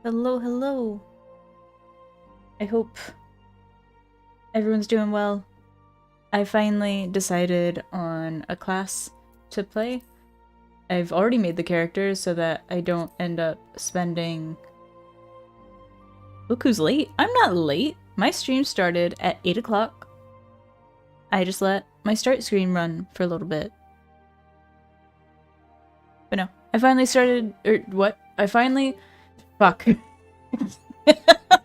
Hello, hello. I hope everyone's doing well. I finally decided on a class to play. I've already made the characters so that I don't end up spending... Look who's late. I'm not late. My stream started at 8 o'clock. I just let my start screen run for a little bit. But no, I finally started... what? I finally... Fuck.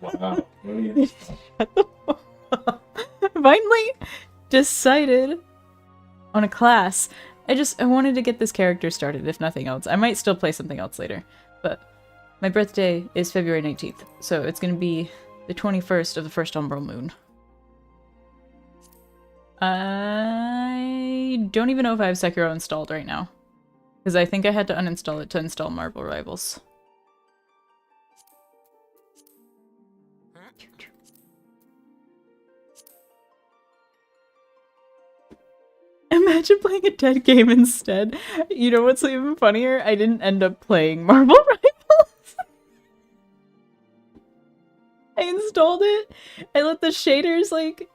Wow. Shut the fuck up. Finally decided on a class. I wanted to get this character started, if nothing else. I might still play something else later, but my birthday is February 19th, so it's gonna be the 21st of the first umbral moon. I don't even know if I have Sekiro installed right now, because I think I had to uninstall it to install Marvel Rivals. Imagine playing a dead game instead. You know what's even funnier? I didn't end up playing Marvel Rivals. I installed it, I let the shaders, like,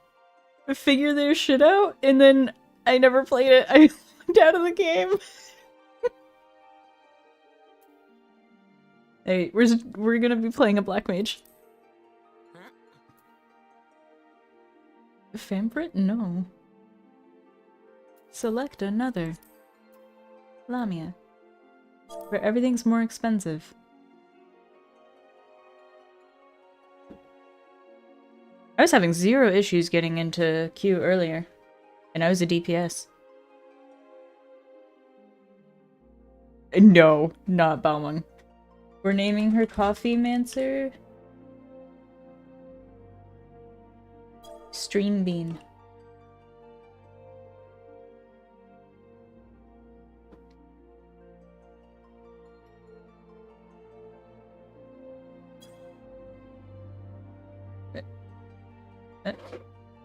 figure their shit out, and then I never played it. I logged out of the game. Hey, we're gonna be playing a black mage. Favorite? No. Select another. Lamia. Where everything's more expensive. I was having zero issues getting into queue earlier. And I was a DPS. No, not Balmung. We're naming her Coffee Mancer. Stream Bean.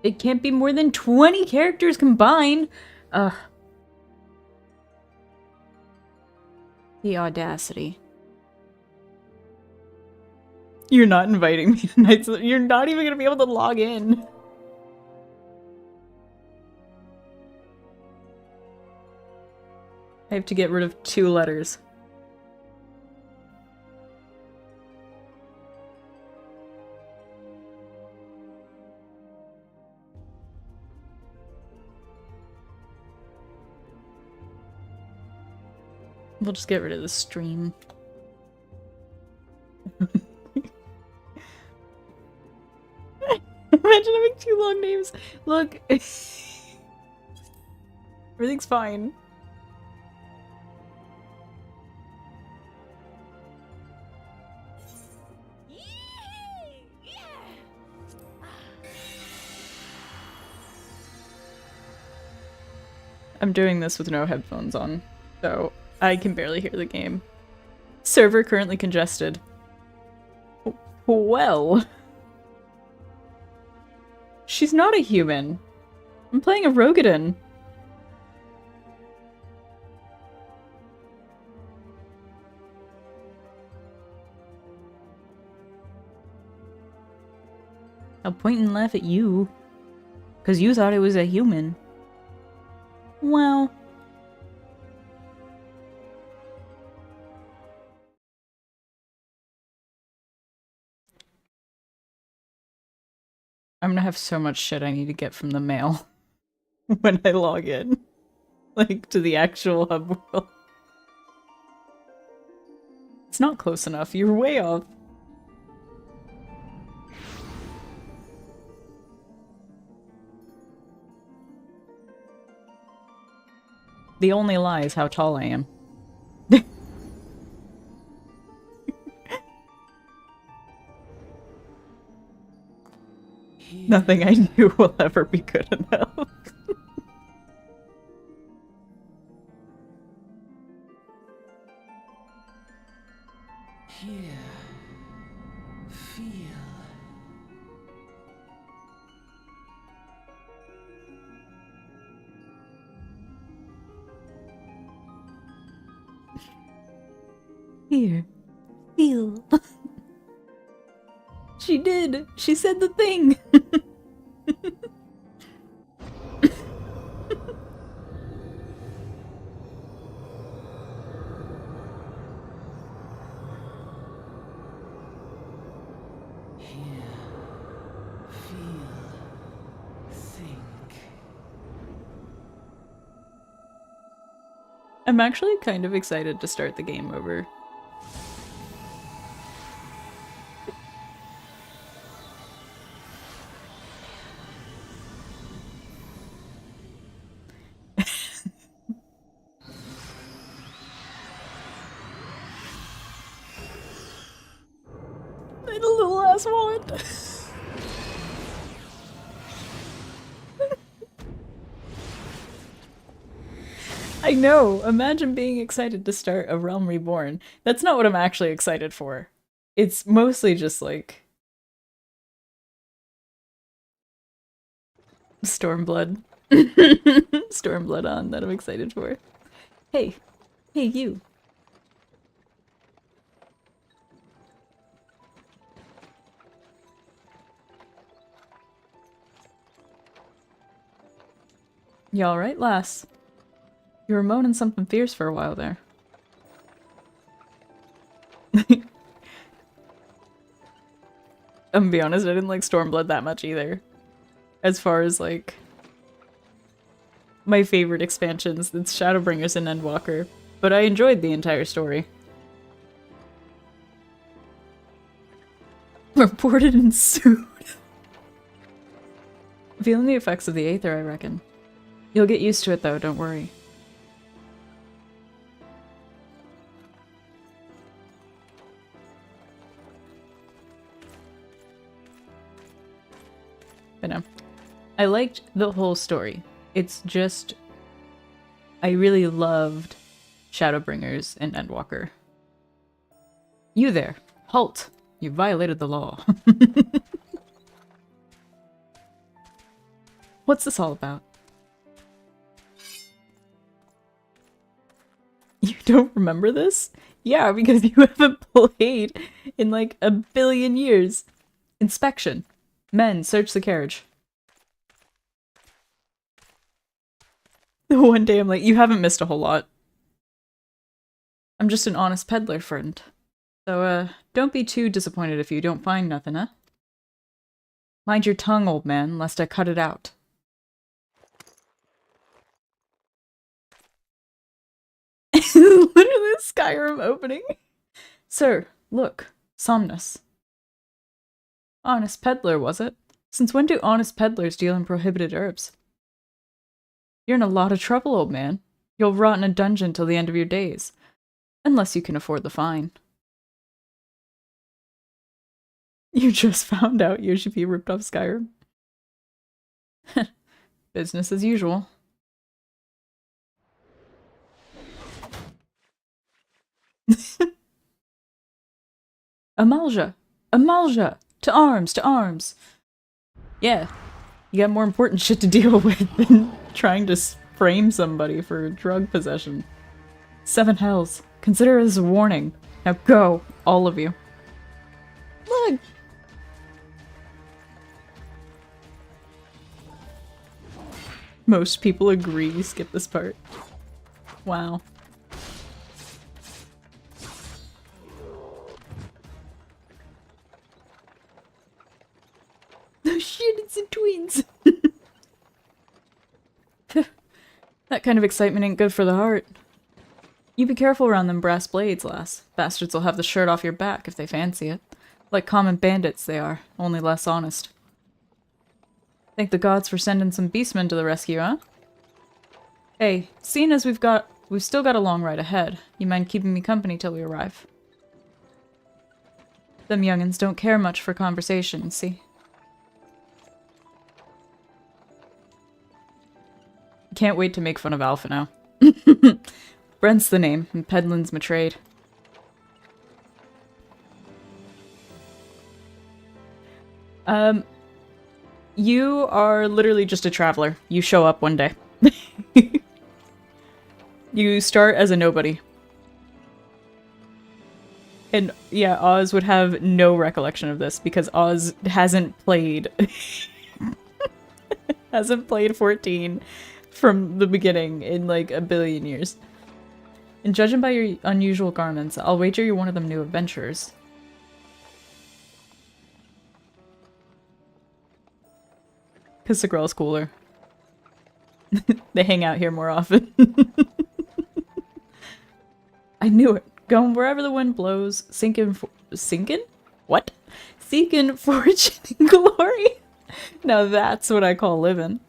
It can't be more than 20 characters combined! Ugh. The audacity. You're not inviting me tonight, so you're not even gonna be able to log in. I have to get rid of 2 letters. We'll just get rid of the stream. Imagine having 2 long names. Look. Everything's fine. I'm doing this with no headphones on, so I can barely hear the game. Server currently congested. Well. She's not a human. I'm playing a Rogadin. I'll point and laugh at you. Because you thought it was a human. Well. I'm gonna have so much shit I need to get from the mail when I log in. Like, to the actual hub world. It's not close enough, you're way off. The only lie is how tall I am. Nothing I do will ever be good enough. Here, feel. Here, feel. She did! She said the thing! Hear, feel, think. I'm actually kind of excited to start the game over. The little ass wand. I know. Imagine being excited to start A Realm Reborn. That's not what I'm actually excited for. It's mostly just like Stormblood. Stormblood on that I'm excited for. Hey. Hey, you. You alright, lass? You were moaning something fierce for a while there. I'm gonna be honest, I didn't like Stormblood that much either. As far as, like, my favorite expansions, it's Shadowbringers and Endwalker. But I enjoyed the entire story. Reported and sued. Feeling the effects of the Aether, I reckon. You'll get used to it though, don't worry. But no. I liked the whole story. It's just... I really loved Shadowbringers and Endwalker. You there! Halt! You violated the law. What's this all about? You don't remember this? Yeah, because you haven't played in like 1 billion years. Inspection. Men, search the carriage. One day I'm like, you haven't missed a whole lot. I'm just an honest peddler, friend. So, don't be too disappointed if you don't find nothing, huh? Mind your tongue, old man, lest I cut it out. Literally a Skyrim opening. Sir, look. Somnus. Honest peddler, was it? Since when do honest peddlers deal in prohibited herbs? You're in a lot of trouble, old man. You'll rot in a dungeon till the end of your days. Unless you can afford the fine. You just found out Yoshi ripped off Skyrim. Business as usual. Amalja! Amalja! To arms! To arms! Yeah, you got more important shit to deal with than trying to frame somebody for drug possession. 7 hells. Consider it as a warning. Now go, all of you. Look! Most people agree, skip this part. Wow. Oh shit, it's in twins! That kind of excitement ain't good for the heart. You be careful around them brass blades, lass. Bastards will have the shirt off your back if they fancy it. Like common bandits they are, only less honest. Thank the gods for sending some beastmen to the rescue, huh? Hey, seeing as we've still got a long ride ahead, you mind keeping me company till we arrive? Them young'uns don't care much for conversation, see? Can't wait to make fun of Alpha now. Brent's the name, and Pedlin's my trade. You are literally just a traveler. You show up one day. You start as a nobody. And yeah, Oz would have no recollection of this because Oz hasn't played hasn't played 14 from the beginning in like a billion years. And judging by your unusual garments, I'll wager you're one of them new adventurers. Because the girl's cooler. They hang out here more often. I knew it. Going wherever the wind blows, sinking What? Seeking fortune and glory? Now that's what I call living.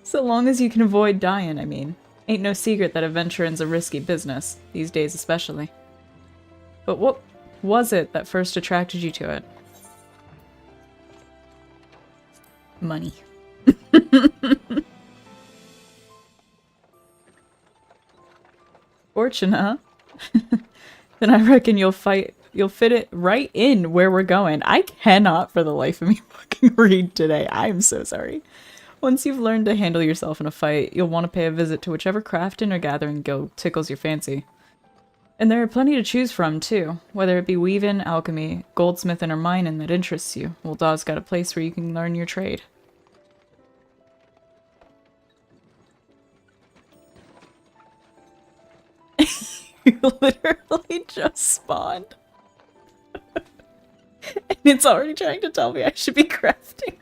So long as you can avoid dying, I mean. Ain't no secret that adventuring's a risky business, these days especially. But what was it that first attracted you to it? Money. Fortune, huh? Then I reckon you'll fit it right in where we're going. I cannot for the life of me fucking read today. I'm so sorry. Once you've learned to handle yourself in a fight, you'll want to pay a visit to whichever crafting or gathering guild tickles your fancy. And there are plenty to choose from, too. Whether it be weaving, alchemy, goldsmithing, or mining that interests you, Uldah's got a place where you can learn your trade. You literally just spawned. And it's already trying to tell me I should be crafting.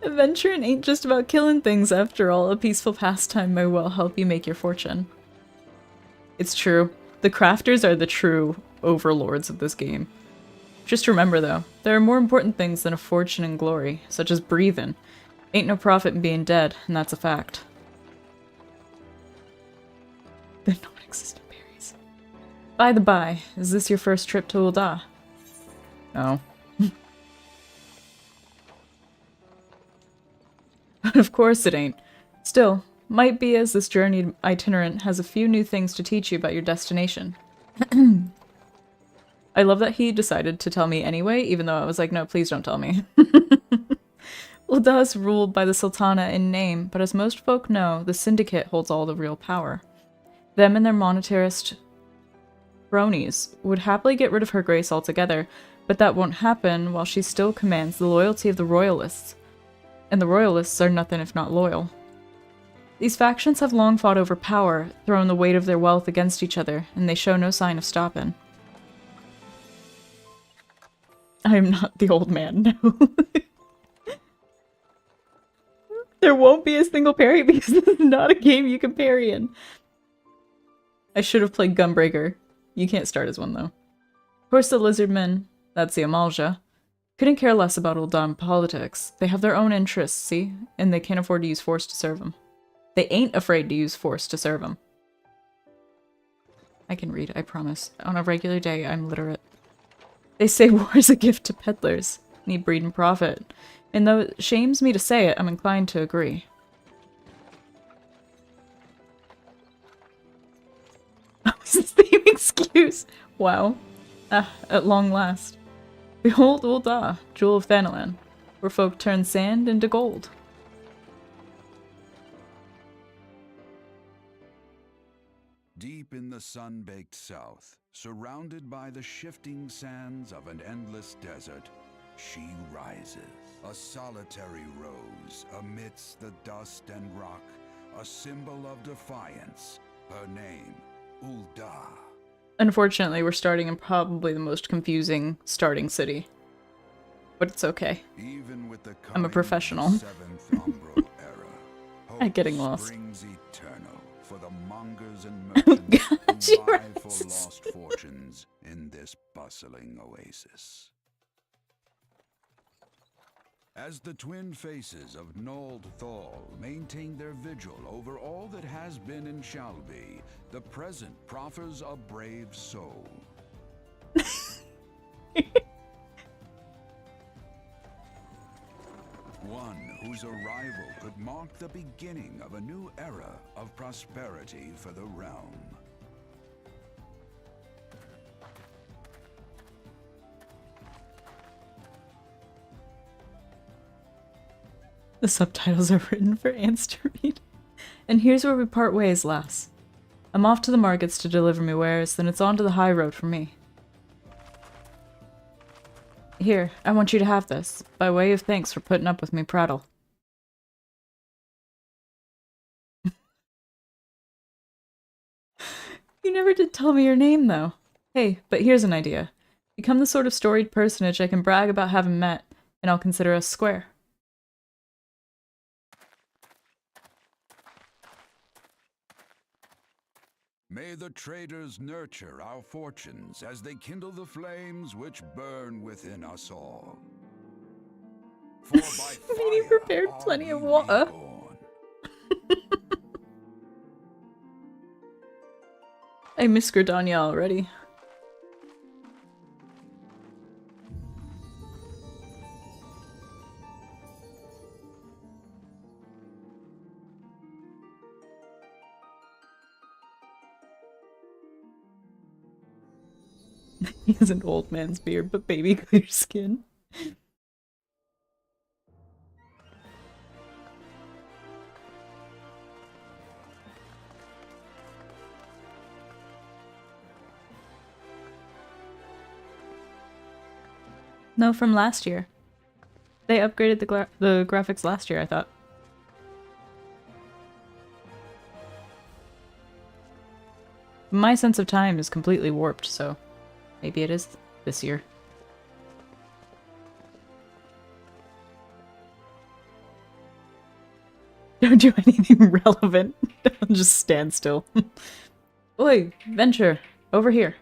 Adventuring ain't just about killing things after all. A peaceful pastime may well help you make your fortune. It's true. The crafters are the true overlords of this game. Just remember though, there are more important things than a fortune and glory, such as breathing. Ain't no profit in being dead, and that's a fact. The non-existent berries. By the by, is this your first trip to Ul'dah? No. Of course it ain't. Still, might be as this journey itinerant has a few new things to teach you about your destination. I love that he decided to tell me anyway, even though I was like, no, please don't tell me. Ul'dah is ruled by the Sultana in name, but as most folk know, the Syndicate holds all the real power. Them and their monetarist bronies would happily get rid of her grace altogether, but that won't happen while she still commands the loyalty of the Royalists. And the Royalists are nothing if not loyal. These factions have long fought over power, thrown the weight of their wealth against each other, and they show no sign of stopping. I am not the old man, no. There won't be a single parry because this is not a game you can parry in. I should have played Gunbreaker. You can't start as one, though. Of course, the Lizardmen, that's the Amalja, couldn't care less about Ul'dah politics. They have their own interests, see? And they can't afford to use force to serve them. They ain't afraid to use force to serve them. I can read, I promise. On a regular day, I'm literate. They say war's a gift to peddlers. Need breed and profit. And though it shames me to say it, I'm inclined to agree. Is this the same excuse? Wow. At long last. Behold Ul'dah, jewel of Thanalan, where folk turn sand into gold. Deep in the sun-baked south, surrounded by the shifting sands of an endless desert, she rises. A solitary rose amidst the dust and rock, a symbol of defiance. Her name, Ul'dah. Unfortunately, we're starting in probably the most confusing starting city. But it's okay. Even with the I'm a professional. Seventh Umbral era, At getting hope lost. springs eternal for the mongers and merchants God, who you're vie for racist. lost fortunes in this bustling oasis. As the twin faces of Nold Thal maintain their vigil over all that has been and shall be, the present proffers a brave soul. One whose arrival could mark the beginning of a new era of prosperity for the realm. The subtitles are written for ants to read. And here's where we part ways, lass. I'm off to the markets to deliver me wares, then it's on to the high road for me. Here, I want you to have this, by way of thanks for putting up with me prattle. You never did tell me your name, though. Hey, but here's an idea. Become the sort of storied personage I can brag about having met, and I'll consider us square. May the traders nurture our fortunes as they kindle the flames which burn within us all. For by Meanie prepared fire plenty are of we water. reborn. I miss Gridania already. He has an old man's beard, but baby clear skin. No, from last year. They upgraded the graphics last year, I thought. My sense of time is completely warped, so maybe it is this year. Don't do anything relevant. I'll just stand still. Oi, Venture, over here.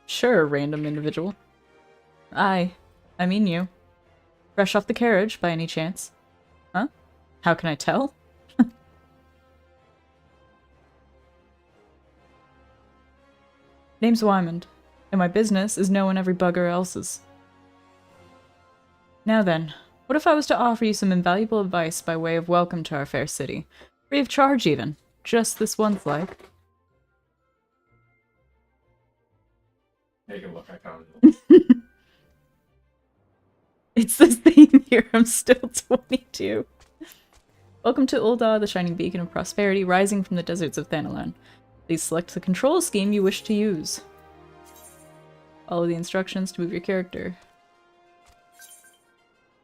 Sure, random individual. I mean you. Fresh off the carriage, by any chance? Huh? How can I tell? Name's Wymond, and my business is knowing every bugger else's. Now then, what if I was to offer you some invaluable advice by way of welcome to our fair city? Free of charge, even. Just this once, like. Take a look, I found it. It's the theme here, I'm still 22. Welcome to Ul'dah, the shining beacon of prosperity, rising from the deserts of Thanalan. Please select the control scheme you wish to use. Follow the instructions to move your character.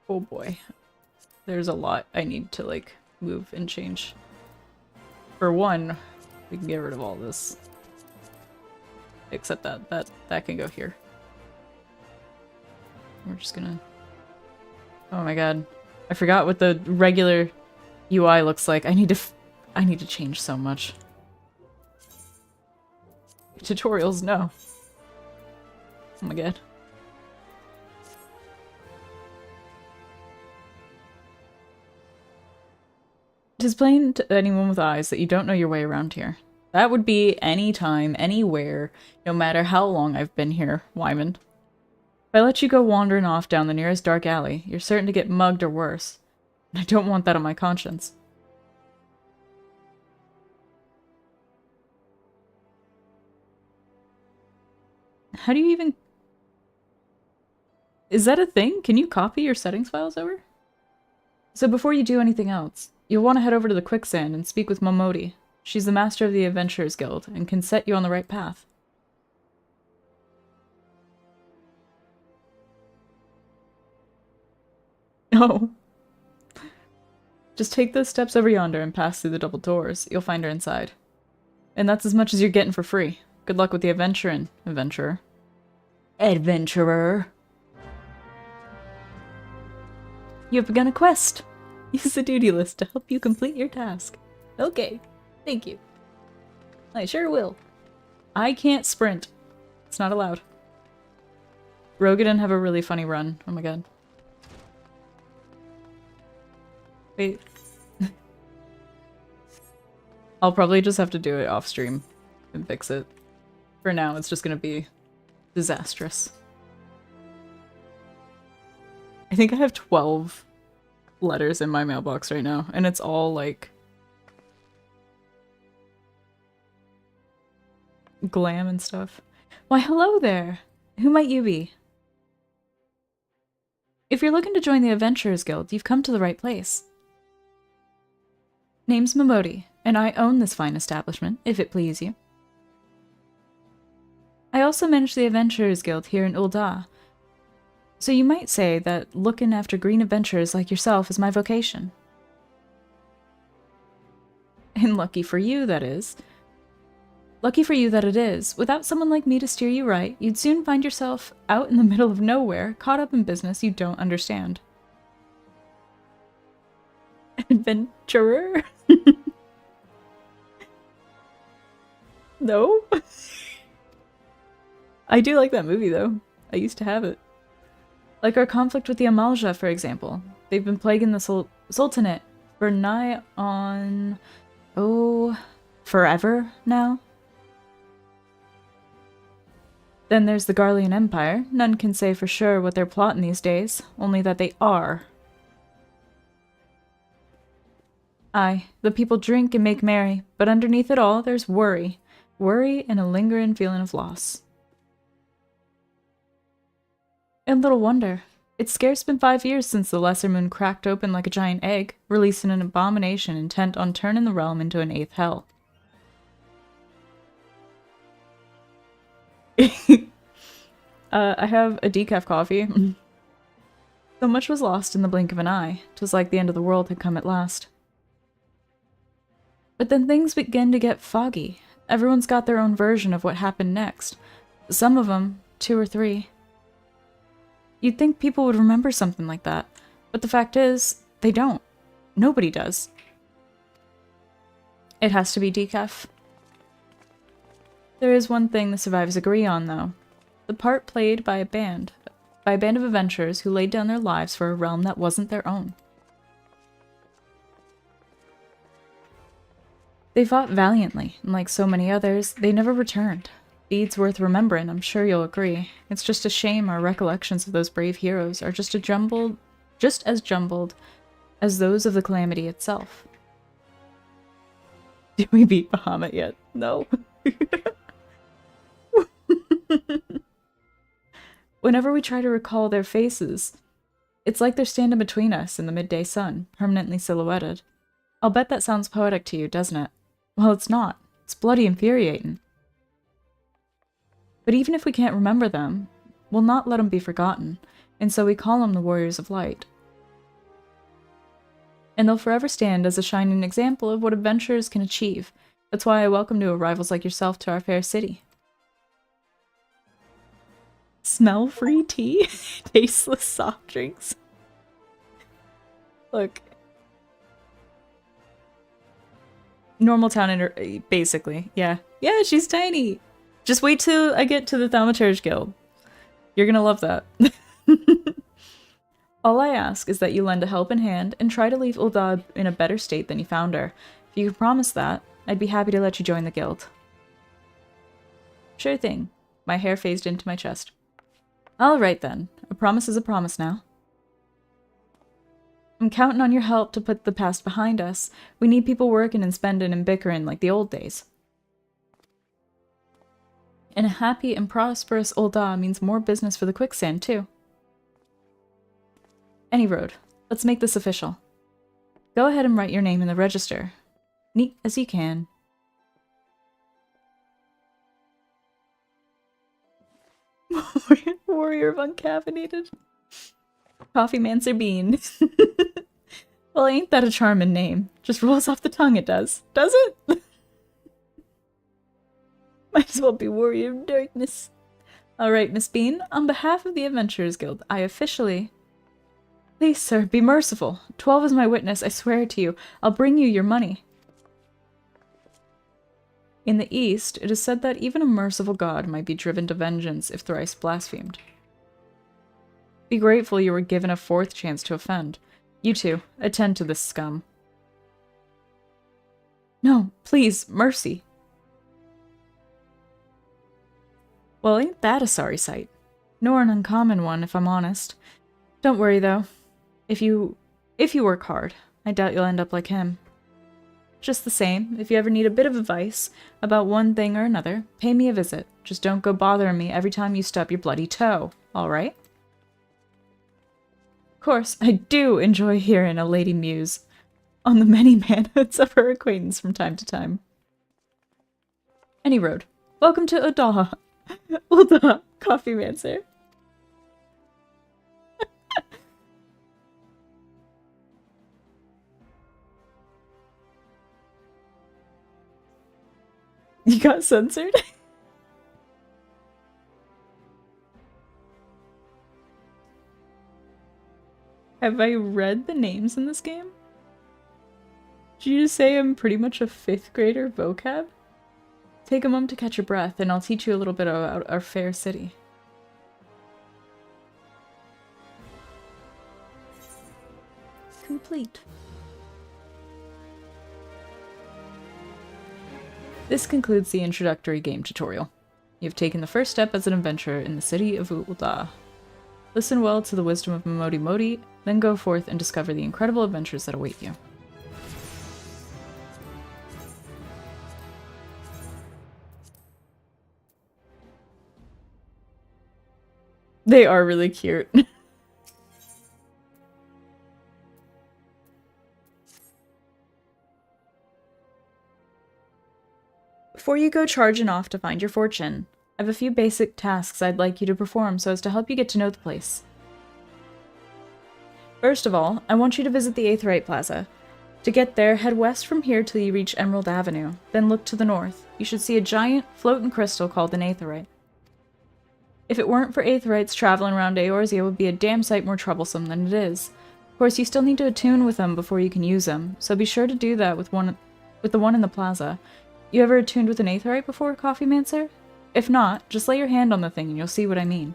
Oh boy. There's a lot I need to, like, move and change. For one, we can get rid of all this. Except that can go here. We're just gonna... Oh my god. I forgot what the regular UI looks like. I need to change so much. Tutorials, no. Oh my god. It is plain to anyone with eyes that you don't know your way around here. That would be anytime, anywhere, no matter how long I've been here, Wymond. If I let you go wandering off down the nearest dark alley, you're certain to get mugged or worse. And I don't want that on my conscience. How do you even... Is that a thing? Can you copy your settings files over? So before you do anything else, you'll want to head over to the quicksand and speak with Momodi. She's the master of the Adventurers Guild and can set you on the right path. Oh. Just take those steps over yonder and pass through the double doors. You'll find her inside. And that's as much as you're getting for free. Good luck with the adventurer. Adventurer. You have begun a quest. Use the duty list to help you complete your task. Okay, thank you. I sure will. I can't sprint. It's not allowed. Rogadin have a really funny run. Oh my god. Wait. I'll probably just have to do it off stream and fix it. For now, it's just gonna be disastrous. I think I have 12 letters in my mailbox right now, and it's all like glam and stuff. Why, hello there! Who might you be? If you're looking to join the Adventurers Guild, you've come to the right place. Name's Momodi, and I own this fine establishment, if it please you. I also manage the Adventurers Guild here in Ul'dah, so you might say that looking after green adventurers like yourself is my vocation. And lucky for you, that is. Lucky for you that it is. Without someone like me to steer you right, you'd soon find yourself out in the middle of nowhere, caught up in business you don't understand. Adventurer? No? I do like that movie, though. I used to have it. Like our conflict with the Amalja, for example. They've been plaguing the Sultanate for nigh on... oh... forever now? Then there's the Garlean Empire. None can say for sure what they're plotting these days, only that they are. Aye, the people drink and make merry, but underneath it all there's worry. Worry and a lingering feeling of loss. And little wonder. It's scarce been 5 years since the Lesser Moon cracked open like a giant egg, releasing an abomination intent on turning the realm into an 8th hell. I have a decaf coffee. So much was lost in the blink of an eye. 'Twas like the end of the world had come at last. But then things begin to get foggy. Everyone's got their own version of what happened next. Some of them, 2 or 3. You'd think people would remember something like that, but the fact is, they don't. Nobody does. It has to be decaf. There is one thing the survivors agree on, though. The part played by a band of adventurers who laid down their lives for a realm that wasn't their own. They fought valiantly, and like so many others, they never returned. Deeds worth remembering, I'm sure you'll agree. It's just a shame our recollections of those brave heroes are just as jumbled as those of the calamity itself. Did we beat Bahamut yet? No. Whenever we try to recall their faces, it's like they're standing between us and the midday sun, permanently silhouetted. I'll bet that sounds poetic to you, doesn't it? Well, it's not. It's bloody infuriating. But even if we can't remember them, we'll not let them be forgotten, and so we call them the Warriors of Light. And they'll forever stand as a shining example of what adventurers can achieve. That's why I welcome new arrivals like yourself to our fair city. Smell-free tea? Tasteless soft drinks? Look. Normal town, basically. Yeah. Yeah, she's tiny! Just wait till I get to the Thaumaturge Guild. You're gonna love that. All I ask is that you lend a helping hand and try to leave Ul'dah in a better state than you found her. If you could promise that, I'd be happy to let you join the guild. Sure thing. My hair phased into my chest. Alright then. A promise is a promise now. I'm counting on your help to put the past behind us. We need people working and spending and bickering like the old days. And a happy and prosperous Ul'dah means more business for the quicksand, too. Any road. Let's make this official. Go ahead and write your name in the register. Neat as you can. Warrior of Uncaffeinated. Coffee Mancer Bean. Well, ain't that a charming name? Just rolls off the tongue, it does. Does it? Might as well be Warrior of Darkness. Alright, Miss Bean, on behalf of the Adventurers Guild, I officially... Please, sir, be merciful. 12 is my witness, I swear to you. I'll bring you your money. In the East, it is said that even a merciful god might be driven to vengeance if thrice blasphemed. Be grateful you were given a 4th chance to offend. You two, attend to this scum. No, please, mercy. Well, ain't that a sorry sight? Nor an uncommon one, if I'm honest. Don't worry, though. If you work hard, I doubt you'll end up like him. Just the same, if you ever need a bit of advice about one thing or another, pay me a visit. Just don't go bothering me every time you stub your bloody toe, alright? course, I do enjoy hearing a lady muse on the many manhoods of her acquaintance from time to time. Any road. Welcome to Udaha. Udaha, Coffee Mancer. You got censored? Have I read the names in this game? Did you just say I'm pretty much a 5th grader vocab? Take a moment to catch your breath, and I'll teach you a little bit about our fair city. Complete. This concludes the introductory game tutorial. You've taken the first step as an adventurer in the city of Ul'dah. Listen well to the wisdom of Modi Modi, then go forth and discover the incredible adventures that await you. They are really cute. Before you go charging off to find your fortune, I have a few basic tasks I'd like you to perform so as to help you get to know the place. First of all, I want you to visit the Aetheryte Plaza. To get there, head west from here till you reach Emerald Avenue, then look to the north. You should see a giant, floating crystal called an Aetheryte. If it weren't for Aetherites traveling around Eorzea, it would be a damn sight more troublesome than it is. Of course, you still need to attune with them before you can use them, so be sure to do that with the one in the plaza. You ever attuned with an Aetherite before, Coffee Mancer? If not, just lay your hand on the thing and you'll see what I mean.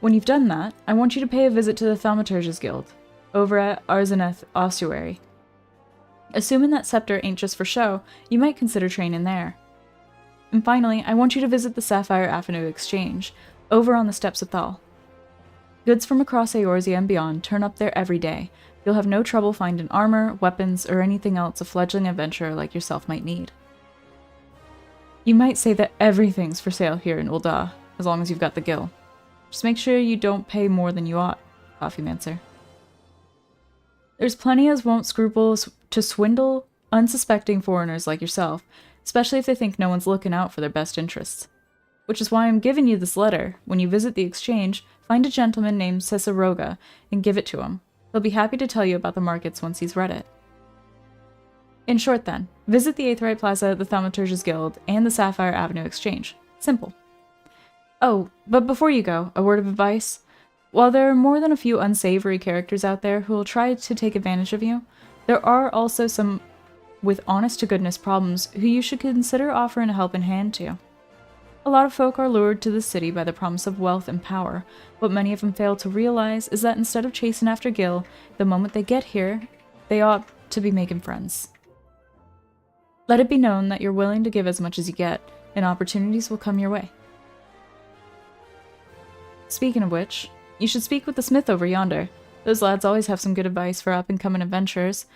When you've done that, I want you to pay a visit to the Thaumaturge's Guild, over at Arzaneth Ossuary. Assuming that scepter ain't just for show, you might consider training there. And finally, I want you to visit the Sapphire Avenue Exchange, over on the steps of Thal. Goods from across Eorzea and beyond turn up there every day. You'll have no trouble finding armor, weapons, or anything else a fledgling adventurer like yourself might need. You might say that everything's for sale here in Ul'dah, as long as you've got the gil. Just make sure you don't pay more than you ought, Coffee Mancer. There's plenty as won't scruple to swindle unsuspecting foreigners like yourself, especially if they think no one's looking out for their best interests. Which is why I'm giving you this letter. When you visit the exchange, find a gentleman named Cesaroga and give it to him. He'll be happy to tell you about the markets once he's read it. In short then, visit the Aetheryte Plaza, the Thaumaturge's Guild, and the Sapphire Avenue Exchange. Simple. Oh, but before you go, a word of advice. While there are more than a few unsavory characters out there who will try to take advantage of you, there are also some with honest-to-goodness problems who you should consider offering a helping hand to. A lot of folk are lured to the city by the promise of wealth and power. What many of them fail to realize is that instead of chasing after Gil, the moment they get here, they ought to be making friends. Let it be known that you're willing to give as much as you get, and opportunities will come your way. Speaking of which, you should speak with the smith over yonder. Those lads always have some good advice for up-and-coming adventurers.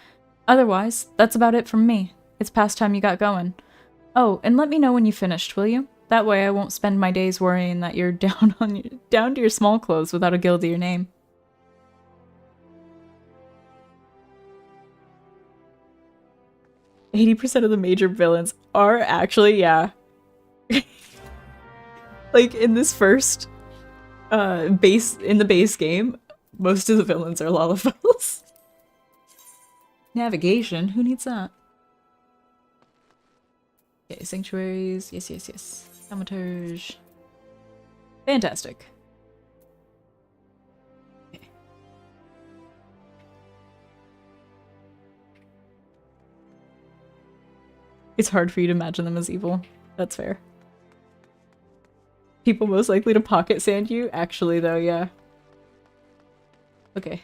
Otherwise, that's about it from me. It's past time you got going. Oh, and let me know when you finished, will you? That way I won't spend my days worrying that you're down to your small clothes without a guild to your name. "80% of the major villains are actually, yeah." Like, in this first in the base game, most of the villains are Lalafels. Navigation? Who needs that? Okay, sanctuaries. Yes. Thaumaturge. Fantastic. Okay. It's hard for you to imagine them as evil. That's fair. People most likely to pocket sand you? Actually, though, yeah. Okay.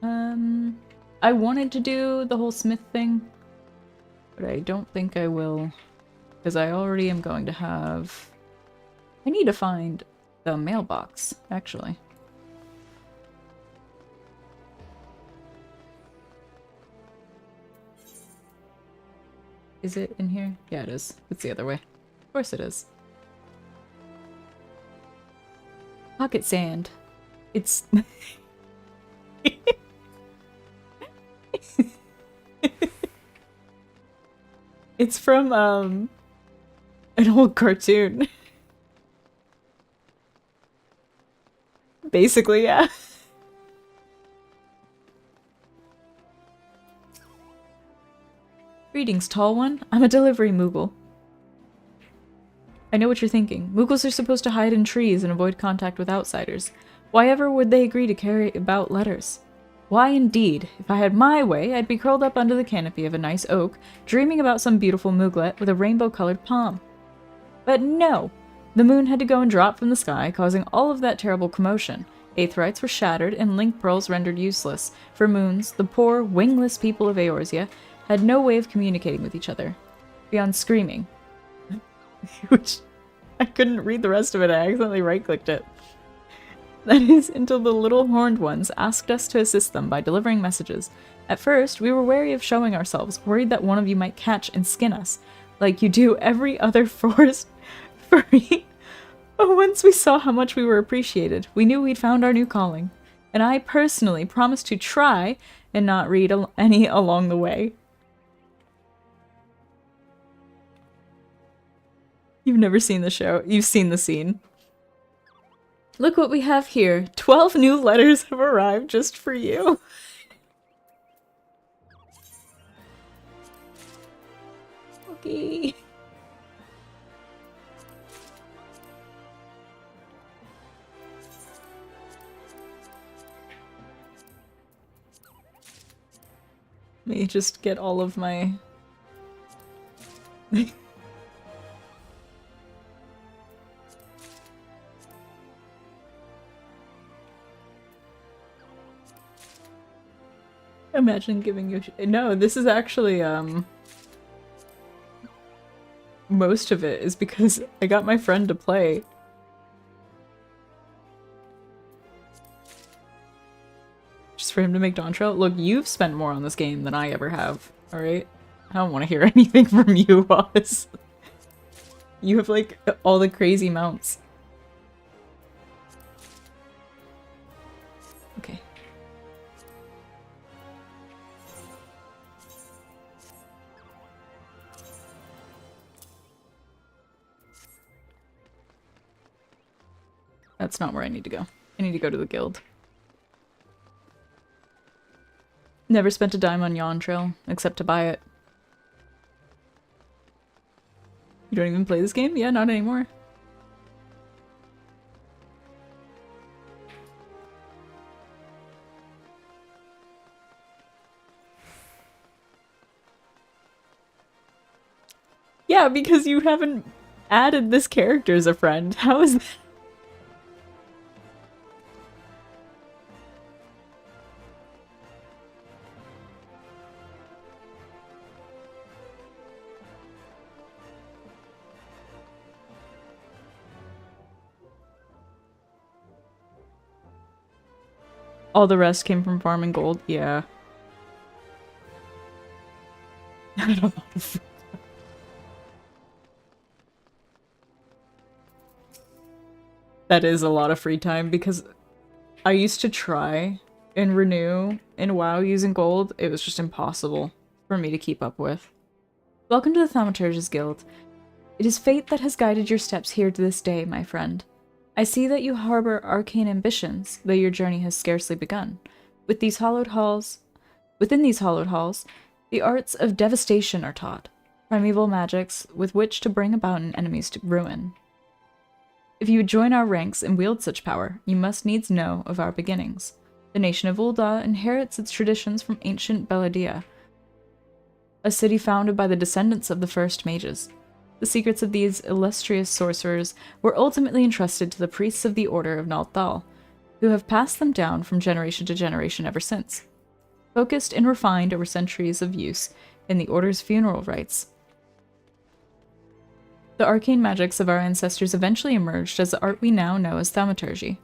I wanted to do the whole smith thing, but I don't think I will, because I already am going to have... I need to find the mailbox, actually. Is it in here? Yeah, it is. It's the other way. Of course it is. Pocket sand. It's... It's from, an old cartoon. Basically, yeah. Greetings, tall one. I'm a delivery Moogle. I know what you're thinking. Moogles are supposed to hide in trees and avoid contact with outsiders. Why ever would they agree to carry about letters? Why indeed? If I had my way, I'd be curled up under the canopy of a nice oak, dreaming about some beautiful mooglet with a rainbow-colored palm. But no! The moon had to go and drop from the sky, causing all of that terrible commotion. Aetherites were shattered, and link pearls rendered useless. For moons, the poor, wingless people of Eorzea had no way of communicating with each other. Beyond screaming. Which, I couldn't read the rest of it, I accidentally right-clicked it. That is, until the little horned ones asked us to assist them by delivering messages. At first, we were wary of showing ourselves, worried that one of you might catch and skin us, like you do every other forest furry. But once we saw how much we were appreciated, we knew we'd found our new calling. And I personally promised to try and not read any along the way. You've never seen the show. You've seen the scene. Look what we have here. 12 new letters have arrived just for you. Okay. Let me just get all of my... Imagine giving you... No, this is actually, most of it is because I got my friend to play. Just for him to make Dawntrail. Look, you've spent more on this game than I ever have, alright? I don't want to hear anything from you, Oz. You have, like, all the crazy mounts. Okay. That's not where I need to go. I need to go to the guild. Never spent a dime on Yawn Trail, except to buy it. You don't even play this game? Yeah, not anymore. Yeah, because you haven't added this character as a friend. How is that? All the rest came from farming gold? Yeah. I don't know. That is a lot of free time because I used to try and renew in WoW using gold. It was just impossible for me to keep up with. Welcome to the Thaumaturge's Guild. It is fate that has guided your steps here to this day, my friend. I see that you harbor arcane ambitions, though your journey has scarcely begun. Within these hollowed halls, the arts of devastation are taught, primeval magics with which to bring about an enemy's ruin. If you would join our ranks and wield such power, you must needs know of our beginnings. The nation of Ul'dah inherits its traditions from ancient Beladia, a city founded by the descendants of the first mages. The secrets of these illustrious sorcerers were ultimately entrusted to the priests of the Order of Nalthal, who have passed them down from generation to generation ever since. Focused and refined over centuries of use in the Order's funeral rites, the arcane magics of our ancestors eventually emerged as the art we now know as thaumaturgy.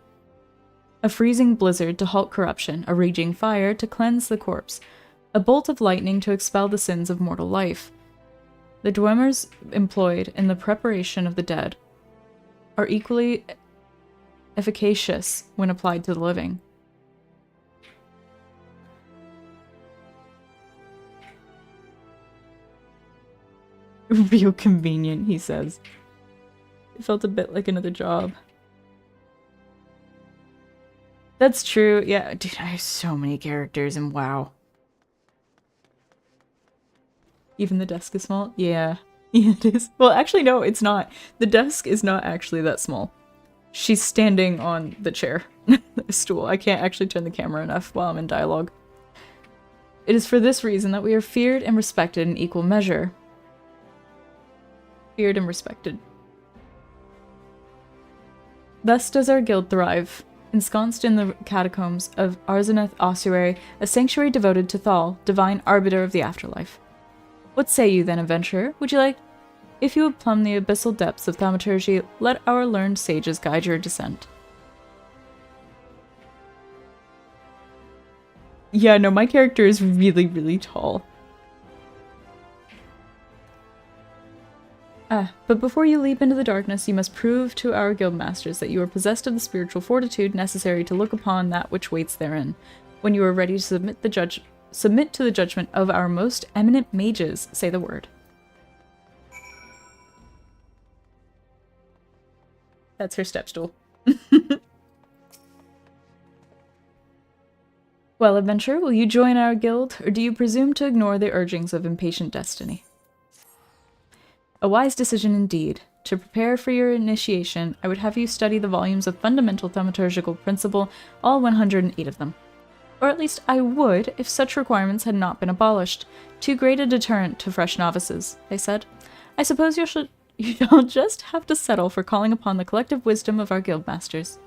A freezing blizzard to halt corruption, a raging fire to cleanse the corpse, a bolt of lightning to expel the sins of mortal life. The dwellers employed in the preparation of the dead are equally efficacious when applied to the living. Real convenient, he says. It felt a bit like another job. That's true. Yeah, dude, I have so many characters and wow. Even the desk is small? Yeah. Yeah, it is. Well, actually, no, it's not. The desk is not actually that small. She's standing on the chair. The stool. I can't actually turn the camera enough while I'm in dialogue. It is for this reason that we are feared and respected in equal measure. Feared and respected. Thus does our guild thrive, ensconced in the catacombs of Arzaneth Ossuary, a sanctuary devoted to Thal, divine arbiter of the afterlife. What say you then, adventurer? Would you like? If you would plumb the abyssal depths of thaumaturgy, let our learned sages guide your descent. Yeah, no, my character is really, really tall. But before you leap into the darkness, you must prove to our guildmasters that you are possessed of the spiritual fortitude necessary to look upon that which waits therein. When you are ready to submit to the judgment of our most eminent mages, say the word. That's her step stool. Well, adventurer, will you join our guild, or do you presume to ignore the urgings of impatient destiny? A wise decision indeed. To prepare for your initiation, I would have you study the volumes of fundamental thaumaturgical principle, all 108 of them. Or at least I would, if such requirements had not been abolished. Too great a deterrent to fresh novices, they said. I suppose you'll just have to settle for calling upon the collective wisdom of our guildmasters.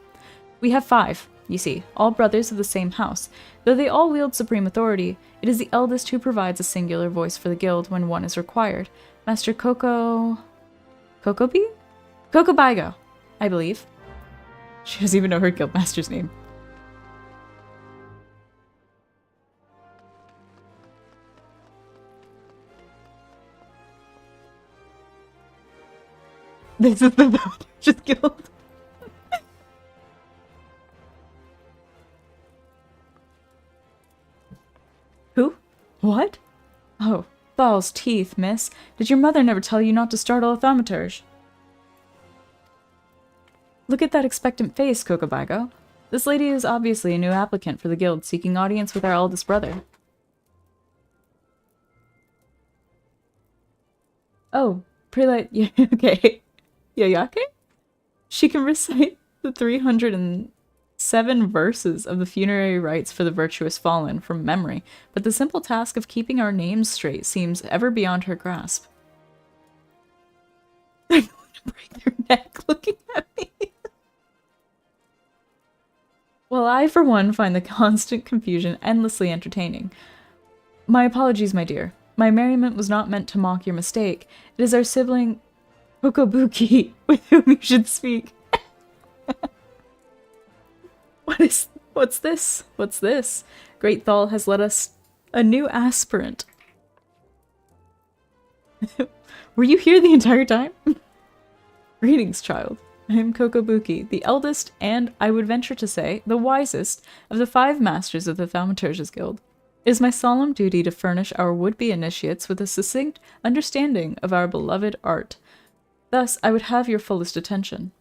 We have 5, you see, all brothers of the same house. Though they all wield supreme authority, it is the eldest who provides a singular voice for the guild when one is required. Master Kokobi? Kokobigo, I believe. She doesn't even know her guildmaster's name. This is the Thaumaturgist Guild. Who? What? Oh, Thal's teeth, miss. Did your mother never tell you not to startle a thaumaturge? Look at that expectant face, Kokobigo. This lady is obviously a new applicant for the guild, seeking audience with our eldest brother. Oh, prelate. Yeah, okay. Yayake? She can recite the 307 verses of the funerary rites for the virtuous fallen from memory, but the simple task of keeping our names straight seems ever beyond her grasp. They're going to break their neck looking at me. Well, I, for one, find the constant confusion endlessly entertaining. My apologies, my dear. My merriment was not meant to mock your mistake. It is our sibling, Kokobuki, with whom you should speak. What's this? What's this? Great Thal has led us a new aspirant. Were you here the entire time? Greetings, child. I am Kokobuki, the eldest and, I would venture to say, the wisest of the 5 masters of the Thaumaturgist Guild. It is my solemn duty to furnish our would-be initiates with a succinct understanding of our beloved art. Thus, I would have your fullest attention.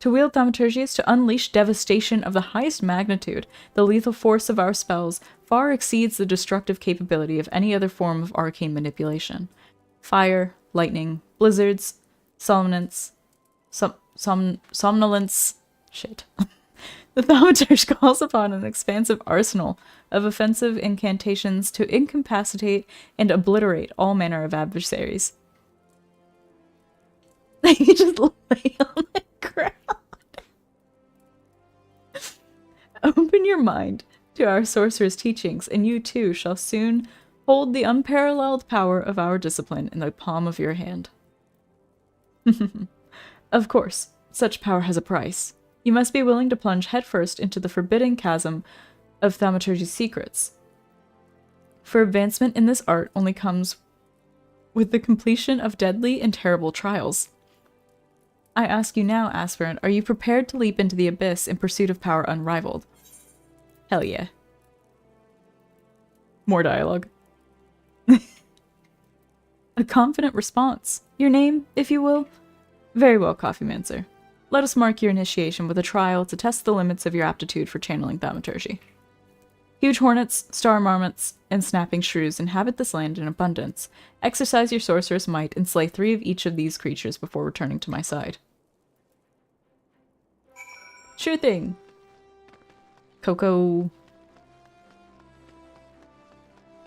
To wield thaumaturgy is to unleash devastation of the highest magnitude. The lethal force of our spells far exceeds the destructive capability of any other form of arcane manipulation. Fire, lightning, blizzards, somnolence, shit. The thaumaturge calls upon an expansive arsenal of offensive incantations to incapacitate and obliterate all manner of adversaries. You just lay on the ground. Open your mind to our sorcerer's teachings, and you too shall soon hold the unparalleled power of our discipline in the palm of your hand. Of course, such power has a price. You must be willing to plunge headfirst into the forbidding chasm of thaumaturgy's secrets. For advancement in this art only comes with the completion of deadly and terrible trials. I ask you now, aspirant, are you prepared to leap into the abyss in pursuit of power unrivaled? Hell yeah. More dialogue. A confident response. Your name, if you will? Very well, Coffeemancer. Let us mark your initiation with a trial to test the limits of your aptitude for channeling thaumaturgy. Huge hornets, star marmots, and snapping shrews inhabit this land in abundance. Exercise your sorceress might and slay 3 of each of these creatures before returning to my side. Sure thing. Coco.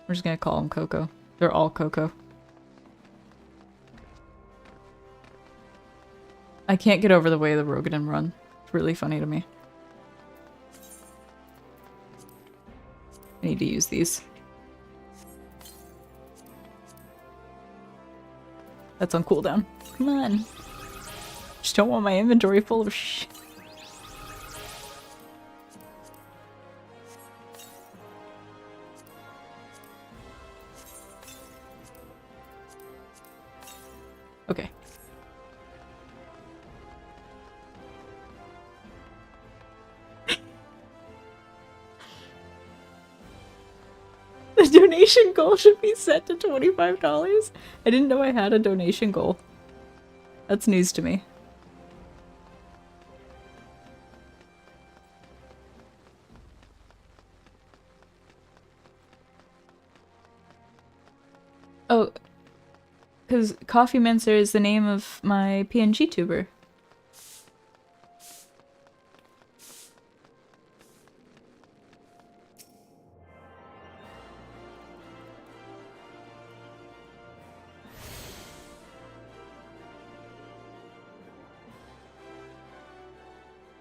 We're just gonna call them Coco. They're all Coco. I can't get over the way the Rogadin run. It's really funny to me. I need to use these. That's on cooldown. Come on. Just don't want my inventory full of shit. Okay. The donation goal should be set to $25. I didn't know I had a donation goal. That's news to me. Oh, because Coffeemancer is the name of my PNG tuber.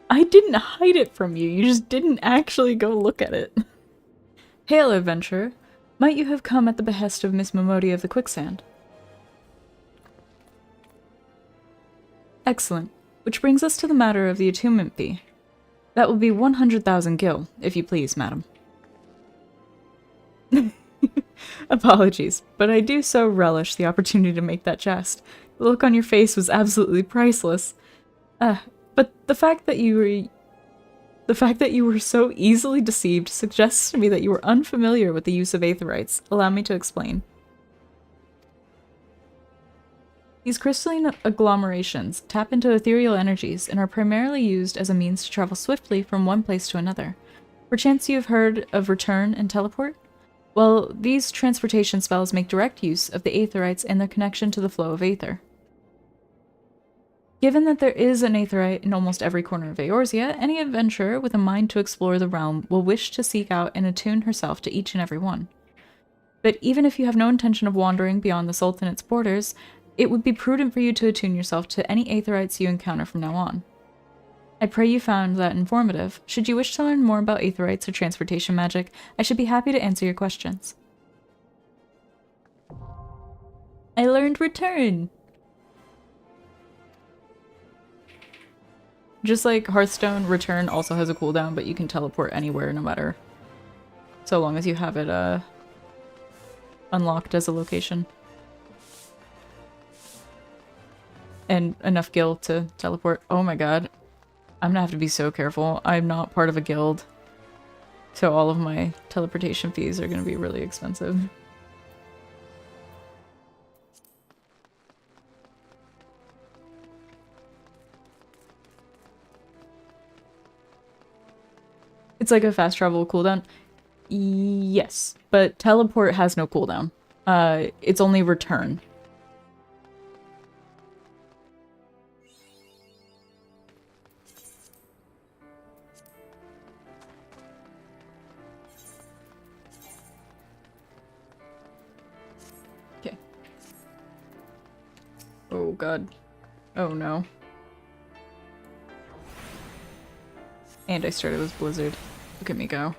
I didn't hide it from you, you just didn't actually go look at it. Hail, adventurer. Might you have come at the behest of Miss Momodi of the Quicksand? Excellent. Which brings us to the matter of the attunement fee. That will be 100,000 gil, if you please, madam. Apologies, but I do so relish the opportunity to make that jest. The look on your face was absolutely priceless. But the fact that you were so easily deceived suggests to me that you were unfamiliar with the use of aetherites. Allow me to explain. These crystalline agglomerations tap into ethereal energies and are primarily used as a means to travel swiftly from one place to another. Perchance you have heard of return and teleport? Well, these transportation spells make direct use of the aetherites and their connection to the flow of aether. Given that there is an aetherite in almost every corner of Eorzea, any adventurer with a mind to explore the realm will wish to seek out and attune herself to each and every one. But even if you have no intention of wandering beyond the Sultanate's borders, it would be prudent for you to attune yourself to any aetherites you encounter from now on. I pray you found that informative. Should you wish to learn more about aetherites or transportation magic, I should be happy to answer your questions. I learned return! Just like Hearthstone, return also has a cooldown, but you can teleport anywhere no matter. So long as you have it unlocked as a location. And enough gil to teleport. Oh my god. I'm gonna have to be so careful. I'm not part of a guild. So all of my teleportation fees are gonna be really expensive. It's like a fast travel cooldown. Yes, but teleport has no cooldown. It's only return. Okay. Oh god. Oh no. And I started with Blizzard. Look at me go.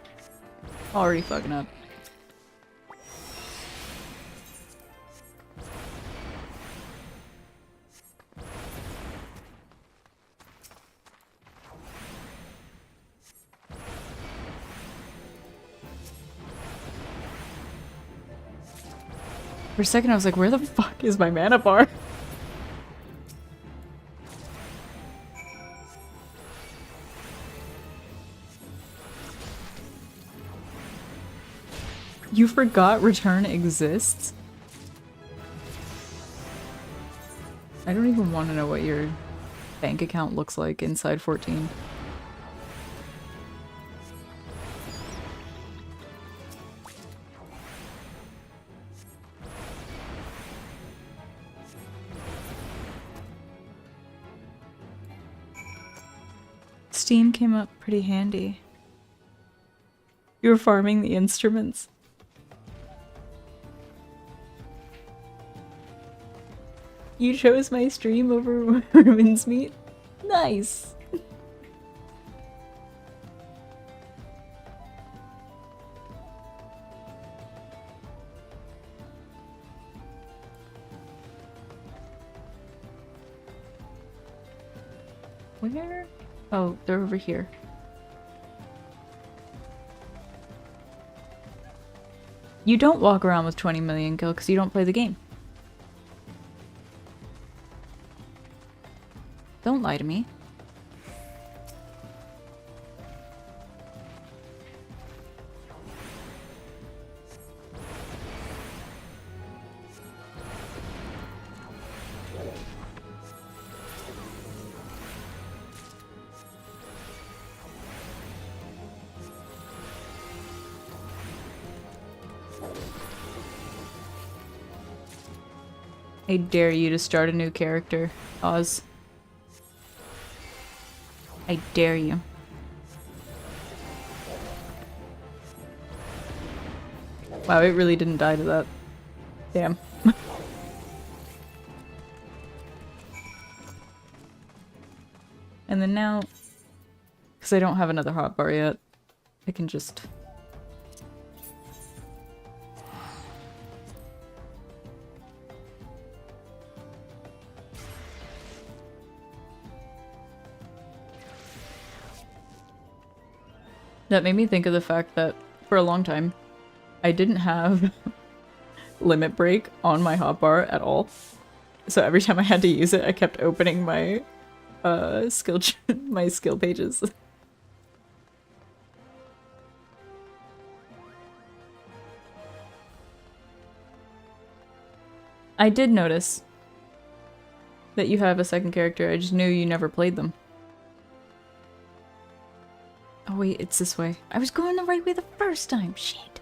Already fucking up. For a second I was like, where the fuck is my mana bar? You forgot return exists? I don't even want to know what your bank account looks like inside 14. Steam came up pretty handy. You were farming the instruments. You chose my stream over women's meat? Nice! Where? Oh, they're over here. You don't walk around with 20 million gil because you don't play the game. Don't lie to me. I dare you to start a new character, Oz. I dare you. Wow, it really didn't die to that. Damn. And then now, because I don't have another hotbar yet, I can just... That made me think of the fact that, for a long time, I didn't have limit break on my hotbar at all. So every time I had to use it, I kept opening my my skill pages. I did notice that you have a second character. I just knew you never played them. Oh wait, it's this way. I was going the right way the first time. Shit.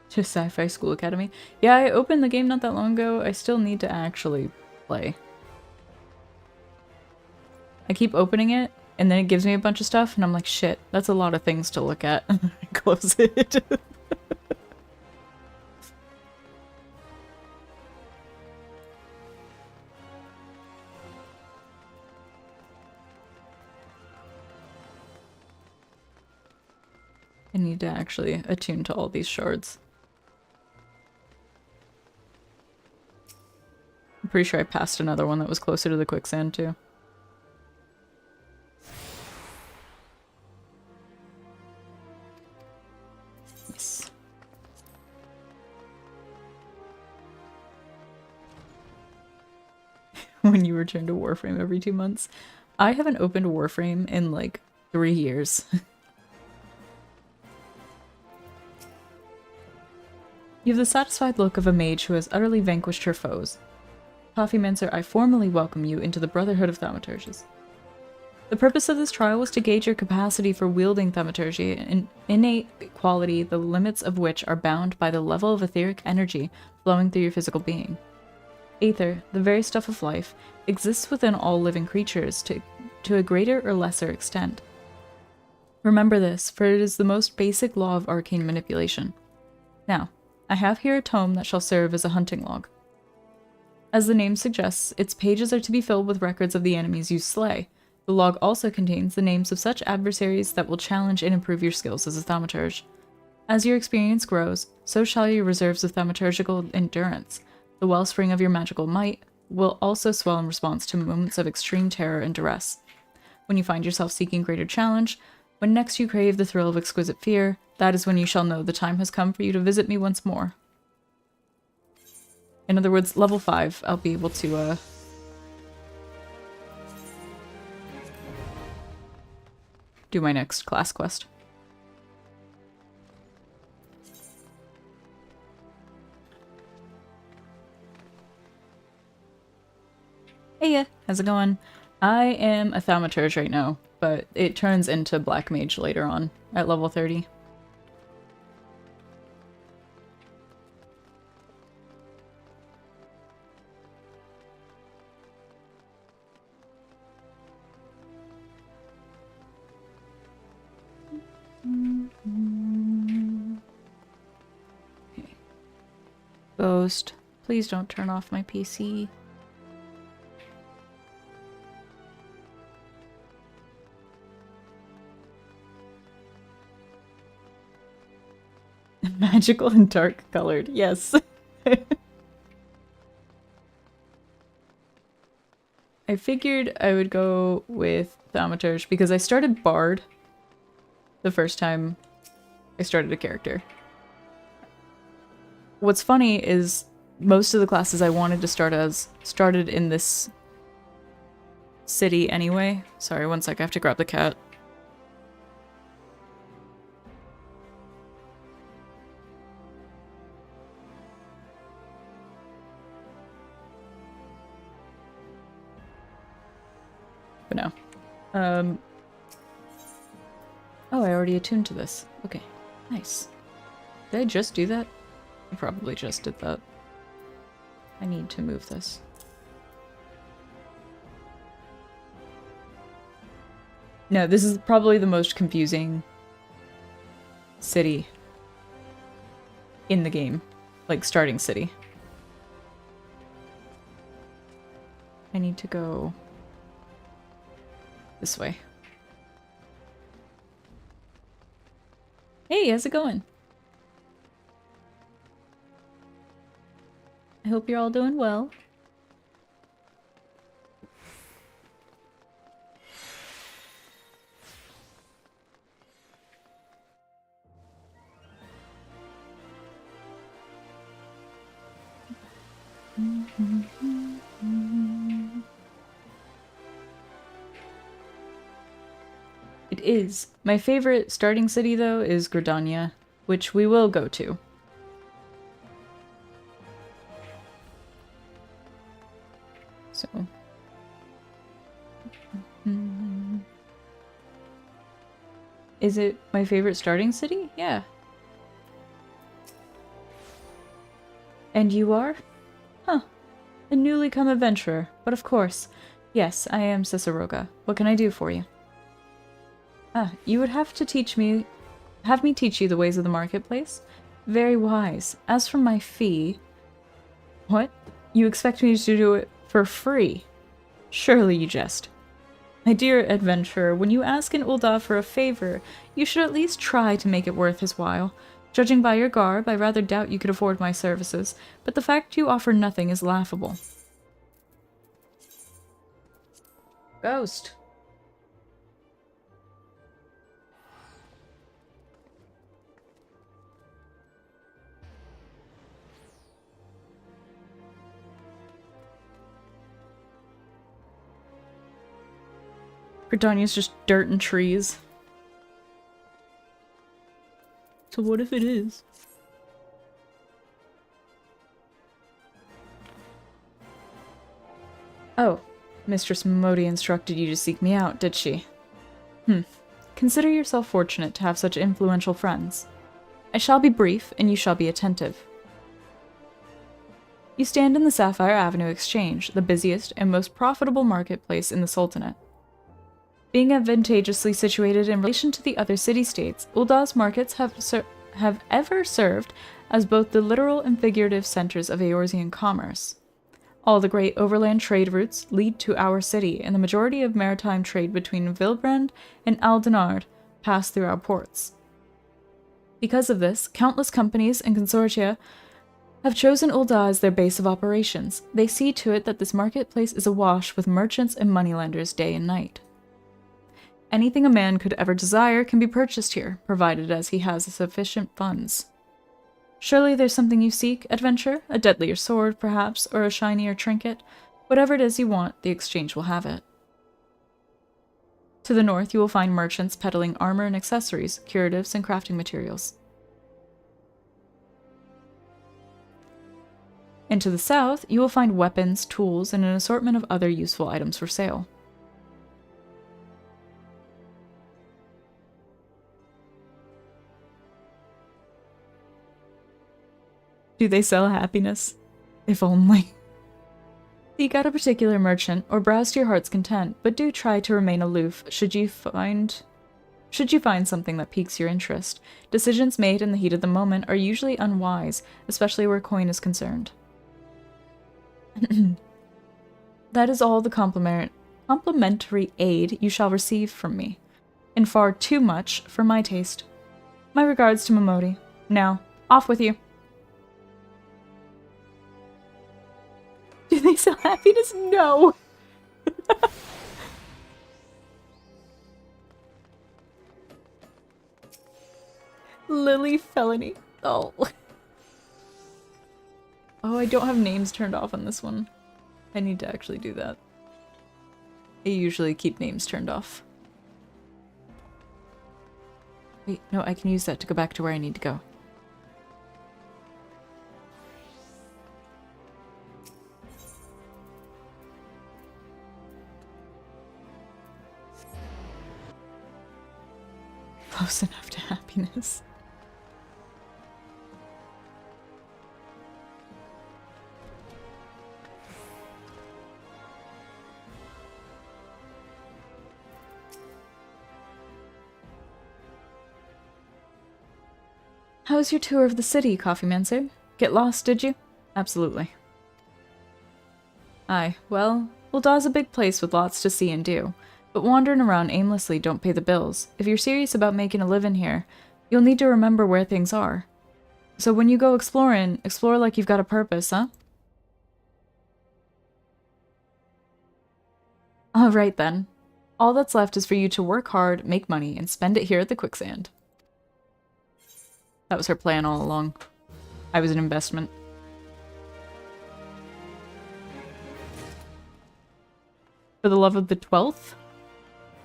To Sci-Fi School Academy. Yeah, I opened the game not that long ago. I still need to actually play. I keep opening it, and then it gives me a bunch of stuff, and I'm like, shit, that's a lot of things to look at. I close it. I need to actually attune to all these shards. I'm pretty sure I passed another one that was closer to the quicksand too. Yes. When you return to Warframe every 2 months. I haven't opened Warframe in like 3 years. You have the satisfied look of a mage who has utterly vanquished her foes. Coffeemancer, I formally welcome you into the Brotherhood of Thaumaturges. The purpose of this trial was to gauge your capacity for wielding thaumaturgy, an innate quality the limits of which are bound by the level of etheric energy flowing through your physical being. Aether, the very stuff of life, exists within all living creatures to a greater or lesser extent. Remember this, for it is the most basic law of arcane manipulation. Now, I have here a tome that shall serve as a hunting log. As the name suggests, its pages are to be filled with records of the enemies you slay. The log also contains the names of such adversaries that will challenge and improve your skills as a thaumaturge. As your experience grows, so shall your reserves of thaumaturgical endurance. The wellspring of your magical might will also swell in response to moments of extreme terror and duress. When you find yourself seeking greater challenge, when next you crave the thrill of exquisite fear, that is when you shall know the time has come for you to visit me once more. In other words, level 5, I'll be able to, do my next class quest. How's it going? I am a thaumaturge right now, but it turns into black mage later on at level 30. Okay. Ghost, please don't turn off my PC. Magical and dark colored, yes. I figured I would go with Thaumaturge because I started Bard the first time I started a character. What's funny is most of the classes I wanted to start as started in this city anyway. Sorry, one sec, I have to grab the cat. But no. Oh, I already attuned to this. Okay, nice. Did I just do that? I probably just did that. I need to move this. No, this is probably the most confusing city in the game. Like, starting city. I need to go this way. Hey, how's it going? I hope you're all doing well. It is. My favorite starting city, though, is Gridania, which we will go to. So. Is it my favorite starting city? Yeah. And you are? Huh. A newly come adventurer, but of course. Yes, I am Ciceroga. What can I do for you? Ah, you would have me teach you the ways of the marketplace? Very wise. As for my fee... What? You expect me to do it for free? Surely you jest. My dear adventurer, when you ask an Ul'dah for a favor, you should at least try to make it worth his while. Judging by your garb, I rather doubt you could afford my services, but the fact you offer nothing is laughable. Ghost. Britannia's just dirt and trees. So what if it is? Oh, Mistress Modi instructed you to seek me out, did she? Consider yourself fortunate to have such influential friends. I shall be brief, and you shall be attentive. You stand in the Sapphire Avenue Exchange, the busiest and most profitable marketplace in the Sultanate. Being advantageously situated in relation to the other city-states, Ul'dah's markets have ever served as both the literal and figurative centers of Eorzean commerce. All the great overland trade routes lead to our city, and the majority of maritime trade between Vilbrand and Aldenard pass through our ports. Because of this, countless companies and consortia have chosen Ul'dah as their base of operations. They see to it that this marketplace is awash with merchants and moneylenders day and night. Anything a man could ever desire can be purchased here, provided as he has sufficient funds. Surely there's something you seek, adventure? A deadlier sword, perhaps, or a shinier trinket? Whatever it is you want, the exchange will have it. To the north, you will find merchants peddling armor and accessories, curatives, and crafting materials. And to the south, you will find weapons, tools, and an assortment of other useful items for sale. Do they sell happiness? If only. Seek out a particular merchant or browse to your heart's content, but do try to remain aloof should you find something that piques your interest. Decisions made in the heat of the moment are usually unwise, especially where coin is concerned. That is all the complimentary aid you shall receive from me, and far too much for my taste. My regards to Momodi. Now, off with you. Do they sell happiness? No! Lily Felony. Oh. Oh, I don't have names turned off on this one. I need to actually do that. I usually keep names turned off. Wait, no, I can use that to go back to where I need to go. Close enough to happiness. How was your tour of the city, Coffee Man Sir? Get lost, did you? Absolutely. Aye, well, Uldah's a big place with lots to see and do. But wandering around aimlessly don't pay the bills. If you're serious about making a living here, you'll need to remember where things are. So when you go exploring, explore like you've got a purpose, huh? Alright then. All that's left is for you to work hard, make money, and spend it here at the quicksand. That was her plan all along. I was an investment. For the love of the 12th?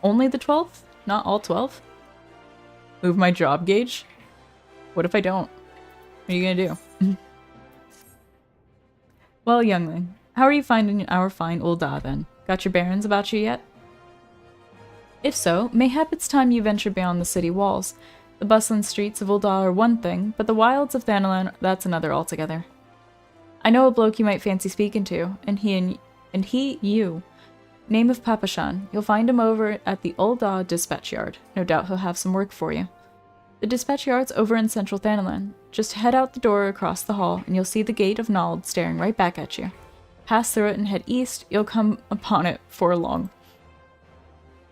Only the 12th? Not all 12? Move my job gauge? What if I don't? What are you gonna do? Well, youngling, how are you finding our fine Uldah then? Got your bearings about you yet? If so, mayhap it's time you ventured beyond the city walls. The bustling streets of Uldah are one thing, but the wilds of Thanalan, that's another altogether. I know a bloke you might fancy speaking to, and he you. Name of Papashan. You'll find him over at the Uldah Dispatch Yard. No doubt he'll have some work for you. The Dispatch Yard's over in central Thanalan. Just head out the door across the hall, and you'll see the Gate of Nald staring right back at you. Pass through it and head east, you'll come upon it for long.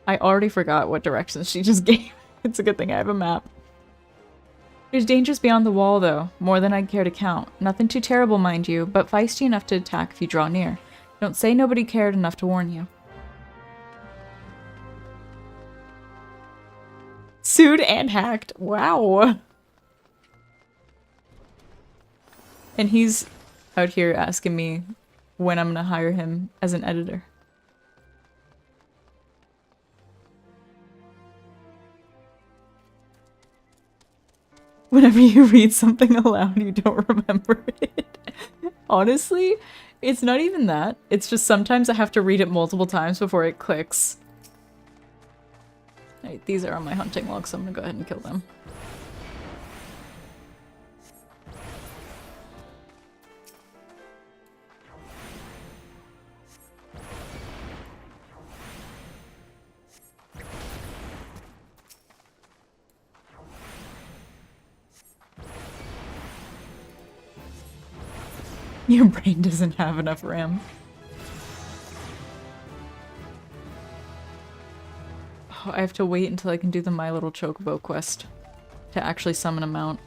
I already forgot what directions she just gave. It's a good thing I have a map. There's dangers beyond the wall, though, more than I'd care to count. Nothing too terrible, mind you, but feisty enough to attack if you draw near. Don't say nobody cared enough to warn you. Sued and hacked. Wow. And he's out here asking me when I'm gonna hire him as an editor. Whenever you read something aloud, you don't remember it. Honestly, it's not even that. It's just sometimes I have to read it multiple times before it clicks. Alright, these are on my hunting log, so I'm gonna go ahead and kill them. Your brain doesn't have enough RAM. Oh, I have to wait until I can do the My Little Chocobo quest to actually summon a mount.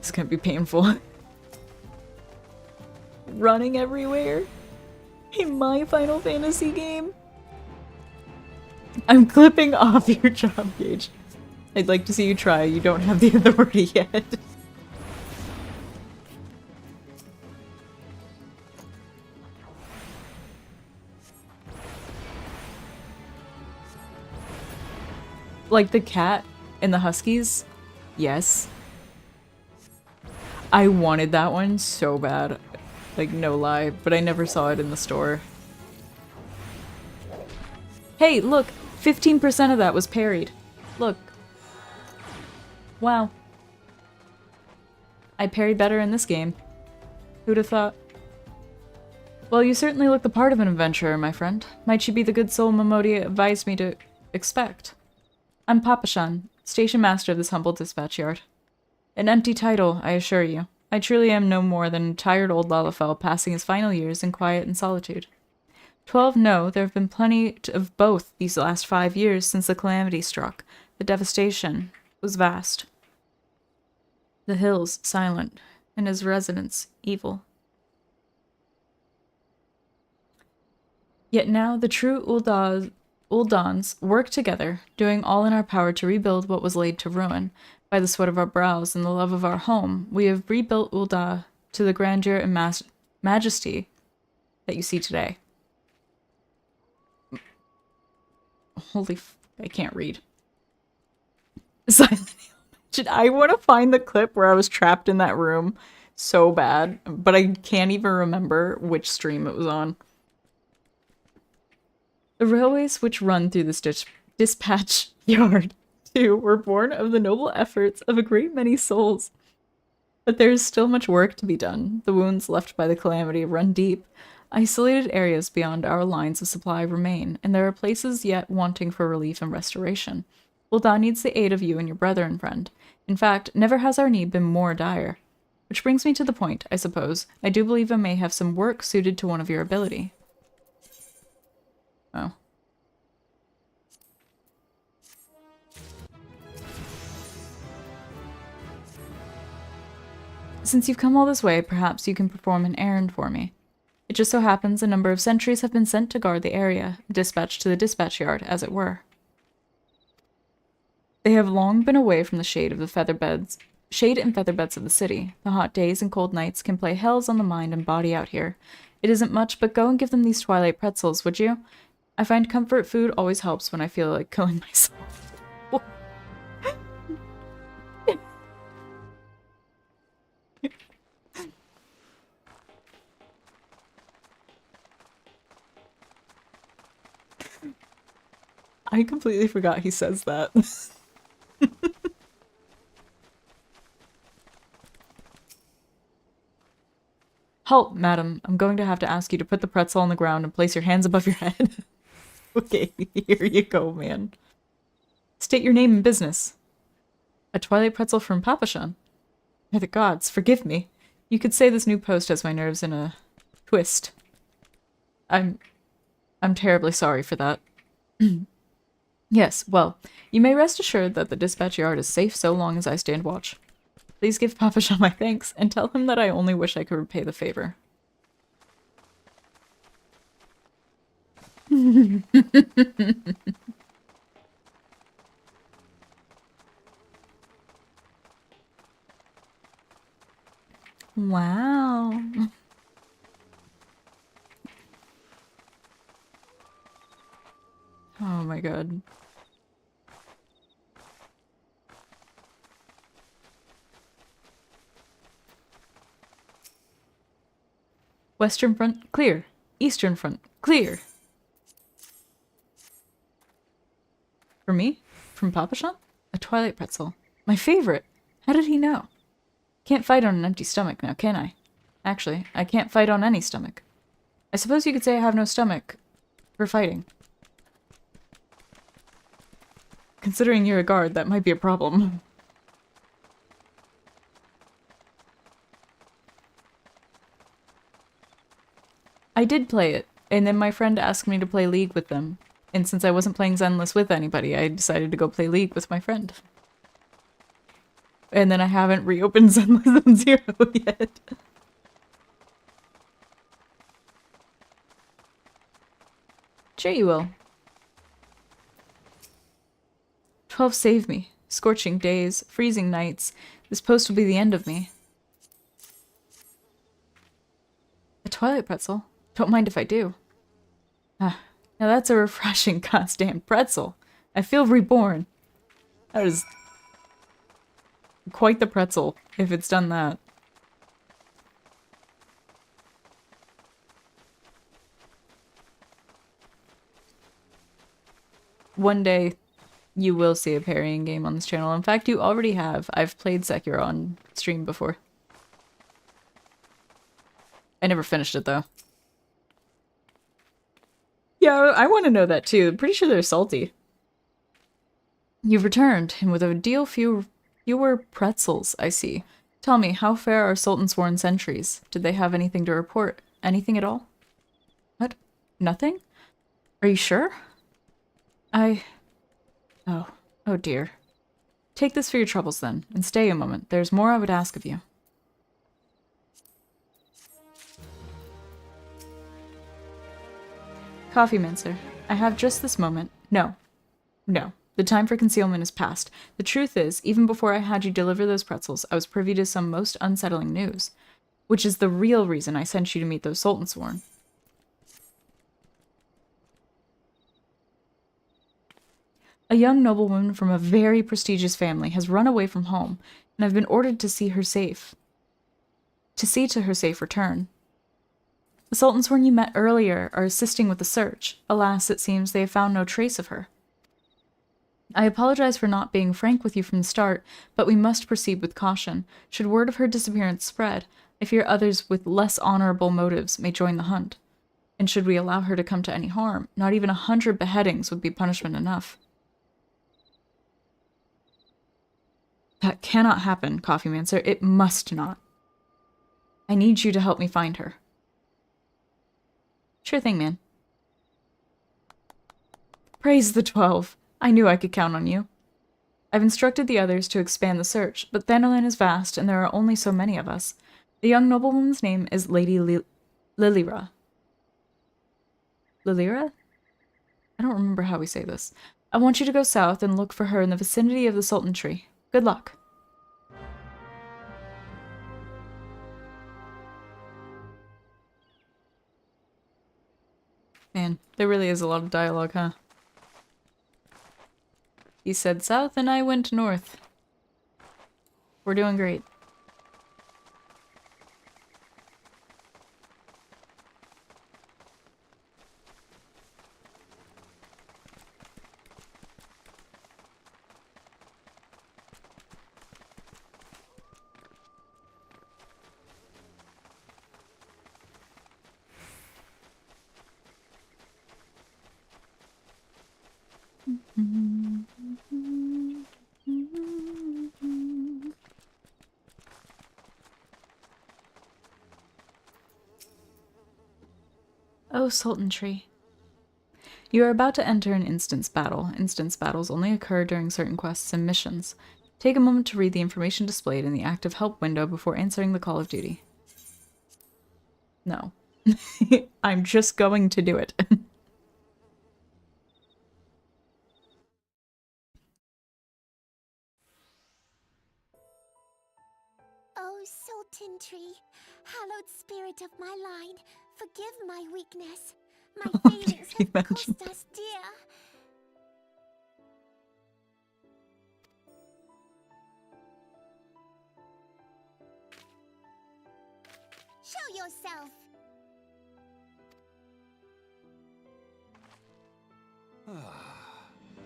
It's gonna be painful. Running everywhere in my Final Fantasy game. I'm clipping off your job gauge. I'd like to see you try. You don't have the authority yet. Like the cat and the huskies? Yes. I wanted that one so bad. Like, no lie, but I never saw it in the store. Hey, look! 15% of that was parried. Look. Wow. I parry better in this game. Who'd have thought? Well, you certainly look the part of an adventurer, my friend. Might she be the good soul Momodi advised me to expect? I'm Papashan, station master of this humble dispatch yard. An empty title, I assure you. I truly am no more than a tired old Lalafell passing his final years in quiet and solitude. 12, no, there have been plenty of both these last 5 years since the calamity struck. The devastation was vast. The hills silent, and his residents evil. Yet now the true Uldans work together, doing all in our power to rebuild what was laid to ruin. By the sweat of our brows and the love of our home, we have rebuilt Ulda to the grandeur and majesty that you see today. Holy I can't read. Silent Hill. I want to find the clip where I was trapped in that room so bad, but I can't even remember which stream it was on. The railways which run through this dispatch yard, too, were born of the noble efforts of a great many souls. But there is still much work to be done. The wounds left by the calamity run deep. Isolated areas beyond our lines of supply remain, and there are places yet wanting for relief and restoration. Ul'dah needs the aid of you and your brethren, friend. In fact, never has our need been more dire. Which brings me to the point, I suppose. I do believe I may have some work suited to one of your ability. Oh. Since you've come all this way, perhaps you can perform an errand for me. It just so happens a number of sentries have been sent to guard the area, dispatched to the dispatch yard, as it were. They have long been away from the shade and featherbeds of the city. The hot days and cold nights can play hells on the mind and body out here. It isn't much, but go and give them these twilight pretzels, would you? I find comfort food always helps when I feel like killing myself. I completely forgot he says that. Halt, madam. I'm going to have to ask you to put the pretzel on the ground and place your hands above your head. Okay, here you go, man. State your name and business. A twilight pretzel from Papashan. May the gods forgive me. You could say this new post has my nerves in a twist. I'm terribly sorry for that. Yes, well, you may rest assured that the dispatch yard is safe so long as I stand watch. Please give Papashan my thanks, and tell him that I only wish I could repay the favor. Wow. Oh my god. Western front, clear. Eastern front, clear. For me? From Papashan? A twilight pretzel. My favorite! How did he know? Can't fight on an empty stomach now, can I? Actually, I can't fight on any stomach. I suppose you could say I have no stomach for fighting. Considering you're a guard, that might be a problem. I did play it, and then my friend asked me to play League with them. And since I wasn't playing Zenless with anybody, I decided to go play League with my friend. And then I haven't reopened Zenless on Zero yet. Sure you will. 12 save me. Scorching days, freezing nights. This post will be the end of me. A twilight pretzel? Don't mind if I do. Ah, now that's a refreshing goddamn pretzel. I feel reborn. That is quite the pretzel, if it's done that. one day you will see a parrying game on this channel. In fact, you already have. I've played Sekiro on stream before. I never finished it, though. Yeah, I want to know that, too. I'm pretty sure they're salty. You've returned, and with a deal fewer pretzels, I see. Tell me, how fair are Sultan-sworn sentries? Did they have anything to report? Anything at all? What? Nothing? Are you sure? Oh. Oh dear. Take this for your troubles then, and stay a moment. There's more I would ask of you. Coffee Mincer. I have just this moment. No. The time for concealment is past. The truth is, even before I had you deliver those pretzels, I was privy to some most unsettling news. Which is the real reason I sent you to meet those Sultan-sworn. A young noblewoman from a very prestigious family has run away from home, and I've been ordered to see to her safe return. The Sultan-sworn you met earlier are assisting with the search. Alas, it seems they have found no trace of her. I apologize for not being frank with you from the start, but we must proceed with caution. Should word of her disappearance spread, I fear others with less honorable motives may join the hunt. And should we allow her to come to any harm, not even 100 beheadings would be punishment enough. That cannot happen, Coffee Mancer. It must not. I need you to help me find her. Sure thing, man. Praise the 12. I knew I could count on you. I've instructed the others to expand the search, but Thanalan is vast and there are only so many of us. The young noblewoman's name is Lady Lilira. Lilira? I don't remember how we say this. I want you to go south and look for her in the vicinity of the Sultan Tree. Good luck. Man, there really is a lot of dialogue, huh? He said south and I went north. We're doing great. Oh, Sultan Tree. You are about to enter an instance battle. Instance battles only occur during certain quests and missions. Take a moment to read the information displayed in the active help window before answering the call of duty. No. I'm just going to do it. Oh, Sultan Tree, hallowed spirit of my line, forgive my weakness. My failings have cost us dear. Show yourself.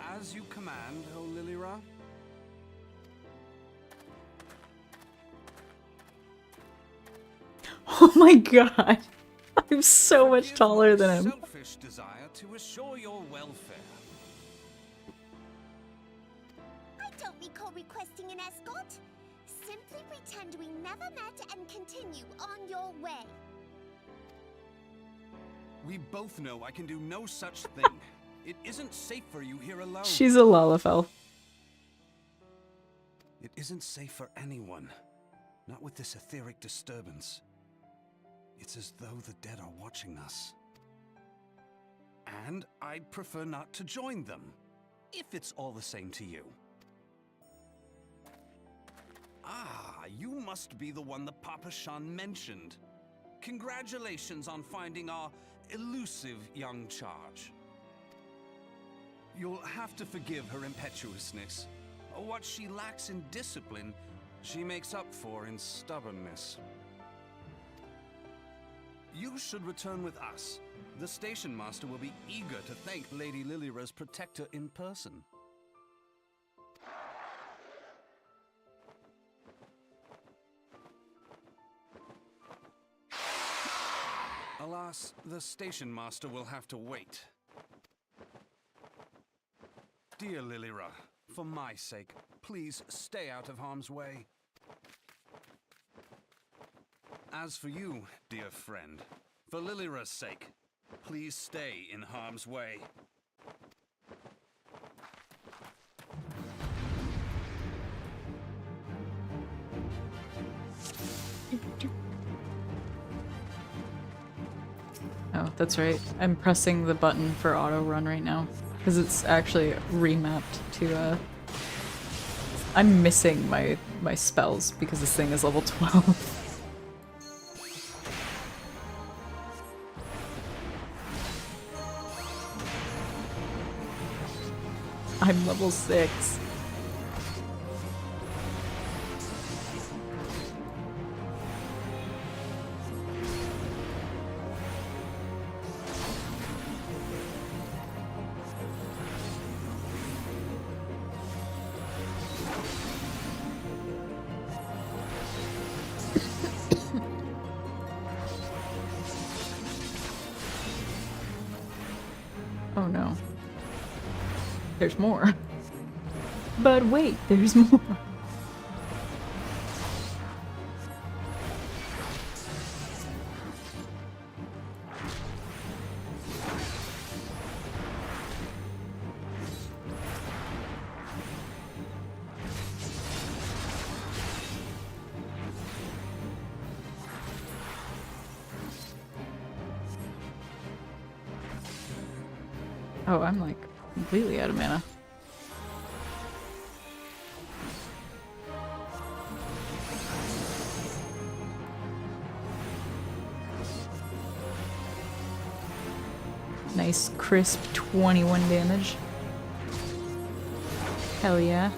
As you command, O Lilira. Oh my god. I'm so much taller than him. Selfish desire to assure your welfare. I don't recall requesting an escort. Simply pretend we never met and continue on your way. We both know I can do no such thing. It isn't safe for you here alone. She's a Lalafell. It isn't safe for anyone. Not with this etheric disturbance. It's as though the dead are watching us. And I'd prefer not to join them, if it's all the same to you. Ah, you must be the one that Papa Shan mentioned. Congratulations on finding our elusive young charge. You'll have to forgive her impetuousness. What she lacks in discipline, she makes up for in stubbornness. You should return with us. the station master will be eager to thank Lady Lilira's protector in person. Alas, the station master will have to wait. Dear Lilira, for my sake, please stay out of harm's way. As for you, dear friend, for Lilira's sake, please stay in harm's way. Oh, that's right. I'm pressing the button for auto run right now because it's actually remapped to I'm missing my spells because this thing is level 12. I'm level 6. Oh no. There's more. But wait, there's more. Oh, I'm like completely out of mana. Nice crisp 21 damage. Hell yeah.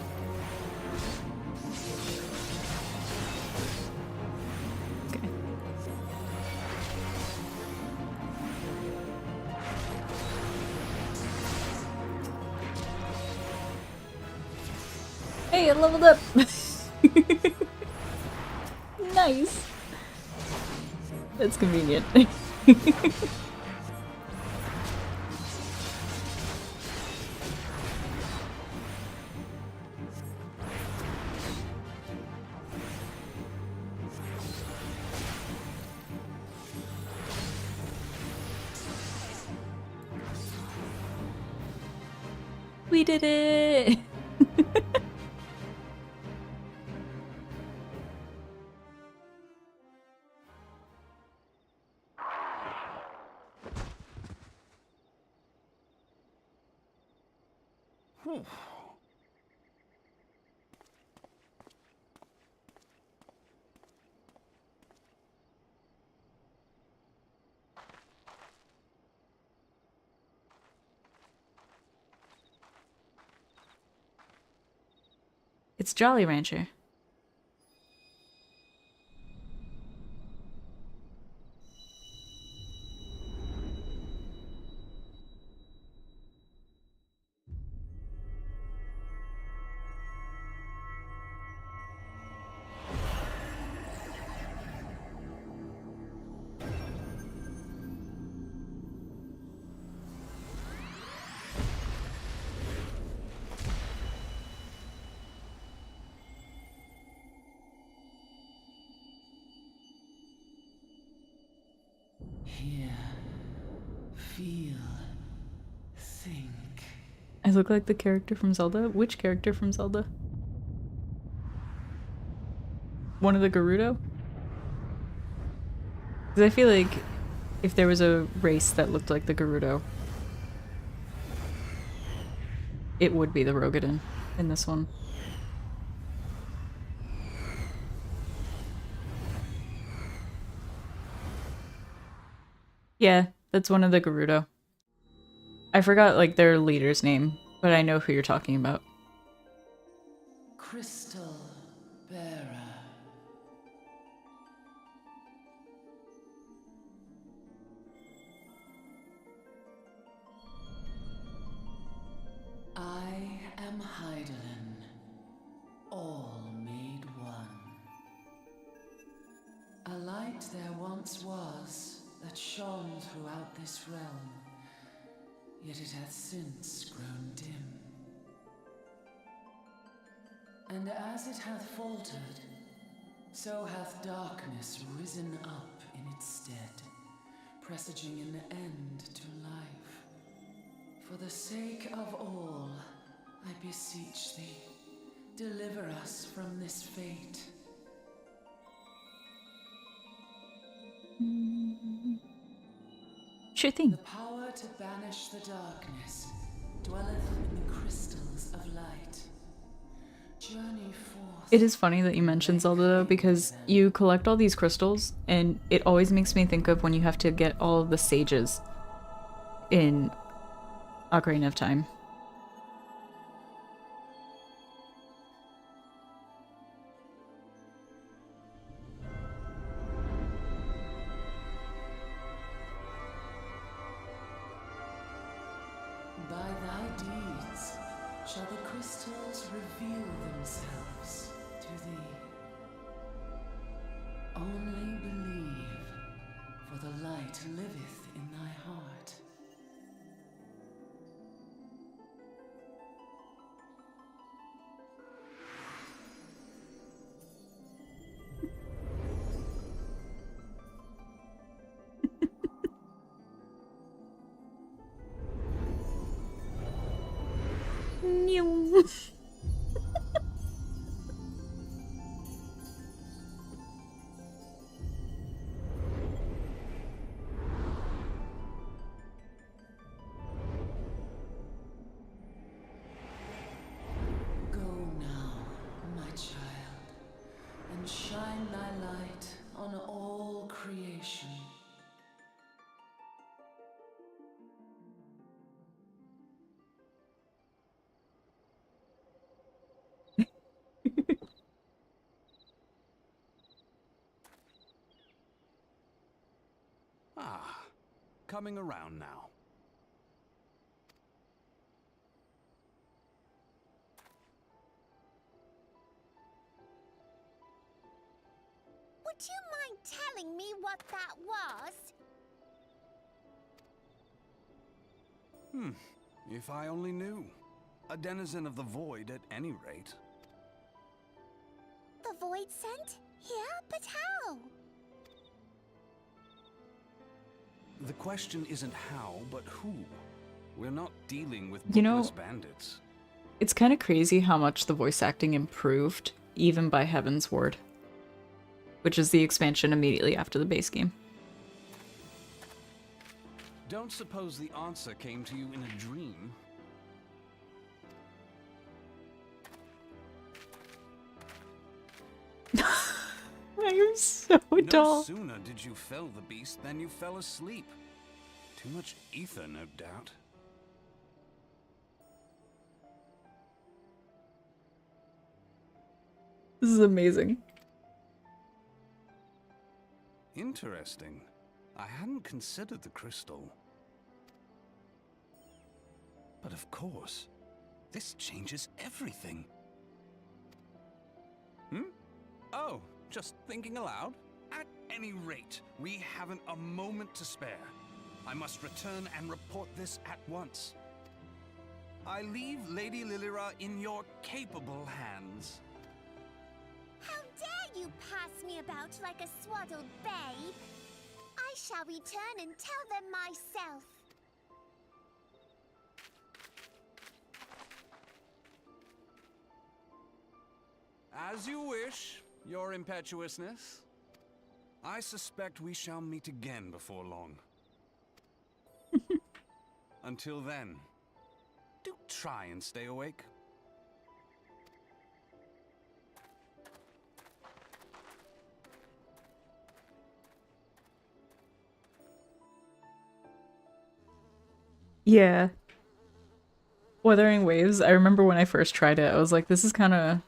Okay. Hey, I leveled up! Nice! That's convenient. We did it! Whew. It's Jolly Rancher. Hear, feel, think. I look like the character from Zelda? Which character from Zelda? One of the Gerudo? Because I feel like if there was a race that looked like the Gerudo, it would be the Rogadin in this one. Yeah, that's one of the Gerudo. I forgot like their leader's name, but I know who you're talking about. Crystal bearer. Heidelin, all made one. A light there once was that shone throughout this realm, yet it hath since grown dim. And as it hath faltered, so hath darkness risen up in its stead, presaging an end to life. For the sake of all, I beseech thee, deliver us from this fate. Sure thing. The power to banish the darkness dwelleth in the crystals of light. Journey forth. It is funny that you mentioned Zelda though, because you collect all these crystals, and it always makes me think of when you have to get all of the sages in Ocarina of Time. By thy deeds shall the crystals reveal themselves to thee. Only believe, for the light liveth in thy heart. Go now, my child, and shine thy light on all creation. Ah, coming around now. Would you mind telling me what that was? If I only knew. A denizen of the void at any rate. The void sent? Here? But how? The question isn't how, but who. We're not dealing with You know- bookless bandits. It's kind of crazy how much the voice acting improved, even by Heaven's Ward, which is the expansion immediately after the base game. Don't suppose the answer came to you in a dream? I'm so No dull. sooner did you fell the beast than you fell asleep. Too much ether, no doubt. This is amazing. Interesting. I hadn't considered the crystal. But of course, this changes everything. Oh, just thinking aloud? At any rate, we haven't a moment to spare. I must return and report this at once. I leave Lady Lilira in your capable hands. How dare you pass me about like a swaddled babe? I shall return and tell them myself. As you wish, your impetuousness. I suspect we shall meet again before long. Until then, do try and stay awake. Yeah. Wuthering Waves, I remember when I first tried it, I was like, this is kind of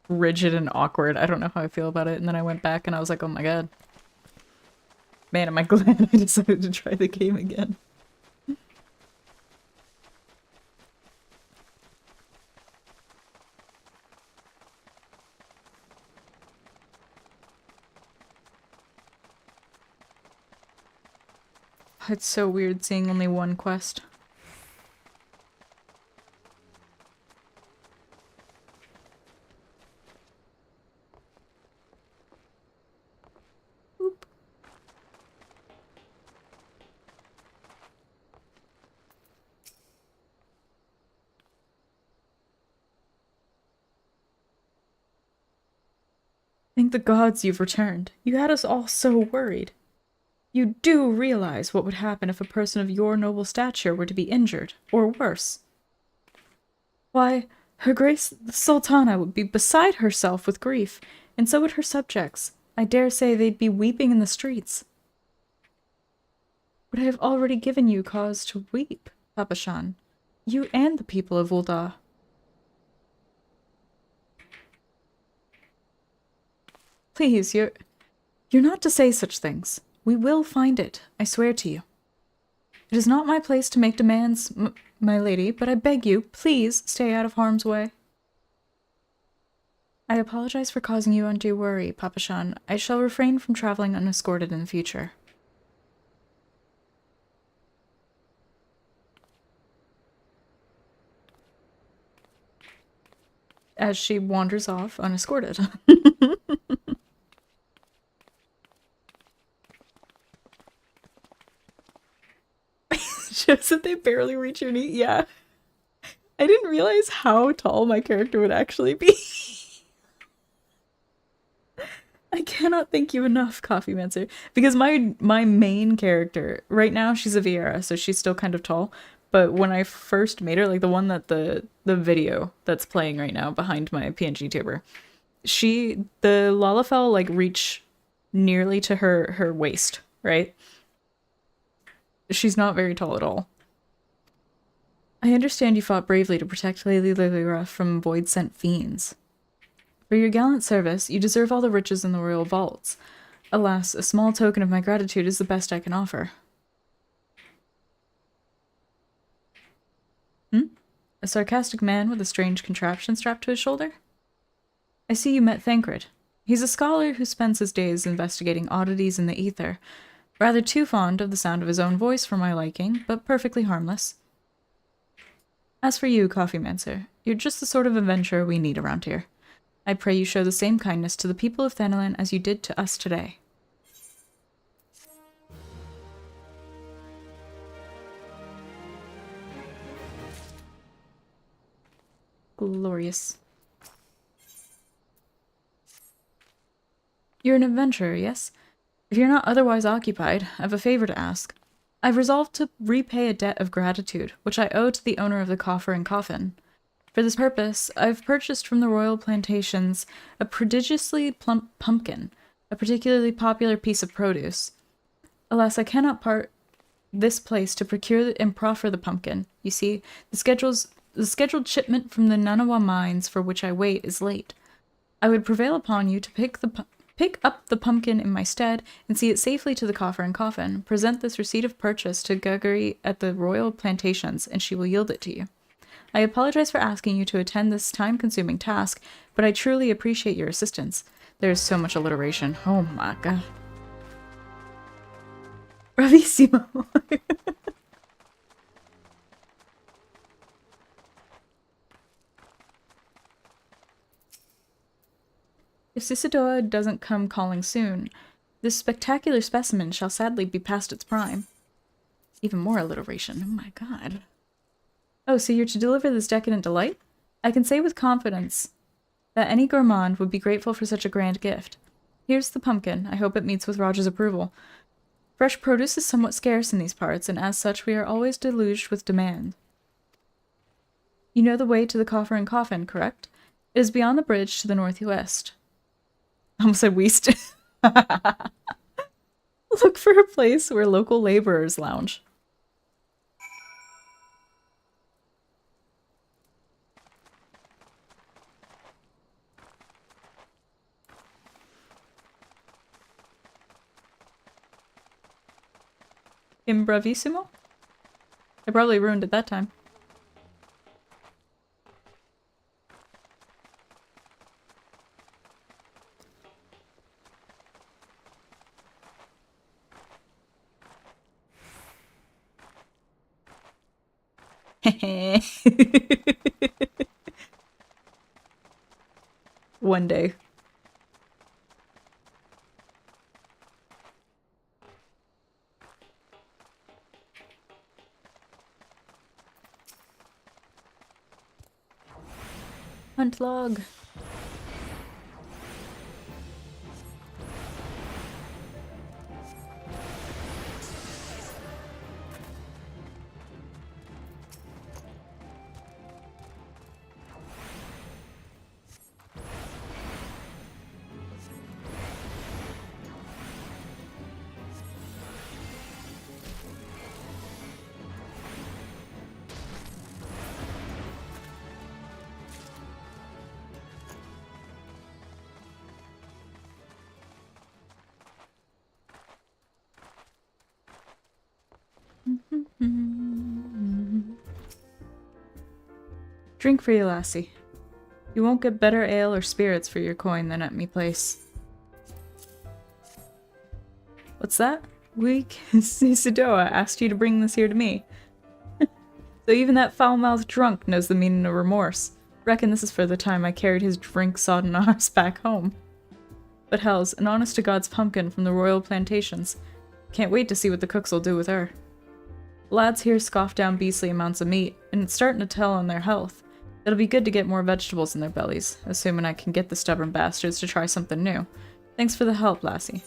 rigid and awkward. I don't know how I feel about it. And then I went back and I was like, oh my god. Man, am I glad I decided to try the game again. It's so weird seeing only one quest. Oop. Thank the gods you've returned. You had us all so worried. You do realize what would happen if a person of your noble stature were to be injured, or worse. Why, Her Grace the Sultana would be beside herself with grief, and so would her subjects. I dare say they'd be weeping in the streets. But I have already given you cause to weep, Papashan. You and the people of Ul'dah. Please, you're not to say such things. We will find it, I swear to you. It is not my place to make demands, my lady, but I beg you, please stay out of harm's way. I apologize for causing you undue worry, Papashan. I shall refrain from traveling unescorted in the future. As she wanders off unescorted. Shows that they barely reach your knee. Yeah. I didn't realize how tall my character would actually be. I cannot thank you enough, Coffee Mancer. Because my main character, right now she's a Viera, so she's still kind of tall. But when I first made her, like the one that the video that's playing right now behind my PNG tuber, the Lalafell like reach nearly to her waist, right? She's not very tall at all. I understand you fought bravely to protect Lady Lilira from void-sent fiends. For your gallant service, you deserve all the riches in the royal vaults. Alas, a small token of my gratitude is the best I can offer. A sarcastic man with a strange contraption strapped to his shoulder? I see you met Thancred. He's a scholar who spends his days investigating oddities in the ether. Rather too fond of the sound of his own voice for my liking, but perfectly harmless. As for you, Coffee Mancer, you're just the sort of adventurer we need around here. I pray you show the same kindness to the people of Thanalan as you did to us today. Glorious. You're an adventurer, yes? If you're not otherwise occupied, I've a favor to ask. I've resolved to repay a debt of gratitude, which I owe to the owner of the coffer and coffin. For this purpose, I've purchased from the royal plantations a prodigiously plump pumpkin, a particularly popular piece of produce. Alas, I cannot part this place to procure and proffer the pumpkin. You see, the scheduled shipment from the Nanawa mines for which I wait is late. I would prevail upon you to pick up the pumpkin in my stead and see it safely to the coffer and coffin. Present this receipt of purchase to Guggery at the royal plantations, and she will yield it to you. I apologize for asking you to attend this time-consuming task, but I truly appreciate your assistance. There is so much alliteration. Oh my god. Bravissimo! If Cisadora doesn't come calling soon, this spectacular specimen shall sadly be past its prime. Even more alliteration. Oh my god. Oh, so you're to deliver this decadent delight? I can say with confidence that any gourmand would be grateful for such a grand gift. Here's the pumpkin. I hope it meets with Roger's approval. Fresh produce is somewhat scarce in these parts, and as such we are always deluged with demand. You know the way to the coffer and coffin, correct? It is beyond the bridge to the northwest. I almost said west. Look for a place where local laborers lounge. Imbravissimo? I probably ruined it that time. One day. Hunt log. Drink for you, lassie. You won't get better ale or spirits for your coin than at me place. What's that? Weak Sidoa asked you to bring this here to me. So even that foul-mouthed drunk knows the meaning of remorse. Reckon this is for the time I carried his drink-sodden arse back home. But hell's an honest-to-God's pumpkin from the royal plantations. Can't wait to see what the cooks will do with her. The lads here scoff down beastly amounts of meat, and it's starting to tell on their health. It'll be good to get more vegetables in their bellies, assuming I can get the stubborn bastards to try something new. Thanks for the help, lassie.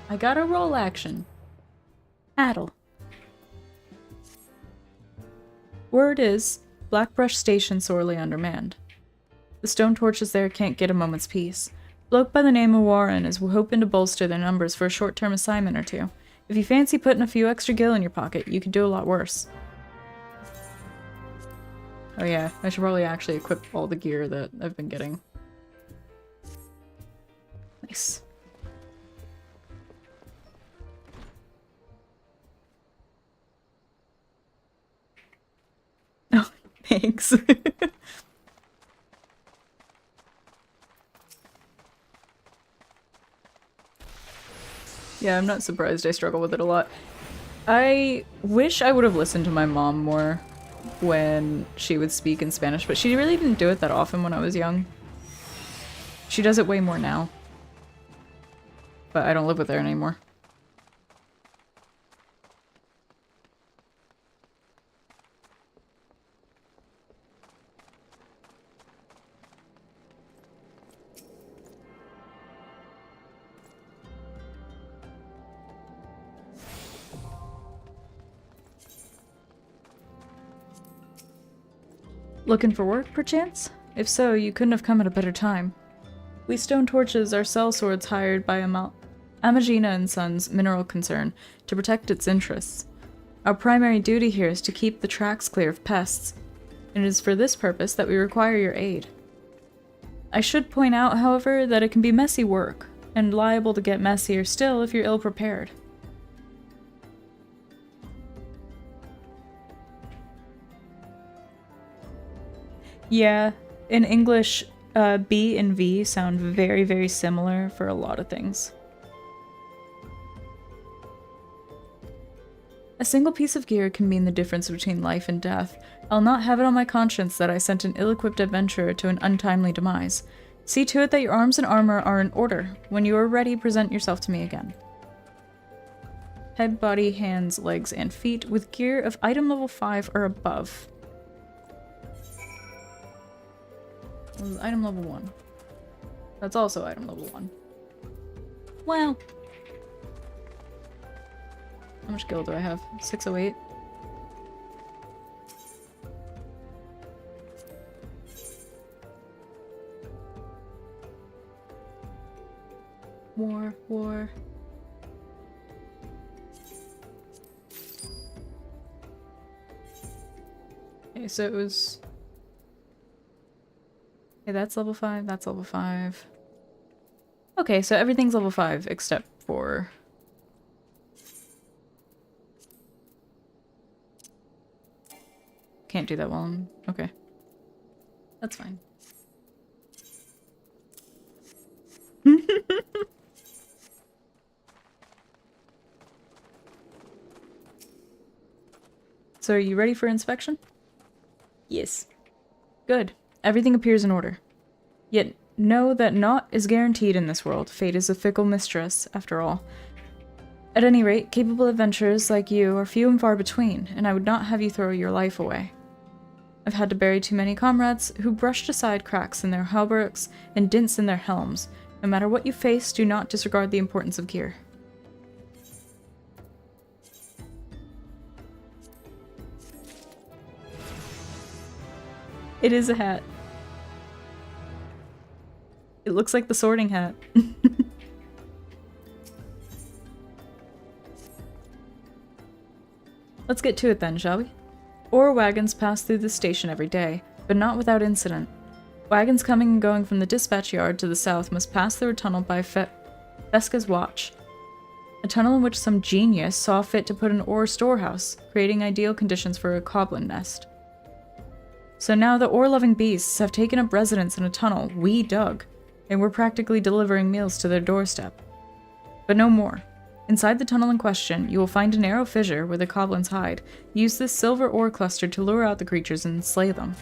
I got a roll action. Addle. Word is, Blackbrush Station sorely undermanned. The stone torches there can't get a moment's peace. Bloke by the name of Warren is hoping to bolster their numbers for a short-term assignment or two. If you fancy putting a few extra gil in your pocket, you could do a lot worse. Oh yeah, I should probably actually equip all the gear that I've been getting. Nice. Oh, thanks. Yeah, I'm not surprised I struggle with it a lot. I wish I would have listened to my mom more when she would speak in Spanish, but she really didn't do it that often when I was young. She does it way more now. But I don't live with her anymore. Looking for work, perchance? If so, you couldn't have come at a better time. We stone torches are sellswords hired by Amagina and Sons mineral concern to protect its interests. Our primary duty here is to keep the tracks clear of pests, and it is for this purpose that we require your aid. I should point out, however, that it can be messy work, and liable to get messier still if you're ill-prepared. Yeah, in English, B and V sound very, very similar for a lot of things. A single piece of gear can mean the difference between life and death. I'll not have it on my conscience that I sent an ill-equipped adventurer to an untimely demise. See to it that your arms and armor are in order. When you are ready, present yourself to me again. Head, body, hands, legs, and feet with gear of item level 5 or above. Item level 1. That's also item level 1. Well. How much gil do I have? 608? War. Okay, so it was... Okay, that's level 5, that's level 5. Okay, so everything's level 5 except for... Can't do that one. Okay. That's fine. So are you ready for inspection? Yes. Good. Everything appears in order. Yet know that naught is guaranteed in this world. Fate is a fickle mistress, after all. At any rate, capable adventurers like you are few and far between, and I would not have you throw your life away. I've had to bury too many comrades who brushed aside cracks in their hauberks and dints in their helms. No matter what you face, do not disregard the importance of gear. It is a hat. It looks like the sorting hat. Let's get to it then, shall we? Ore wagons pass through the station every day, but not without incident. Wagons coming and going from the dispatch yard to the south must pass through a tunnel by Feska's watch. A tunnel in which some genius saw fit to put an ore storehouse, creating ideal conditions for a goblin nest. So now the ore-loving beasts have taken up residence in a tunnel we dug, and we're practically delivering meals to their doorstep. But no more. Inside the tunnel in question, you will find a narrow fissure where the goblins hide. Use this silver ore cluster to lure out the creatures and slay them.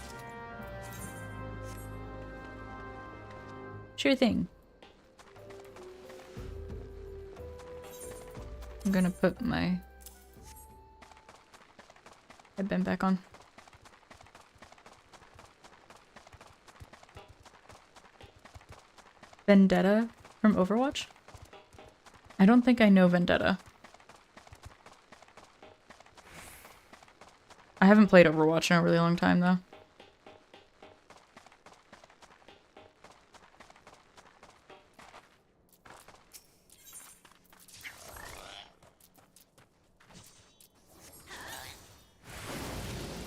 Sure thing. I'm gonna put my headband back on. Vendetta from Overwatch? I don't think I know Vendetta. I haven't played Overwatch in a really long time, though.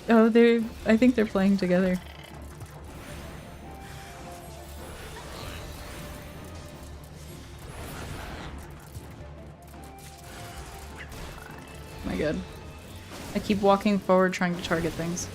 Oh, I think they're playing together. My god. I keep walking forward trying to target things.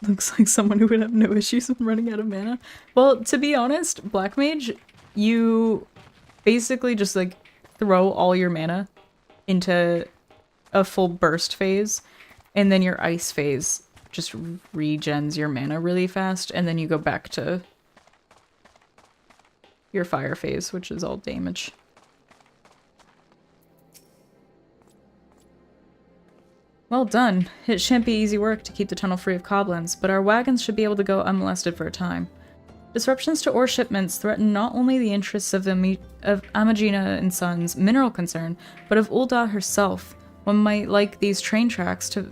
Looks like someone who would have no issues with running out of mana. Well, to be honest, Black Mage, you basically just like throw all your mana into a full burst phase, and then your ice phase just regens your mana really fast, and then you go back to your fire phase, which is all damage. Well done. It shan't be easy work to keep the tunnel free of goblins, but our wagons should be able to go unmolested for a time. Disruptions to ore shipments threaten not only the interests of Amagina and Sons' mineral concern, but of Ulda herself. One might liken these train tracks to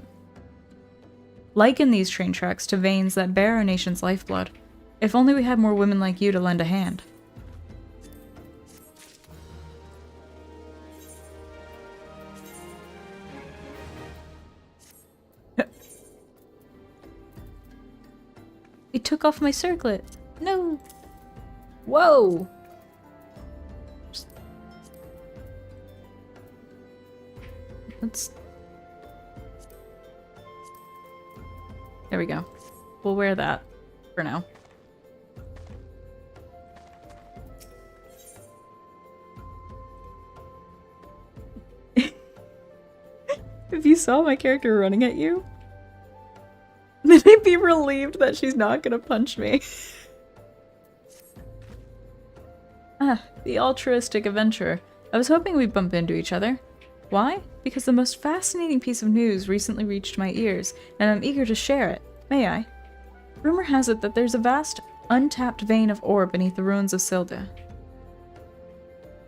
veins that bear our nation's lifeblood. If only we had more women like you to lend a hand. It took off my circlet. No. Whoa. Let's... There we go. We'll wear that for now. If you saw my character running at you, then I'd be relieved that she's not gonna punch me. Ah, the altruistic adventurer. I was hoping we'd bump into each other. Why? Because the most fascinating piece of news recently reached my ears, and I'm eager to share it. May I? Rumor has it that there's a vast, untapped vein of ore beneath the ruins of Silda.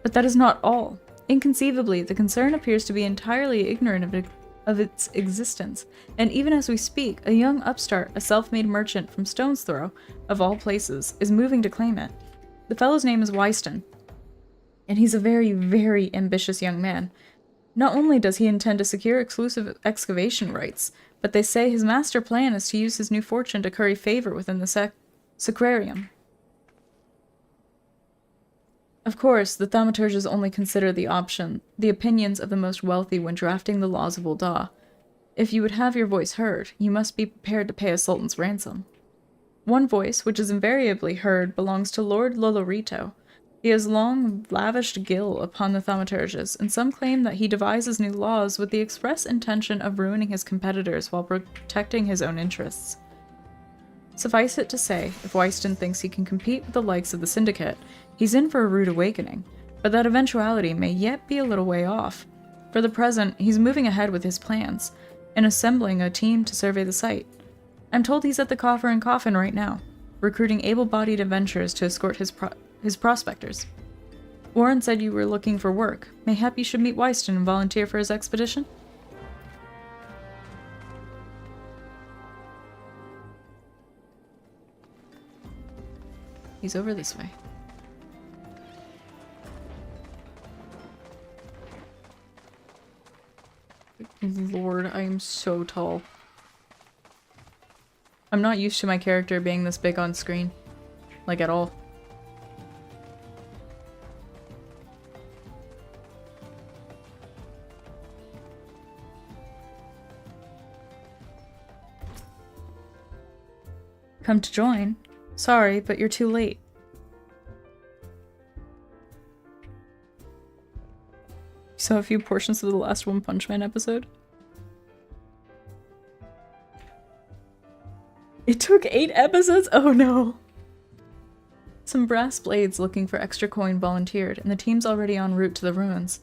But that is not all. Inconceivably, the concern appears to be entirely ignorant of its existence, and even as we speak, a young upstart, a self-made merchant from Stone's Throw, of all places, is moving to claim it. The fellow's name is Wyston, and he's a very, very ambitious young man. Not only does he intend to secure exclusive excavation rights, but they say his master plan is to use his new fortune to curry favor within the Sacrarium. Of course, the thaumaturges only consider the opinions of the most wealthy when drafting the laws of Ul'dah. If you would have your voice heard, you must be prepared to pay a sultan's ransom. One voice, which is invariably heard, belongs to Lord Lolorito. He has long lavished gil upon the thaumaturges, and some claim that he devises new laws with the express intention of ruining his competitors while protecting his own interests. Suffice it to say, if Wyston thinks he can compete with the likes of the Syndicate, he's in for a rude awakening, but that eventuality may yet be a little way off. For the present, he's moving ahead with his plans, and assembling a team to survey the site. I'm told he's at the Coffer and Coffin right now, recruiting able-bodied adventurers to escort his prospectors. Warren said you were looking for work. Mayhap you should meet Wyston and volunteer for his expedition? He's over this way. Lord, I am so tall. I'm not used to my character being this big on screen. Like, at all. Come to join? Sorry, but you're too late. Saw a few portions of the last One Punch Man episode. It took 8 episodes? Oh no! Some brass blades looking for extra coin volunteered, and the team's already en route to the ruins.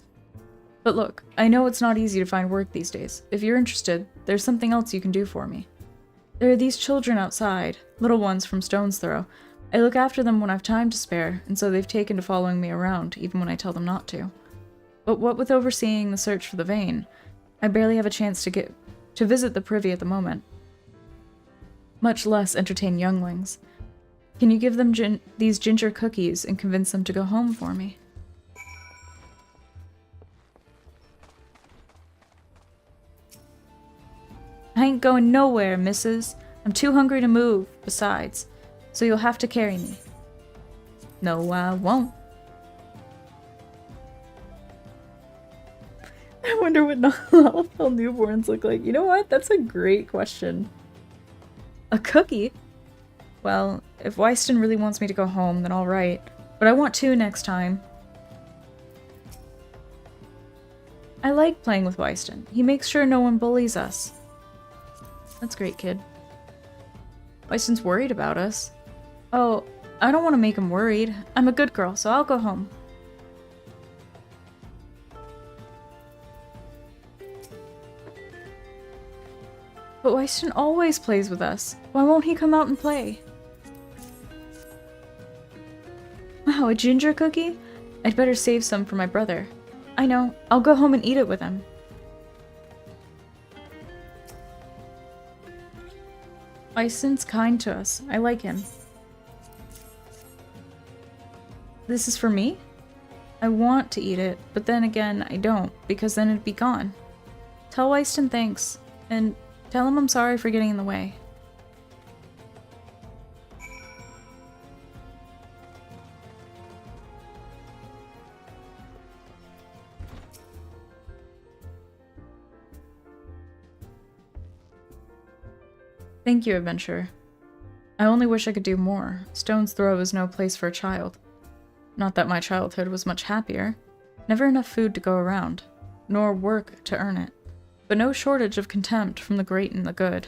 But look, I know it's not easy to find work these days. If you're interested, there's something else you can do for me. There are these children outside, little ones from Stone's Throw. I look after them when I've time to spare, and so they've taken to following me around, even when I tell them not to. But what with overseeing the search for the vein, I barely have a chance to visit the privy at the moment. Much less entertain younglings. Can you give them these ginger cookies and convince them to go home for me? I ain't going nowhere, missus. I'm too hungry to move, besides, so you'll have to carry me. No, I won't. I wonder what Lalafell newborns look like. You know what? That's a great question. A cookie? Well, if Wyston really wants me to go home, then alright. But I want 2 next time. I like playing with Wyston. He makes sure no one bullies us. That's great, kid. Wyston's worried about us. Oh, I don't want to make him worried. I'm a good girl, so I'll go home. But Wyston always plays with us. Why won't he come out and play? Wow, a ginger cookie? I'd better save some for my brother. I know. I'll go home and eat it with him. Wyston's kind to us. I like him. This is for me? I want to eat it, but then again, I don't, because then it'd be gone. Tell Wyston thanks, and tell him I'm sorry for getting in the way. Thank you, adventurer. I only wish I could do more. Stone's Throw is no place for a child. Not that my childhood was much happier. Never enough food to go around, nor work to earn it, but no shortage of contempt from the great and the good.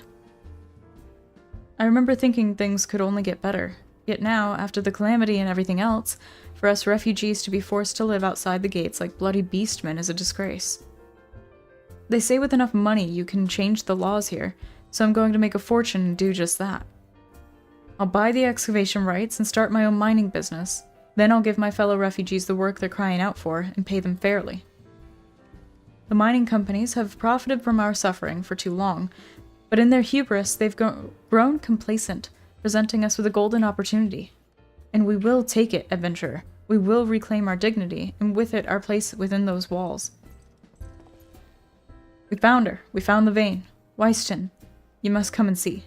I remember thinking things could only get better, yet now, after the calamity and everything else, for us refugees to be forced to live outside the gates like bloody beastmen is a disgrace. They say with enough money you can change the laws here, so I'm going to make a fortune and do just that. I'll buy the excavation rights and start my own mining business. Then I'll give my fellow refugees the work they're crying out for and pay them fairly. The mining companies have profited from our suffering for too long, but in their hubris they've grown complacent, presenting us with a golden opportunity. And we will take it, adventurer. We will reclaim our dignity, and with it our place within those walls. We found her. We found the vein. Wyston, You must come and see.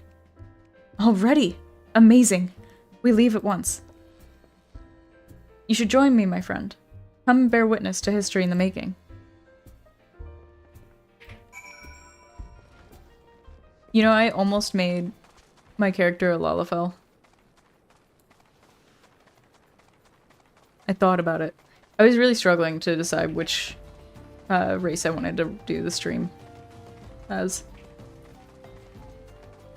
Already? Amazing. We leave at once. You should join me, my friend. Come and bear witness to history in the making. You know, I almost made my character a Lalafell. I thought about it. I was really struggling to decide which race I wanted to do the stream as.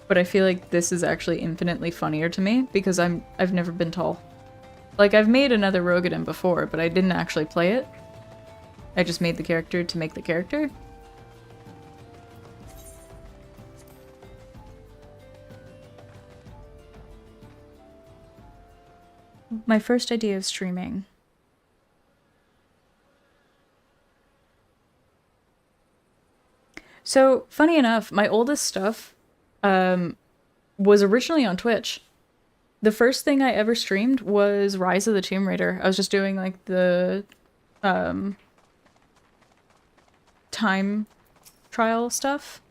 But I feel like this is actually infinitely funnier to me because I've never been tall. Like, I've made another Rogadin before, but I didn't actually play it. I just made the character to make the character. My first idea of streaming. So, funny enough, my oldest stuff was originally on Twitch. The first thing I ever streamed was Rise of the Tomb Raider. I was just doing like the time trial stuff.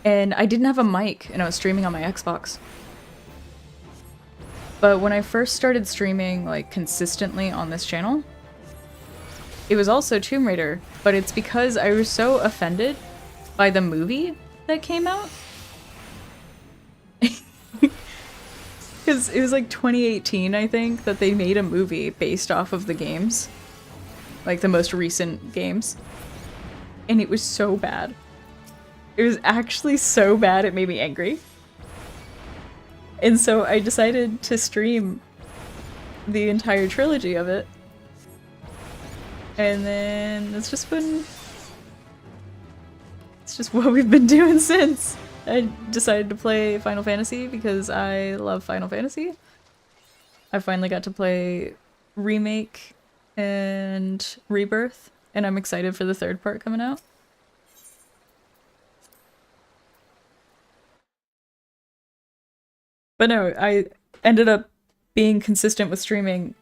And I didn't have a mic and I was streaming on my Xbox. But when I first started streaming like consistently on this channel, it was also Tomb Raider, but it's because I was so offended by the movie that came out. Because it was like 2018, I think, that they made a movie based off of the games. Like the most recent games. And it was so bad. It was actually so bad it made me angry. And so I decided to stream the entire trilogy of it. And then it's just what we've been doing since. I decided to play Final Fantasy because I love Final Fantasy. I finally got to play Remake and Rebirth, and I'm excited for the third part coming out. But no, I ended up being consistent with streaming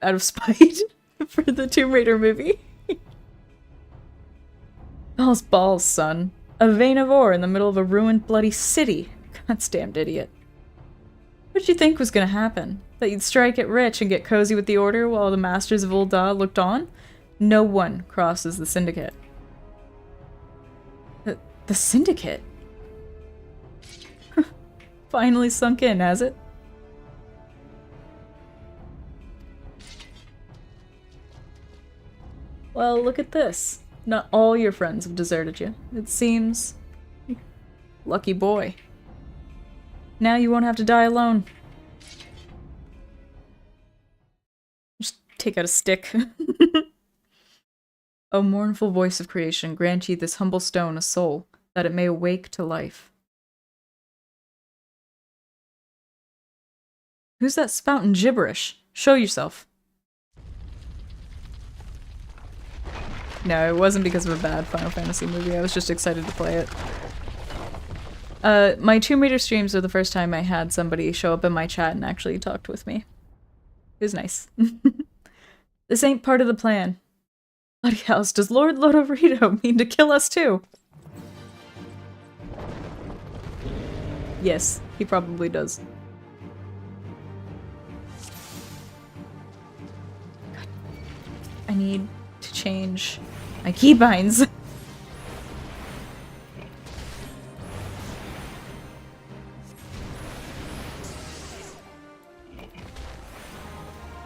out of spite for the Tomb Raider movie. Balls, balls, son. A vein of ore in the middle of a ruined bloody city. Goddamned idiot. What did you think was gonna happen? That you'd strike it rich and get cozy with the Order while the Masters of Ul'dah looked on? No one crosses the Syndicate. The Syndicate? Finally sunk in, has it? Well, look at this. Not all your friends have deserted you, it seems. Lucky boy. Now you won't have to die alone. Just take out a stick. O mournful voice of creation, grant ye this humble stone a soul, that it may awake to life. Who's that spouting gibberish? Show yourself. No, it wasn't because of a bad Final Fantasy movie. I was just excited to play it. My Tomb Raider streams were the first time I had somebody show up in my chat and actually talked with me. It was nice. This ain't part of the plan. Bloody house, does Lord Lodorito mean to kill us too? Yes, he probably does. God. I need to change my keybinds.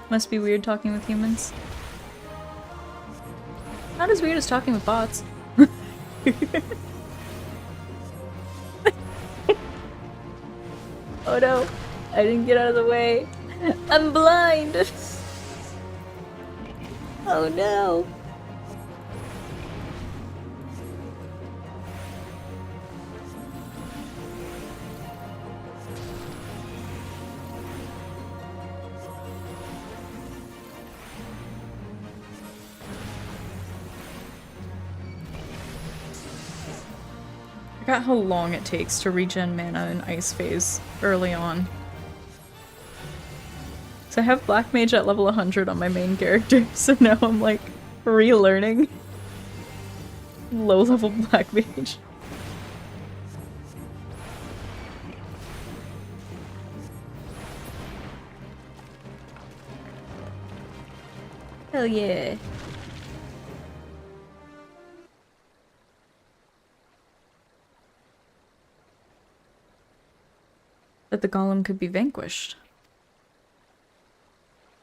Must be weird talking with humans. Not as weird as talking with bots. Oh no, I didn't get out of the way. I'm blind. Oh no. I forgot how long it takes to regen mana in Ice Phase early on. So I have Black Mage at level 100 on my main character, so now I'm like relearning low level Black Mage. Hell yeah. That the golem could be vanquished.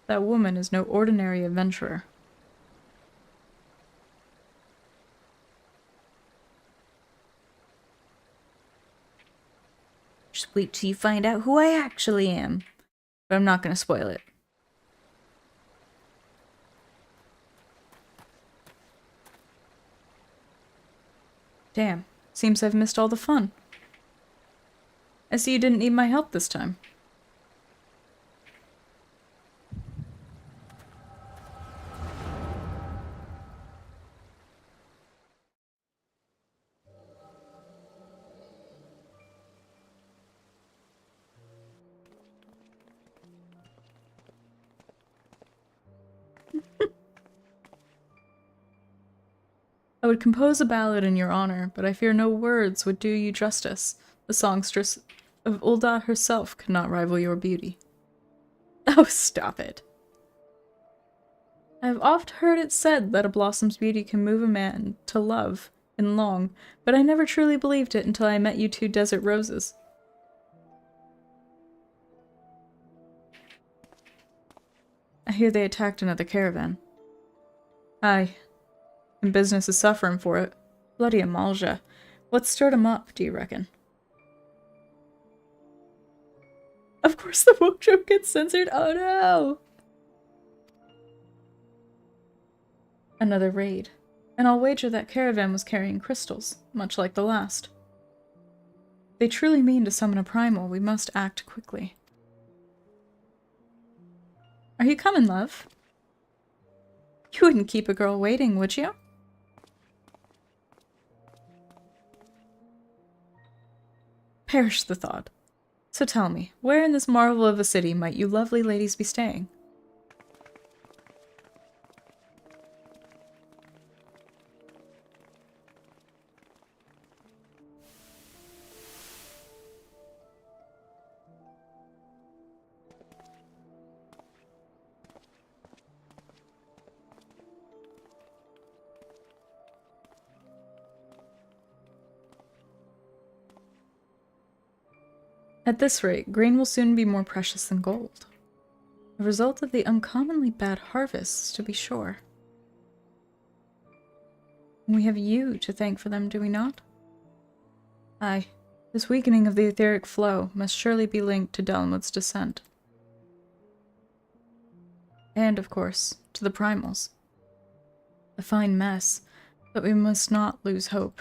That woman is no ordinary adventurer. Just wait till you find out who I actually am. But I'm not gonna spoil it. Damn, seems I've missed all the fun. I see you didn't need my help this time. I would compose a ballad in your honor, but I fear no words would do you justice. The songstress of Ulda herself could not rival your beauty. Oh, stop it. I have oft heard it said that a blossom's beauty can move a man to love and long, but I never truly believed it until I met you two desert roses. I hear they attacked another caravan. Aye, and business is suffering for it. Bloody Amalja. What stirred him up, do you reckon? Of course the woke joke gets censored. Oh no! Another raid. And I'll wager that caravan was carrying crystals, much like the last. If they truly mean to summon a primal, we must act quickly. Are you coming, love? You wouldn't keep a girl waiting, would you? Perish the thought. So tell me, where in this marvel of a city might you lovely ladies be staying? At this rate, grain will soon be more precious than gold. A result of the uncommonly bad harvests, to be sure. We have you to thank for them, do we not? Aye, this weakening of the etheric flow must surely be linked to Delmud's descent. And, of course, to the primals. A fine mess, but we must not lose hope.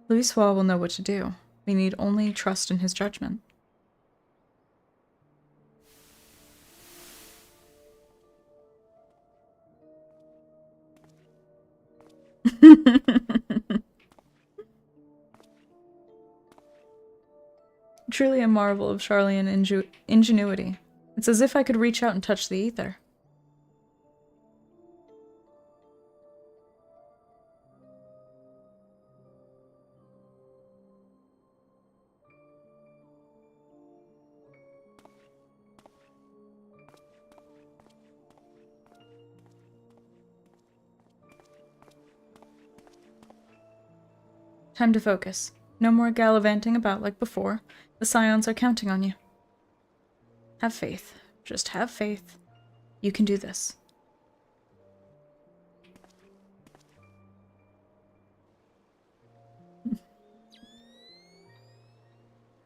Louisoix will know what to do. We need only trust in his judgment. Truly a marvel of Charlian ingenuity. It's as if I could reach out and touch the ether. Time to focus. No more gallivanting about like before. The Scions are counting on you. Have faith. Just have faith. You can do this.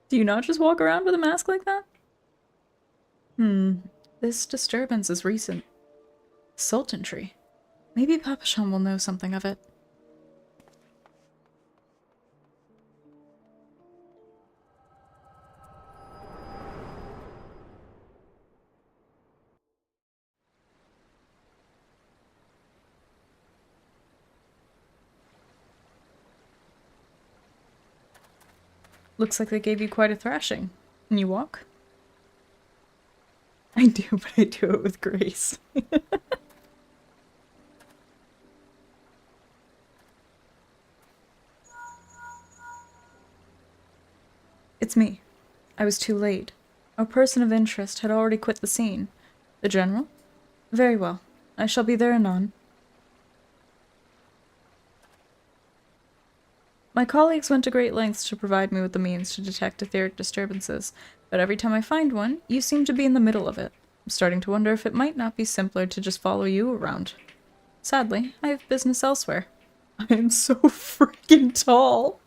Do you not just walk around with a mask like that? This disturbance is recent. Sultanry. Maybe Papachon will know something of it. Looks like they gave you quite a thrashing. Can you walk? I do, but I do it with grace. It's me. I was too late. A person of interest had already quit the scene. The general? Very well. I shall be there anon. My colleagues went to great lengths to provide me with the means to detect etheric disturbances, but every time I find one, you seem to be in the middle of it. I'm starting to wonder if it might not be simpler to just follow you around. Sadly, I have business elsewhere. I am so freaking tall.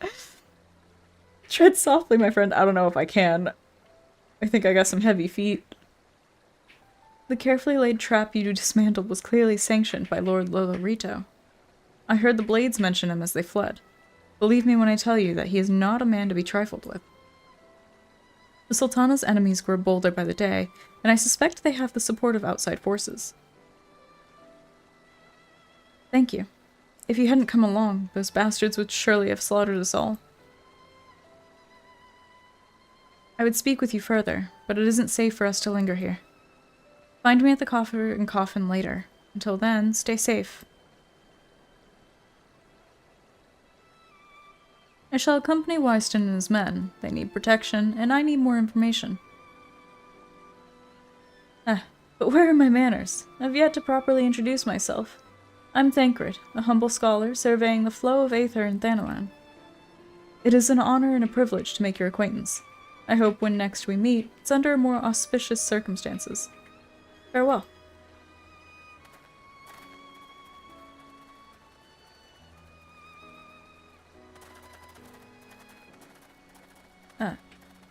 Tread softly, my friend. I don't know if I can. I think I got some heavy feet. The carefully laid trap you dismantled was clearly sanctioned by Lord Lolorito. I heard the Blades mention him as they fled. Believe me when I tell you that he is not a man to be trifled with. The Sultana's enemies grow bolder by the day, and I suspect they have the support of outside forces. Thank you. If you hadn't come along, those bastards would surely have slaughtered us all. I would speak with you further, but it isn't safe for us to linger here. Find me at the coffer and coffin later. Until then, stay safe. I shall accompany Wyston and his men. They need protection, and I need more information. But where are my manners? I've yet to properly introduce myself. I'm Thancred, a humble scholar surveying the flow of Aether in Thanalan. It is an honor and a privilege to make your acquaintance. I hope when next we meet, it's under more auspicious circumstances. Farewell.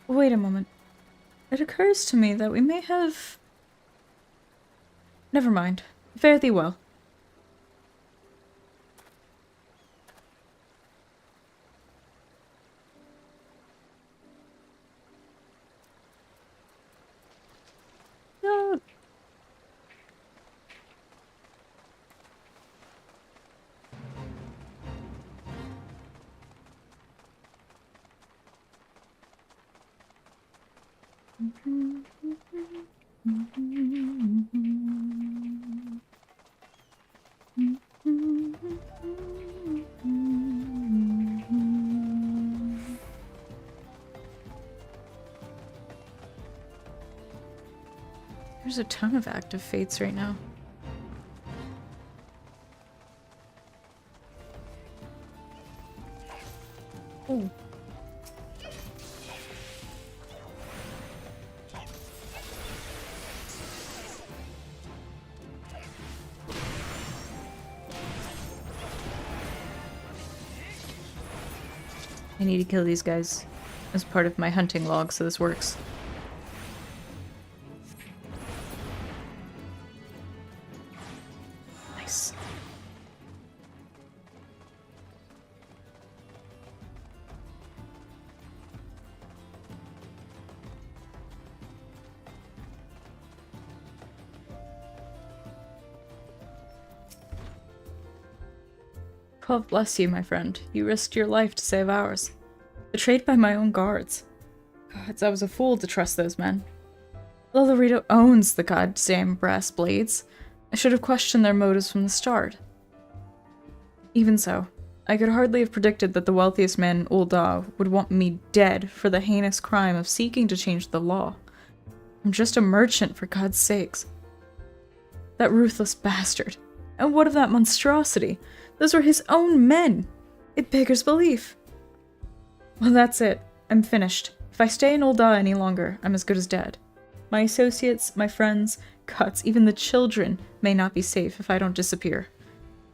Wait a moment. It occurs to me that we may have... Never mind. Fare thee well. No. There's a ton of active fates right now. Oh. I need to kill these guys as part of my hunting log, so this works. Nice. God bless you, my friend. You risked your life to save ours. Betrayed by my own guards. Gods, I was a fool to trust those men. Lolorito owns the goddamn brass blades. I should have questioned their motives from the start. Even so, I could hardly have predicted that the wealthiest man in Ul'dah would want me dead for the heinous crime of seeking to change the law. I'm just a merchant, for God's sakes. That ruthless bastard. And what of that monstrosity? Those were his own men! It beggars belief. Well, that's it. I'm finished. If I stay in Ul'dah any longer, I'm as good as dead. My associates, my friends, gods, even the children may not be safe if I don't disappear.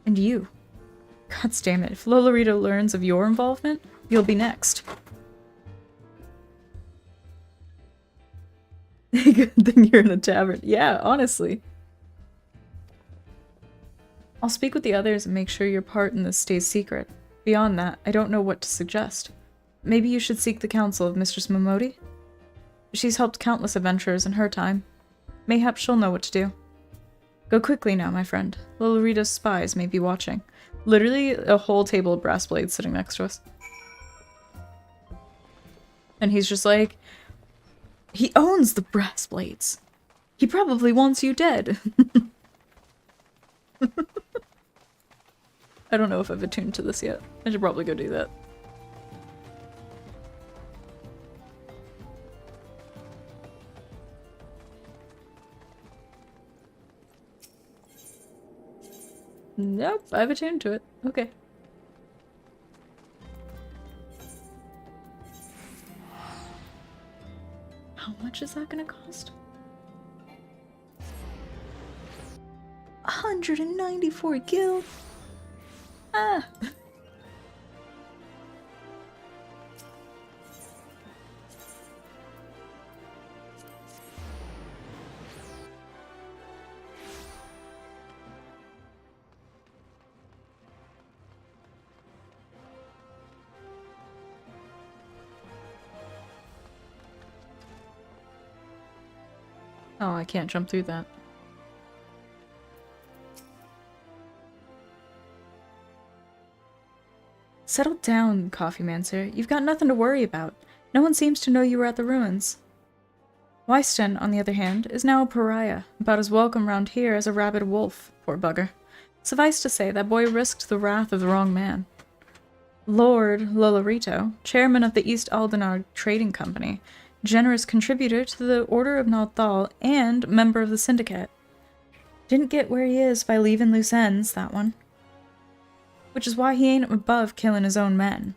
And you. Gods damn it, if Lolorito learns of your involvement, you'll be next. Good thing you're in a tavern. Yeah, honestly. I'll speak with the others and make sure your part in this stays secret. Beyond that, I don't know what to suggest. Maybe you should seek the counsel of Mistress Momodi? She's helped countless adventurers in her time. Mayhap she'll know what to do. Go quickly now, my friend. Lolorito's spies may be watching. Literally a whole table of brass blades sitting next to us. And he's just like, he owns the brass blades. He probably wants you dead. I don't know if I've attuned to this yet. I should probably go do that. Nope, I've attuned to it. Okay. How much is that gonna cost? 194 gil. Ah. Oh, I can't jump through that. Settle down, Coffee Mancer. You've got nothing to worry about. No one seems to know you were at the ruins. Wyston, on the other hand, is now a pariah, about as welcome round here as a rabid wolf, poor bugger. Suffice to say, that boy risked the wrath of the wrong man. Lord Lolorito, chairman of the East Aldenar Trading Company, generous contributor to the Order of Nalthal, and member of the Syndicate. Didn't get where he is by leaving loose ends, that one. Which is why he ain't above killing his own men.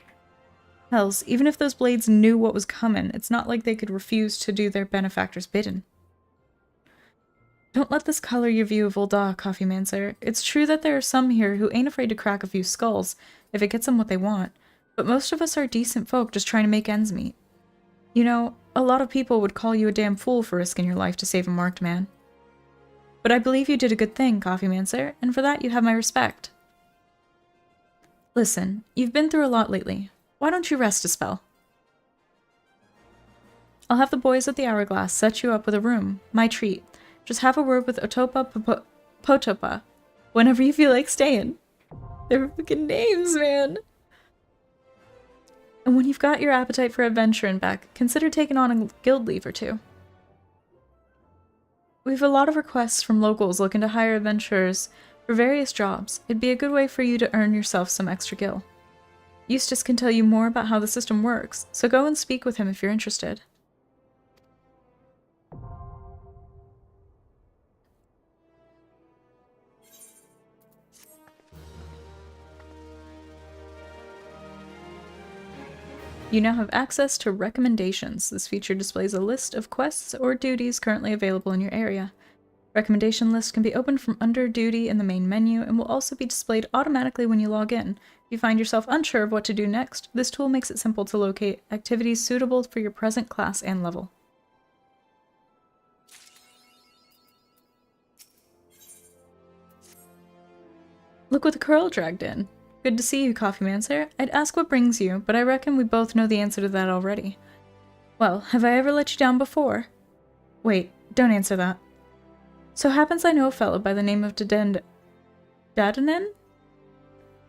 Hells, even if those blades knew what was coming, it's not like they could refuse to do their benefactor's bidding. Don't let this color your view of Ul'dah, Coffee Mancer. It's true that there are some here who ain't afraid to crack a few skulls, if it gets them what they want, but most of us are decent folk just trying to make ends meet. You know, a lot of people would call you a damn fool for risking your life to save a marked man. But I believe you did a good thing, Coffee Mancer, and for that you have my respect. Listen, you've been through a lot lately. Why don't you rest a spell? I'll have the boys at the Hourglass set you up with a room. My treat. Just have a word with Otopa Potopa whenever you feel like staying. They're freaking names, man! And when you've got your appetite for adventure and back, consider taking on a guild leave or two. We've a lot of requests from locals looking to hire adventurers for various jobs. It'd be a good way for you to earn yourself some extra gil. Eustace can tell you more about how the system works, so go and speak with him if you're interested. You now have access to recommendations. This feature displays a list of quests or duties currently available in your area. Recommendation list can be opened from under duty in the main menu and will also be displayed automatically when you log in. If you find yourself unsure of what to do next, this tool makes it simple to locate activities suitable for your present class and level. Look what the curl dragged in. Good to see you, Coffee Mancer. I'd ask what brings you, but I reckon we both know the answer to that already. Well, have I ever let you down before? Wait, don't answer that. So happens I know a fellow by the name of Dadanen?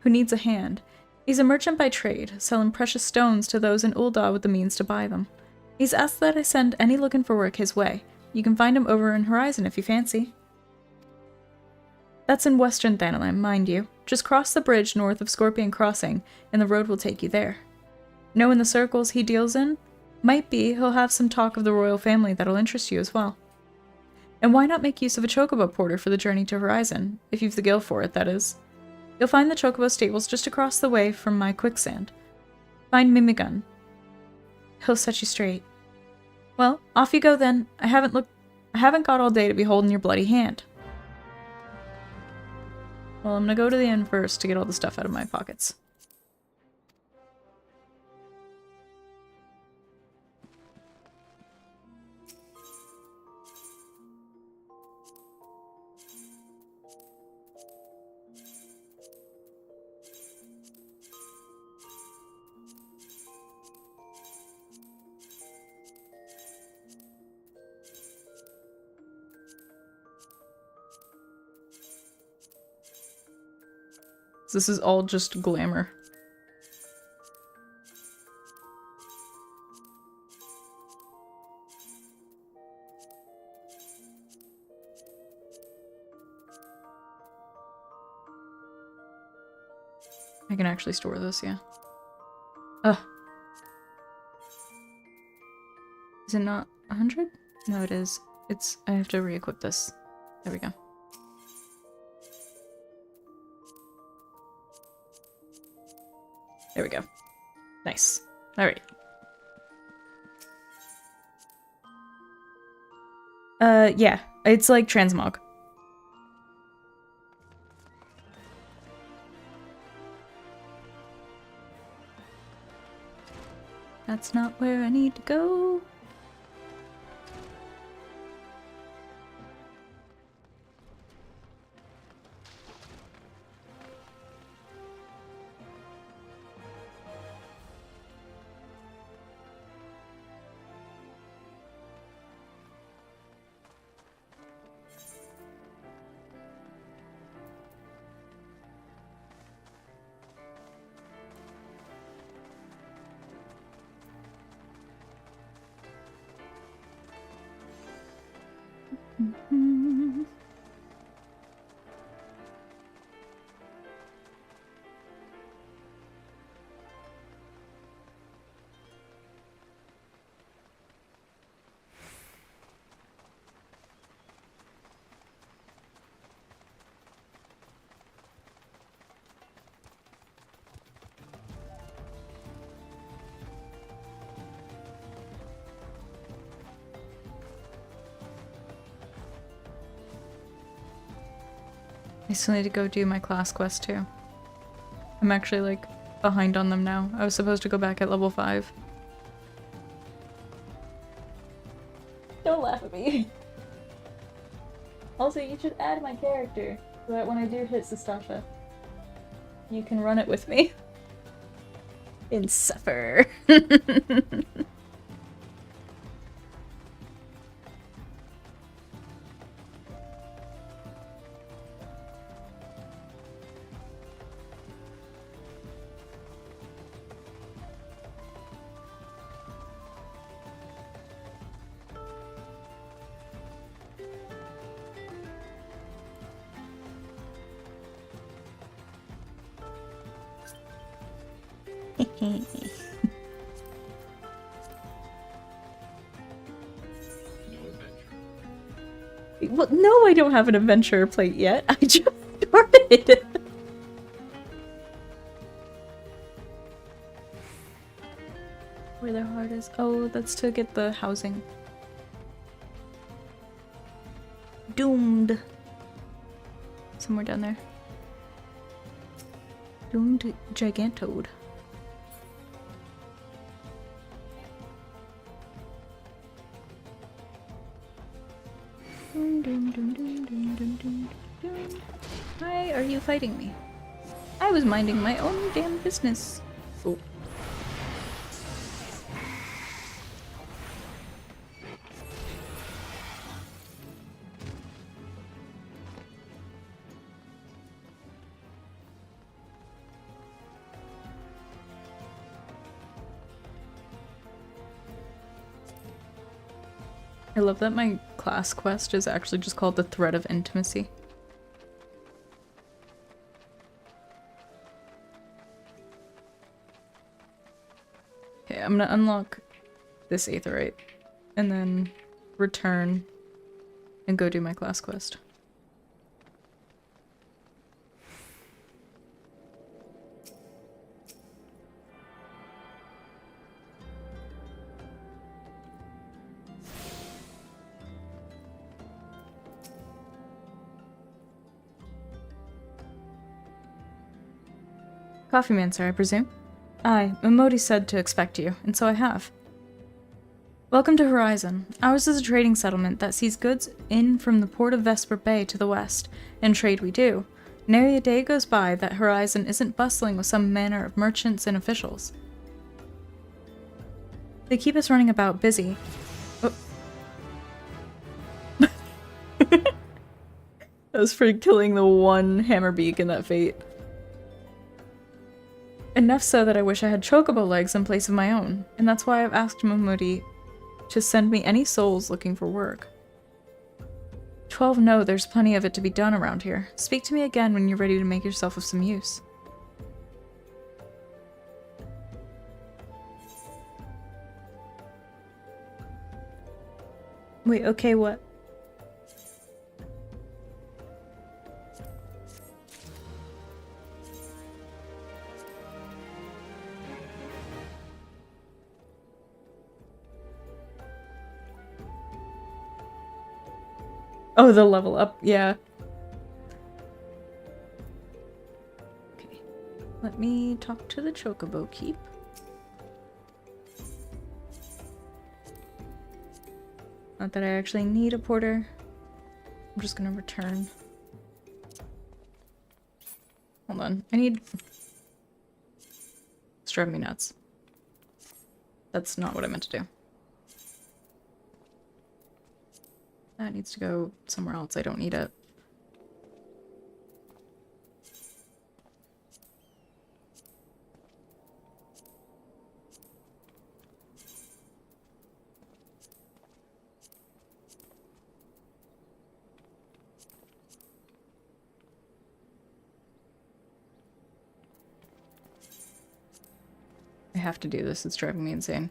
Who needs a hand. He's a merchant by trade, selling precious stones to those in Ul'dah with the means to buy them. He's asked that I send any looking for work his way. You can find him over in Horizon if you fancy. That's in Western Thanalan, mind you. Just cross the bridge north of Scorpion Crossing, and the road will take you there. Knowing the circles he deals in? Might be he'll have some talk of the royal family that'll interest you as well. And why not make use of a chocobo porter for the journey to Horizon, if you've the gil for it, that is. You'll find the chocobo stables just across the way from my quicksand. Find Mimigun. He'll set you straight. Well, off you go then. I haven't got all day to be holding your bloody hand. Well, I'm gonna go to the inn first to get all the stuff out of my pockets. This is all just glamour. I can actually store this, yeah. Ugh. Is it not 100? No, it is. I have to re-equip this. There we go. There we go. Nice. Alright. Yeah. It's like transmog. That's not where I need to go. I still need to go do my class quest too. I'm actually like behind on them now. I was supposed to go back at level 5. Don't laugh at me. Also, you should add my character so that when I do hit Sastasha, you can run it with me. And suffer. Well, no, I don't have an adventure plate yet. I just started. Where their heart is. Oh, that's to get the housing. Doomed. Somewhere down there. Doomed Gigantode. Why are you fighting me? I was minding my own damn business. Oh. I love that my class quest is actually just called the Thread of Intimacy. Okay, I'm gonna unlock this Aetherite and then return and go do my class quest. Coffee man, sir, I presume? Aye, Momodi said to expect you, and so I have. Welcome to Horizon. Ours is a trading settlement that sees goods in from the port of Vesper Bay to the west, and trade we do. Nary a day goes by that Horizon isn't bustling with some manner of merchants and officials. They keep us running about busy. Oh. That was for killing the one hammerbeak in that fate. Enough so that I wish I had chocobo legs in place of my own, and that's why I've asked Momodi to send me any souls looking for work. 12 know there's plenty of it to be done around here. Speak to me again when you're ready to make yourself of some use. Wait, okay, what? Oh, the level up, yeah. Okay, let me talk to the Chocobo Keep. Not that I actually need a porter. I'm just gonna return. Hold on, I need... It's driving me nuts. That's not what I meant to do. That needs to go somewhere else. I don't need it. I have to do this. It's driving me insane.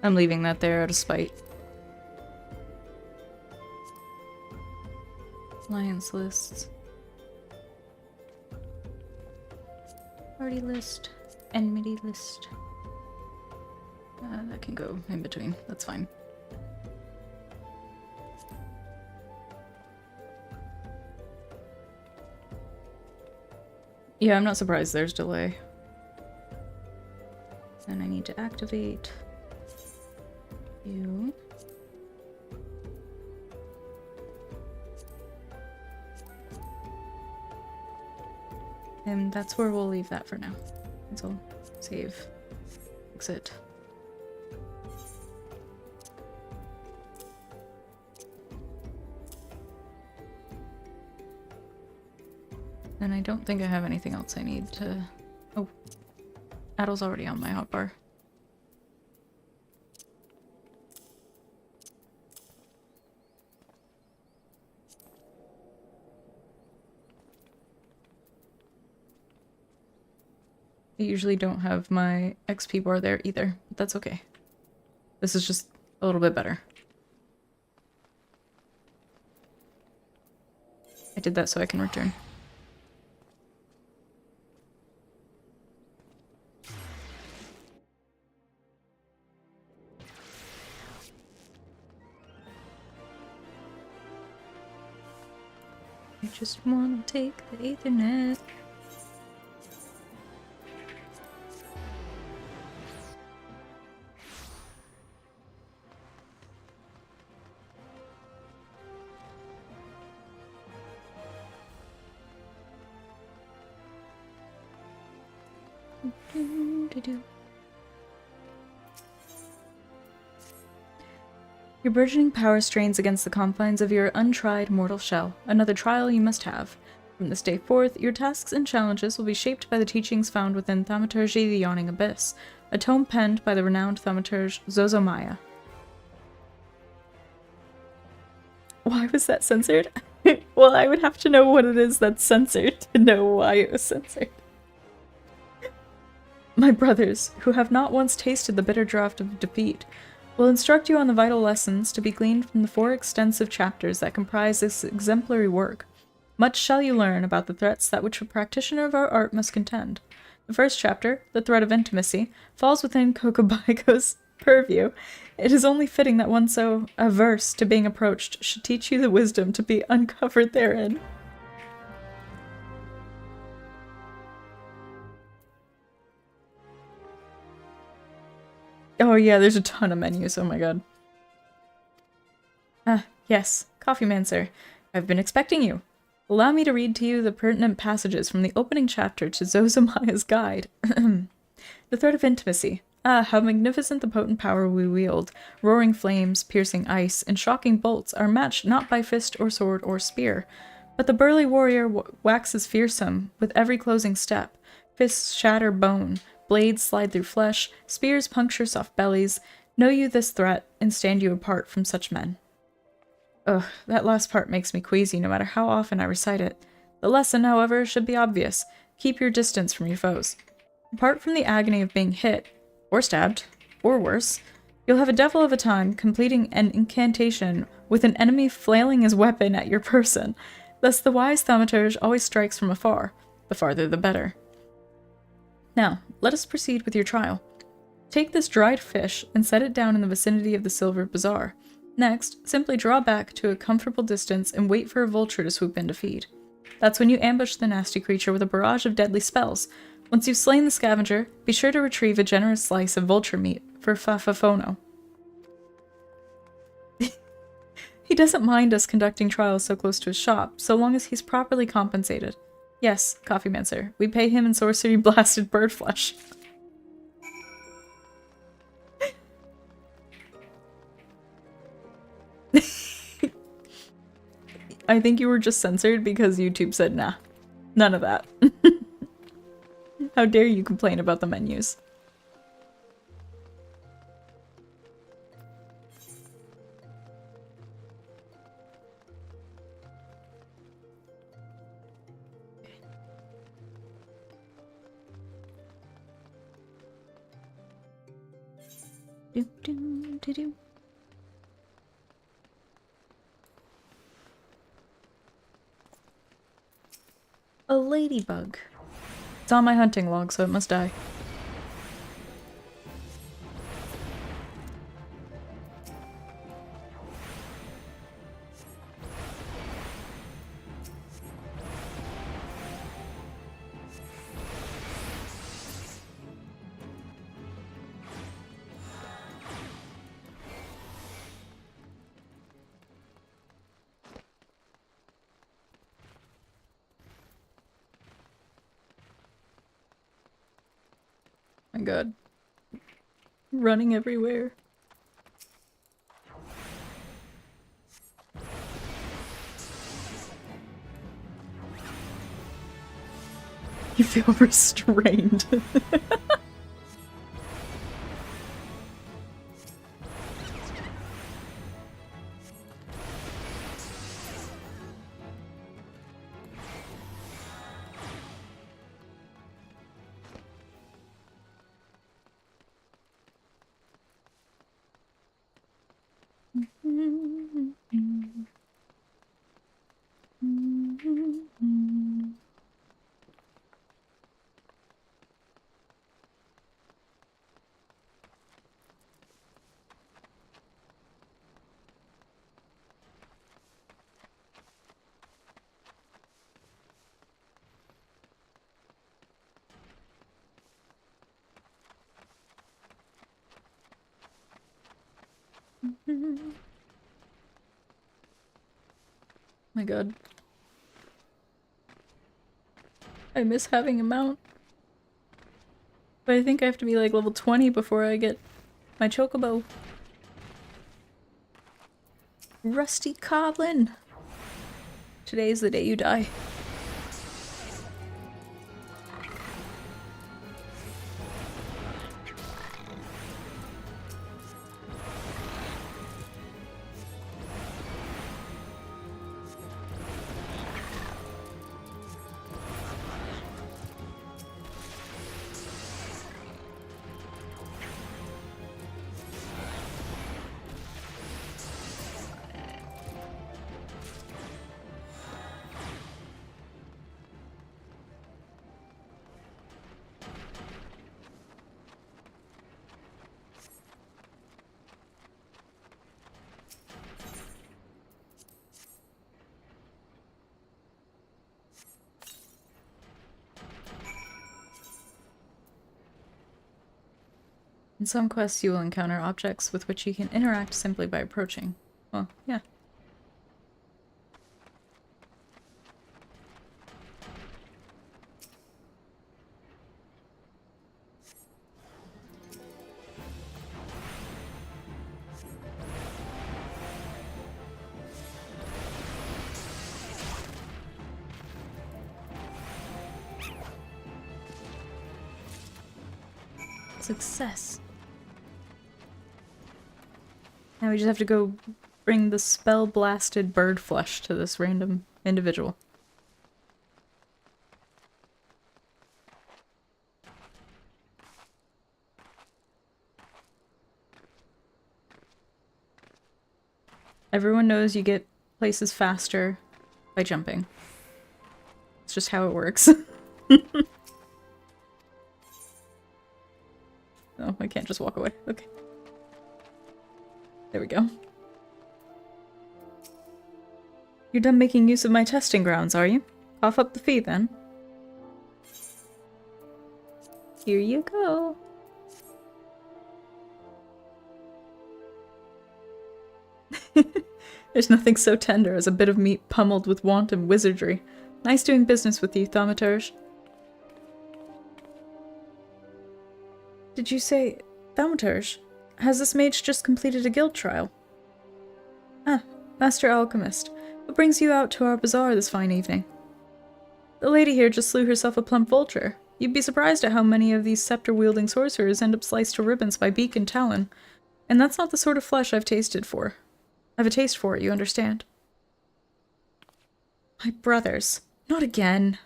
I'm leaving that there out of spite. Alliance lists. Party list. Enmity list. That can go in between. That's fine. Yeah, I'm not surprised there's delay. And I need to activate you. And that's where we'll leave that for now. So, save. Exit. And I don't think I have anything else I need to... Oh. Addle's already on my hotbar. I usually don't have my XP bar there either, but that's okay. This is just a little bit better. I did that so I can return. I just wanna take the Ethernet. Your burgeoning power strains against the confines of your untried mortal shell. Another trial you must have. From this day forth, your tasks and challenges will be shaped by the teachings found within Thaumaturgy the Yawning Abyss, a tome penned by the renowned thaumaturge Zozomaya. Why was that censored? Well, I would have to know what it is that's censored to know why it was censored. My brothers, who have not once tasted the bitter draught of defeat, will instruct you on the vital lessons to be gleaned from the 4 extensive chapters that comprise this exemplary work. Much shall you learn about the threats that which a practitioner of our art must contend. The first chapter, The Threat of Intimacy, falls within Kokobaiko's purview. It is only fitting that one so averse to being approached should teach you the wisdom to be uncovered therein. Oh yeah, there's a ton of menus, oh my god. Ah, yes, Coffee Man, sir. I've been expecting you. Allow me to read to you the pertinent passages from the opening chapter to Zozomaya's Guide. The Threat of Intimacy. Ah, how magnificent the potent power we wield. Roaring flames, piercing ice, and shocking bolts are matched not by fist or sword or spear. But the burly warrior waxes fearsome with every closing step. Fists shatter bone, blades slide through flesh, spears puncture soft bellies. Know you this threat, and stand you apart from such men. Ugh, that last part makes me queasy no matter how often I recite it. The lesson, however, should be obvious. Keep your distance from your foes. Apart from the agony of being hit, or stabbed, or worse, you'll have a devil of a time completing an incantation with an enemy flailing his weapon at your person. Thus the wise thaumaturge always strikes from afar. The farther the better. Now, let us proceed with your trial. Take this dried fish and set it down in the vicinity of the silver bazaar. Next, simply draw back to a comfortable distance and wait for a vulture to swoop in to feed. That's when you ambush the nasty creature with a barrage of deadly spells. Once you've slain the scavenger, be sure to retrieve a generous slice of vulture meat for Fafafono. He doesn't mind us conducting trials so close to his shop, so long as he's properly compensated. Yes, Coffee Man Sir, we pay him in sorcery blasted bird flesh. I think you were just censored because YouTube said nah. None of that. How dare you complain about the menus? Do. A ladybug. It's on my hunting log, so it must die. My god. Running everywhere. You feel restrained. My god. I miss having a mount. But I think I have to be like level 20 before I get my chocobo. Rusty Coblin! Today's the day you die. In some quests you will encounter objects with which you can interact simply by approaching. Well, yeah. Success. Now we just have to go bring the spell-blasted bird flesh to this random individual. Everyone knows you get places faster by jumping. It's just how it works. Oh, I can't just walk away. Okay. There we go. You're done making use of my testing grounds, are you? Cough up the fee, then. Here you go. There's nothing so tender as a bit of meat pummeled with wanton wizardry. Nice doing business with you, Thaumaturge. Did you say Thaumaturge? Has this mage just completed a guild trial? Ah, Master Alchemist. What brings you out to our bazaar this fine evening? The lady here just slew herself a plump vulture. You'd be surprised at how many of these scepter-wielding sorcerers end up sliced to ribbons by beak and talon. And that's not the sort of flesh I've tasted for. I've a taste for it, you understand? My brothers. Not again.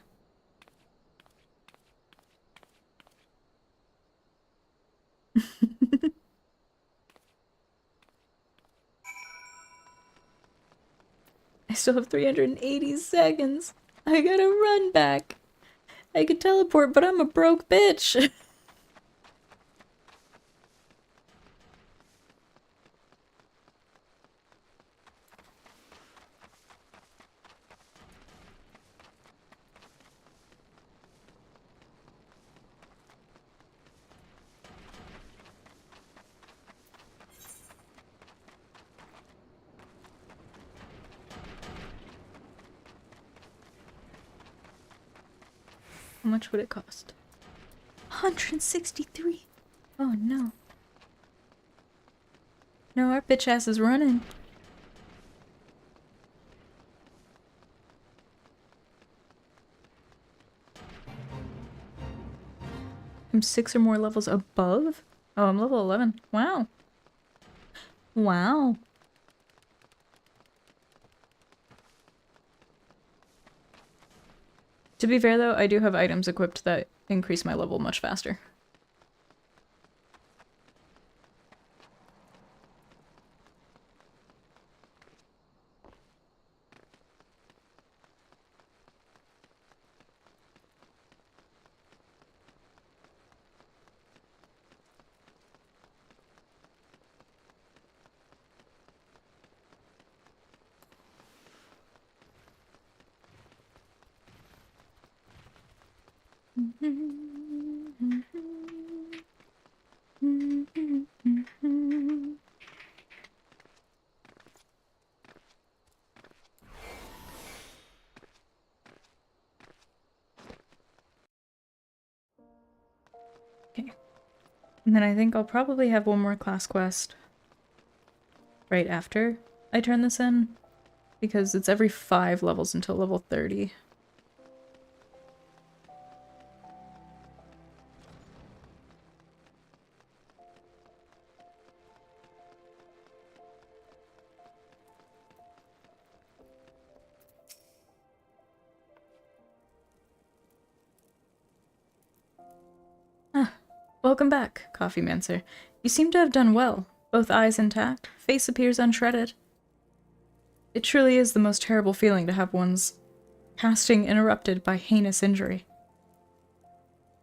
I still have 380 seconds. I gotta run back. I could teleport, but I'm a broke bitch. How much would it cost? 163. Oh no. No, our bitch ass is running. I'm 6 or more levels above? Oh, I'm level 11. Wow. Wow. To be fair though, I do have items equipped that increase my level much faster. Okay. And then I think I'll probably have one more class quest right after I turn this in, because it's every 5 levels until level 30. Welcome back, Coffee Mancer. You seem to have done well. Both eyes intact, face appears unshredded. It truly is the most terrible feeling to have one's casting interrupted by heinous injury.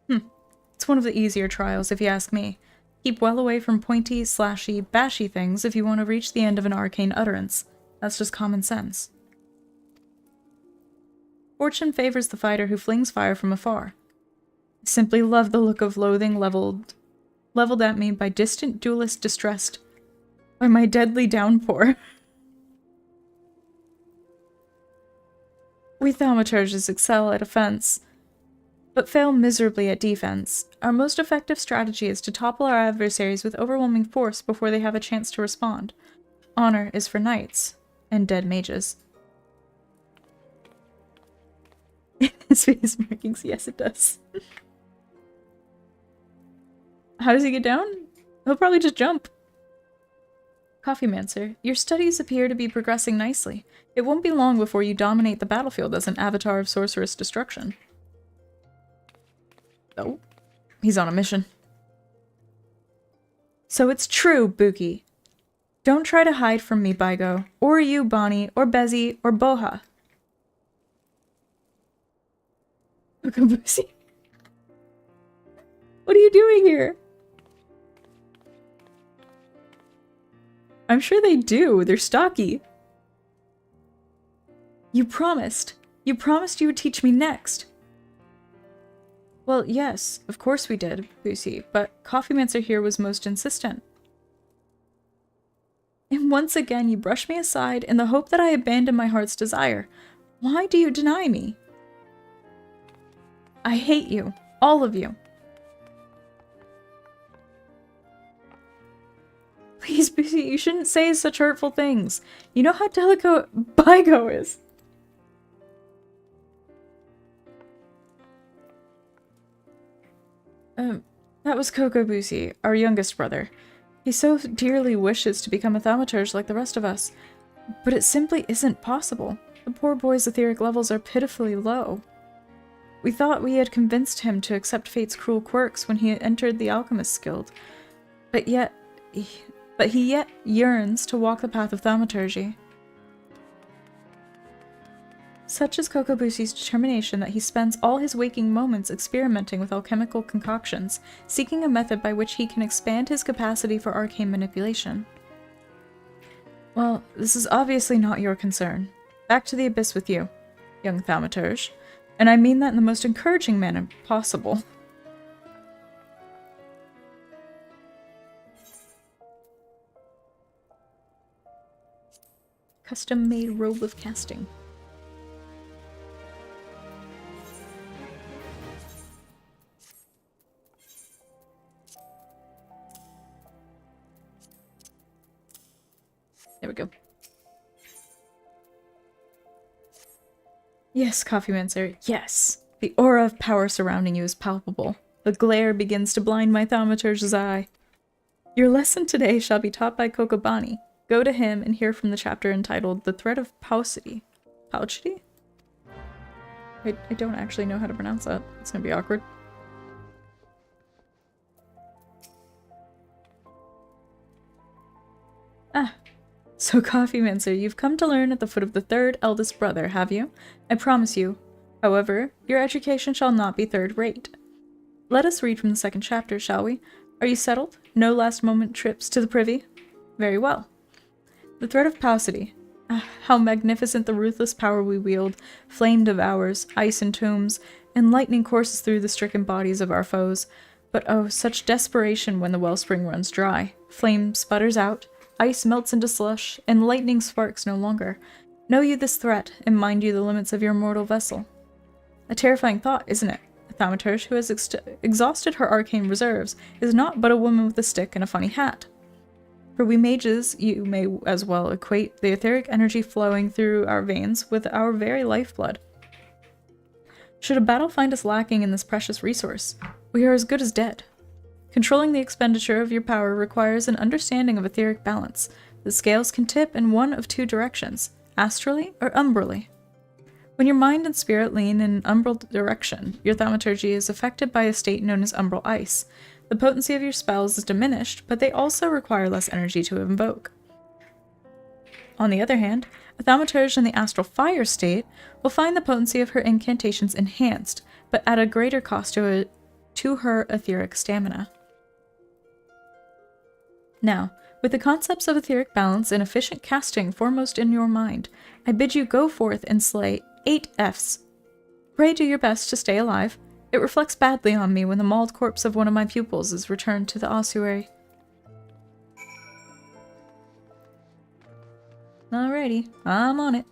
It's one of the easier trials, if you ask me. Keep well away from pointy, slashy, bashy things if you want to reach the end of an arcane utterance. That's just common sense. Fortune favors the fighter who flings fire from afar. I simply love the look of loathing leveled at me by distant duelists distressed by my deadly downpour. We thaumaturges excel at offense, but fail miserably at defense. Our most effective strategy is to topple our adversaries with overwhelming force before they have a chance to respond. Honor is for knights and dead mages. Space markings, yes it does. How does he get down? He'll probably just jump. Coffee Mancer, your studies appear to be progressing nicely. It won't be long before you dominate the battlefield as an avatar of sorcerous destruction. Oh, he's on a mission. So it's true, Buki. Don't try to hide from me, Baigo, or you, Bonnie, or Bezzy, or Boha. Okabusi? What are you doing here? I'm sure they do. They're stocky. You promised. You promised you would teach me next. Well, yes, of course we did, Busi, but Coffee Mancer here was most insistent. And once again you brush me aside in the hope that I abandon my heart's desire. Why do you deny me? I hate you. All of you. Please, Busi, you shouldn't say such hurtful things. You know how delicate Baigo is. That was Kokobusi, our youngest brother. He so dearly wishes to become a thaumaturge like the rest of us, but it simply isn't possible. The poor boy's etheric levels are pitifully low. We thought we had convinced him to accept fate's cruel quirks when he entered the Alchemist's Guild, but he yet yearns to walk the path of thaumaturgy. Such is Kokobusi's determination that he spends all his waking moments experimenting with alchemical concoctions, seeking a method by which he can expand his capacity for arcane manipulation. Well, this is obviously not your concern. Back to the abyss with you, young thaumaturge, and I mean that in the most encouraging manner possible. Custom-made robe of casting. There we go. Yes, Coffee Mancer, yes. The aura of power surrounding you is palpable. The glare begins to blind my thaumaturge's eye. Your lesson today shall be taught by Kokobani. Go to him and hear from the chapter entitled The Thread of Paucity. Paucity? I don't actually know how to pronounce that. It's gonna be awkward. Ah. So, Coffee Mancer, you've come to learn at the foot of the third eldest brother, have you? I promise you. However, your education shall not be third-rate. Let us read from the second chapter, shall we? Are you settled? No last-moment trips to the privy? Very well. The thread of paucity. Ah, how magnificent the ruthless power we wield. Flame devours, ice entombs, and lightning courses through the stricken bodies of our foes. But oh, such desperation when the wellspring runs dry. Flame sputters out. Ice melts into slush, and lightning sparks no longer. Know you this threat, and mind you the limits of your mortal vessel. A terrifying thought, isn't it? A thaumaturge who has exhausted her arcane reserves is not but a woman with a stick and a funny hat. For we mages, you may as well equate the etheric energy flowing through our veins with our very lifeblood. Should a battle find us lacking in this precious resource, we are as good as dead. Controlling the expenditure of your power requires an understanding of etheric balance. The scales can tip in one of two directions, astrally or umbrally. When your mind and spirit lean in an umbral direction, your thaumaturgy is affected by a state known as umbral ice. The potency of your spells is diminished, but they also require less energy to invoke. On the other hand, a thaumaturge in the astral fire state will find the potency of her incantations enhanced, but at a greater cost to her etheric stamina. Now, with the concepts of etheric balance and efficient casting foremost in your mind, I bid you go forth and slay 8 Fs. Pray do your best to stay alive. It reflects badly on me when the mauled corpse of one of my pupils is returned to the ossuary. Alrighty, I'm on it.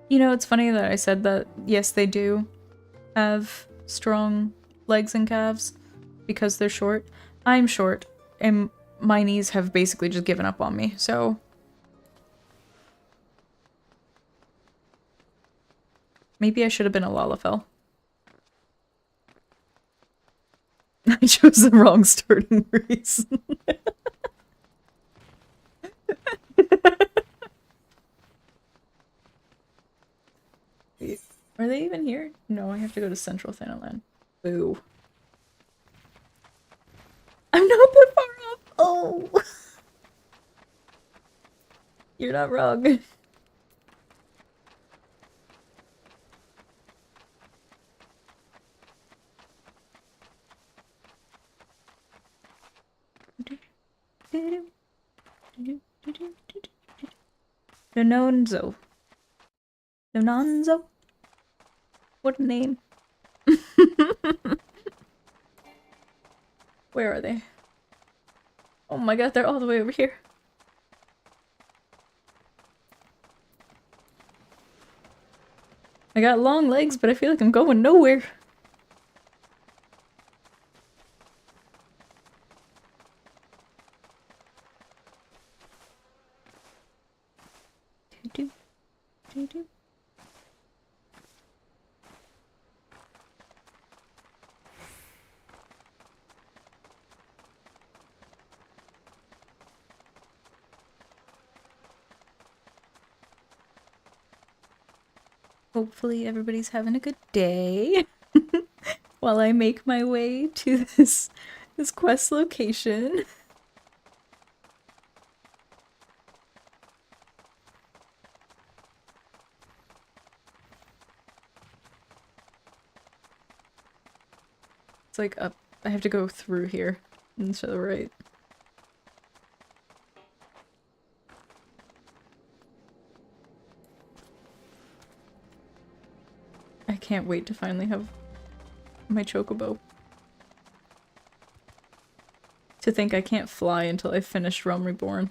You know, it's funny that I said that, yes, they do have strong legs and calves because they're short. I'm short, and my knees have basically just given up on me, so... Maybe I should have been a Lalafell. I chose the wrong starting reason. Wait, are they even here? No, I have to go to Central Thanalan. Boo. I'm not that far up! Oh! You're not wrong. Nononzo. Nononzo? What a name. Where are they? Oh my god, they're all the way over here. I got long legs, but I feel like I'm going nowhere. Do-do. Hopefully everybody's having a good day while I make my way to this quest location. It's like up. I have to go through here and to the right. I can't wait to finally have my chocobo. To think I can't fly until I finish Realm Reborn.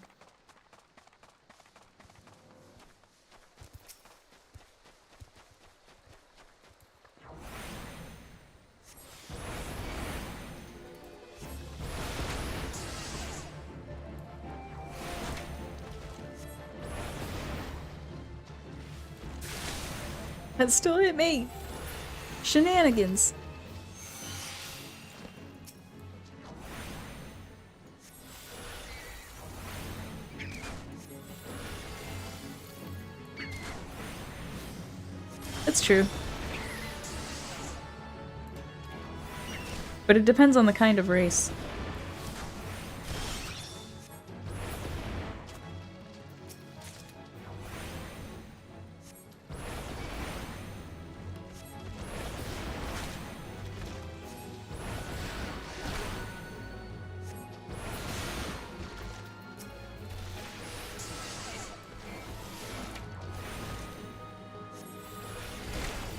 That still hit me! Shenanigans! That's true. But it depends on the kind of race.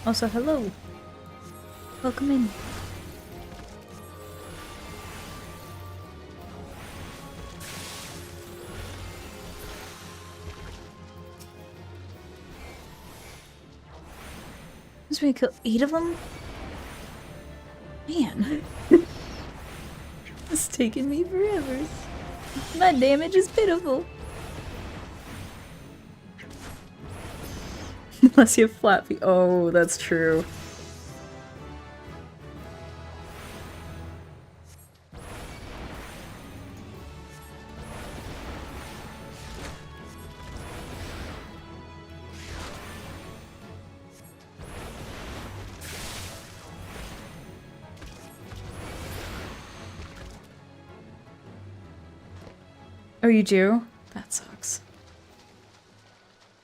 Also, hello. Welcome in. Must we kill 8 of them? Man. It's taking me forever. My damage is pitiful. Unless you have flat feet. Oh, that's true. Oh, you do? That sucks.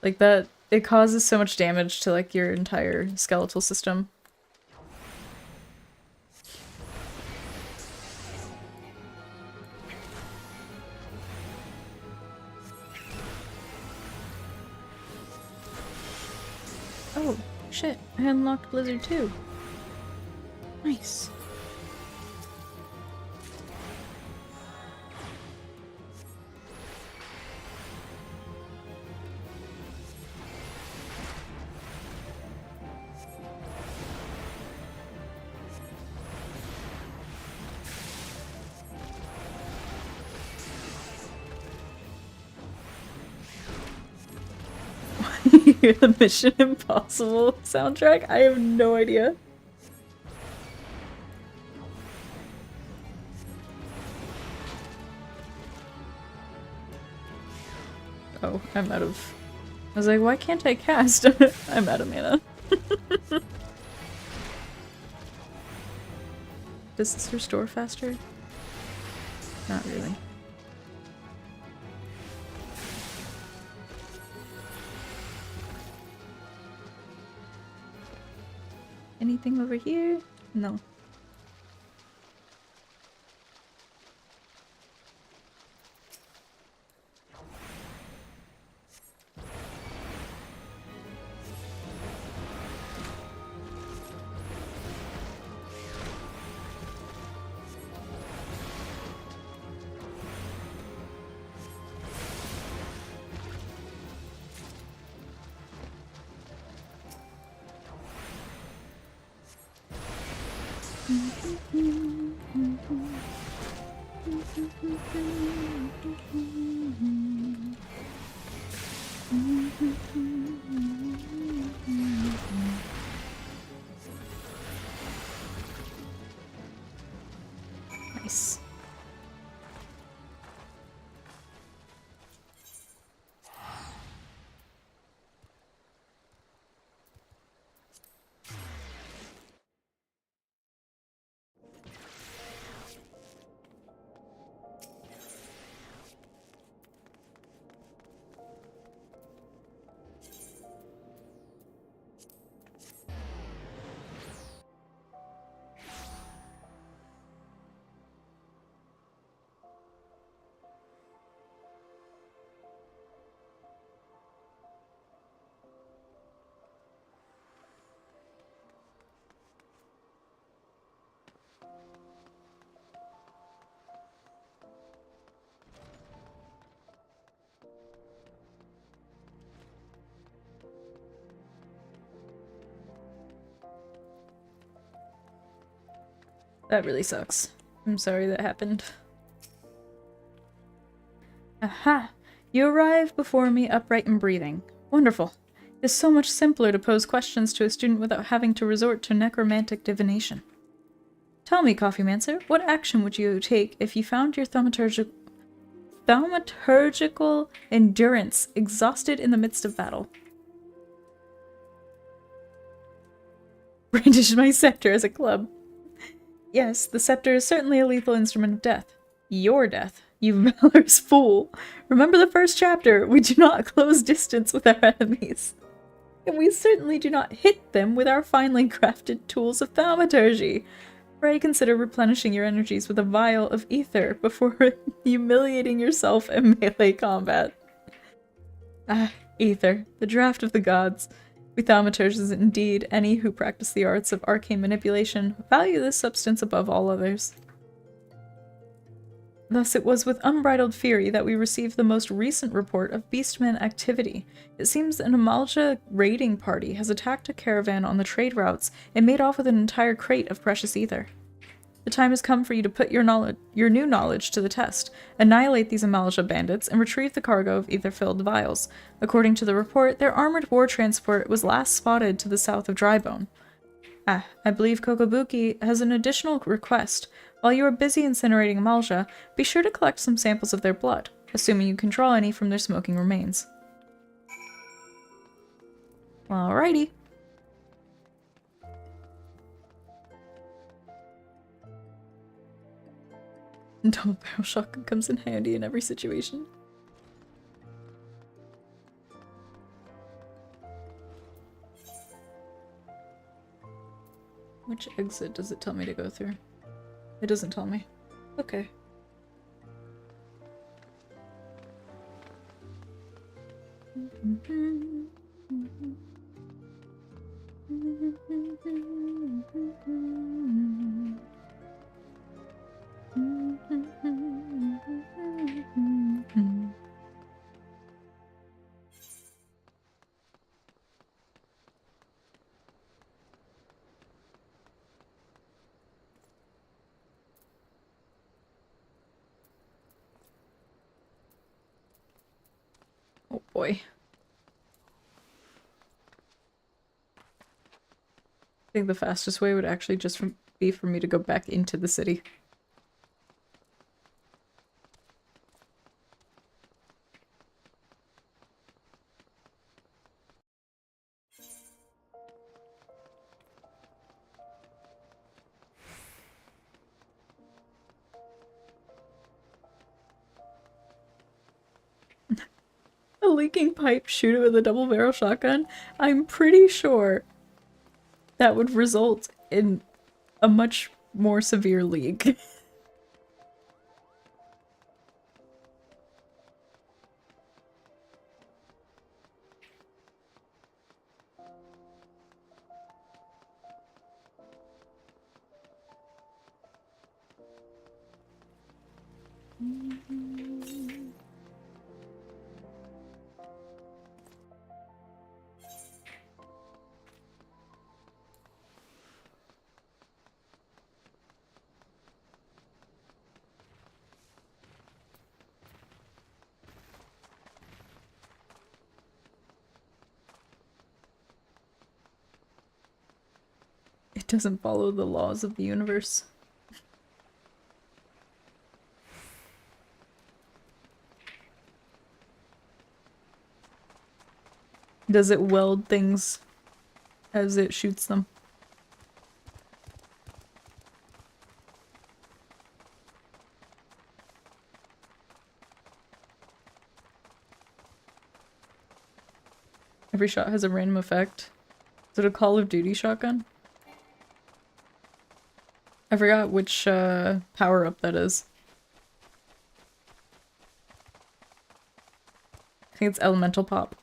Like that, it causes so much damage to like your entire skeletal system. Oh, shit. I unlocked Blizzard too. Nice. You hear the Mission Impossible soundtrack? I have no idea. Oh, I'm out of... I was like, why can't I cast? I'm out of mana. Does this restore faster? Not really. Anything over here? No. Nice. That really sucks. I'm sorry that happened. Aha! You arrive before me upright and breathing. Wonderful. It's so much simpler to pose questions to a student without having to resort to necromantic divination. Tell me, Coffeemancer, what action would you take if you found your thaumaturgical endurance exhausted in the midst of battle? Brandish my scepter as a club. Yes, the scepter is certainly a lethal instrument of death. Your death, you valorous fool. Remember the first chapter. We do not close distance with our enemies. And we certainly do not hit them with our finely crafted tools of thaumaturgy. Pray consider replenishing your energies with a vial of ether before humiliating yourself in melee combat. Ah, ether, the draft of the gods. We thaumaturges indeed, any who practice the arts of arcane manipulation, value this substance above all others. Thus it was with unbridled fury that we received the most recent report of beastman activity. It seems an Amalja raiding party has attacked a caravan on the trade routes and made off with an entire crate of precious ether. The time has come for you to put your new knowledge to the test, annihilate these Amalja bandits, and retrieve the cargo of ether-filled vials. According to the report, their armored war transport was last spotted to the south of Drybone. Ah, I believe Kokobuki has an additional request. While you are busy incinerating Amalja, be sure to collect some samples of their blood, assuming you can draw any from their smoking remains. Alrighty. Double barrel shotgun comes in handy in every situation. Which exit does it tell me to go through? It doesn't tell me. Okay. Oh boy. I think the fastest way would actually just be for me to go back into the city. A leaking pipe, shoot it with a double barrel shotgun? I'm pretty sure that would result in a much more severe leak. It doesn't follow the laws of the universe. Does it weld things as it shoots them? Every shot has a random effect. Is it a Call of Duty shotgun? I forgot which power-up that is. I think it's Elemental Pop.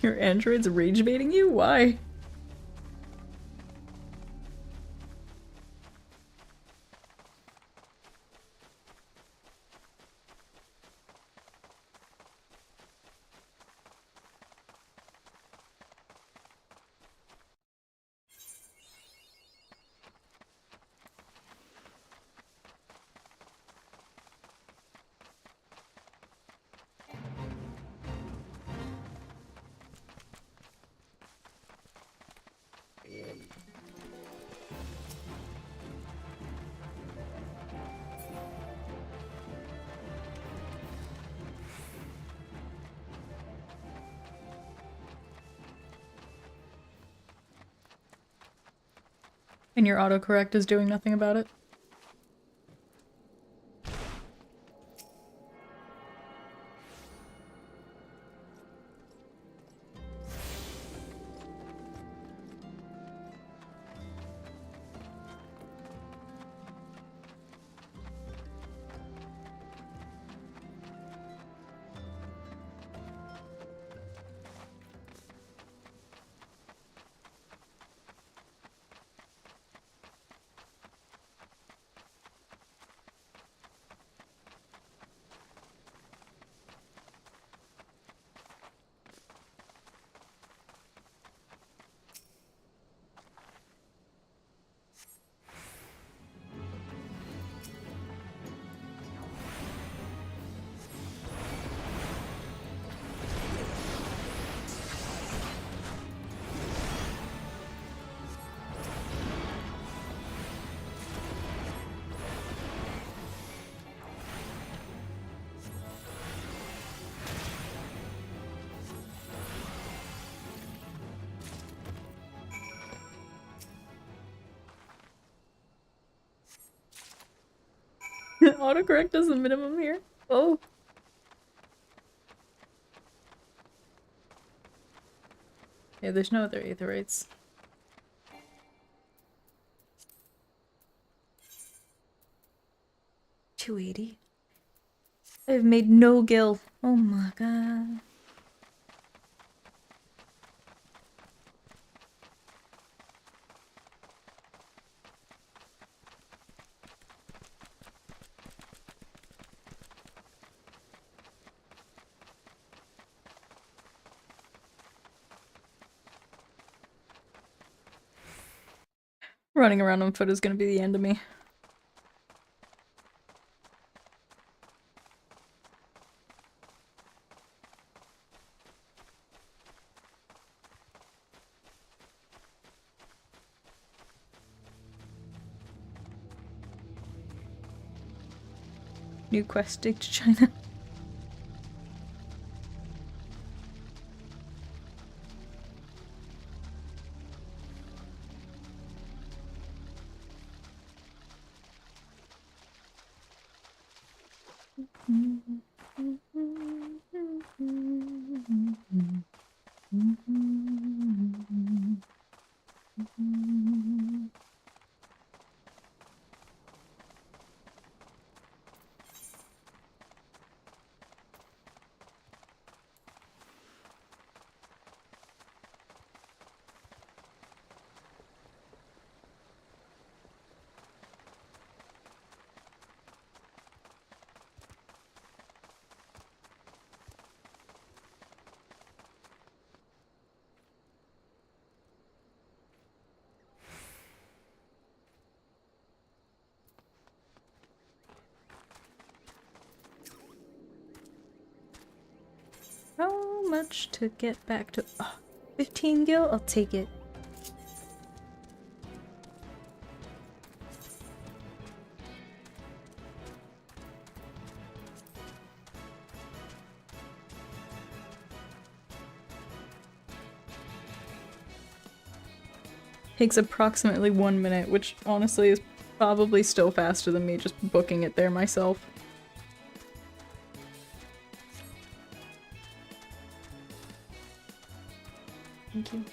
Your android's rage baiting you? Why? And your autocorrect is doing nothing about it? Autocorrect is the minimum here. Oh. Yeah, there's no other aetherites. $280. I've made no gil. Oh my god. Running around on foot is gonna be the end of me. New quest, dig to China. How much to get back to? Oh, 15 gil? I'll take it. Takes approximately 1 minute, which honestly is probably still faster than me just booking it there myself. Thank you.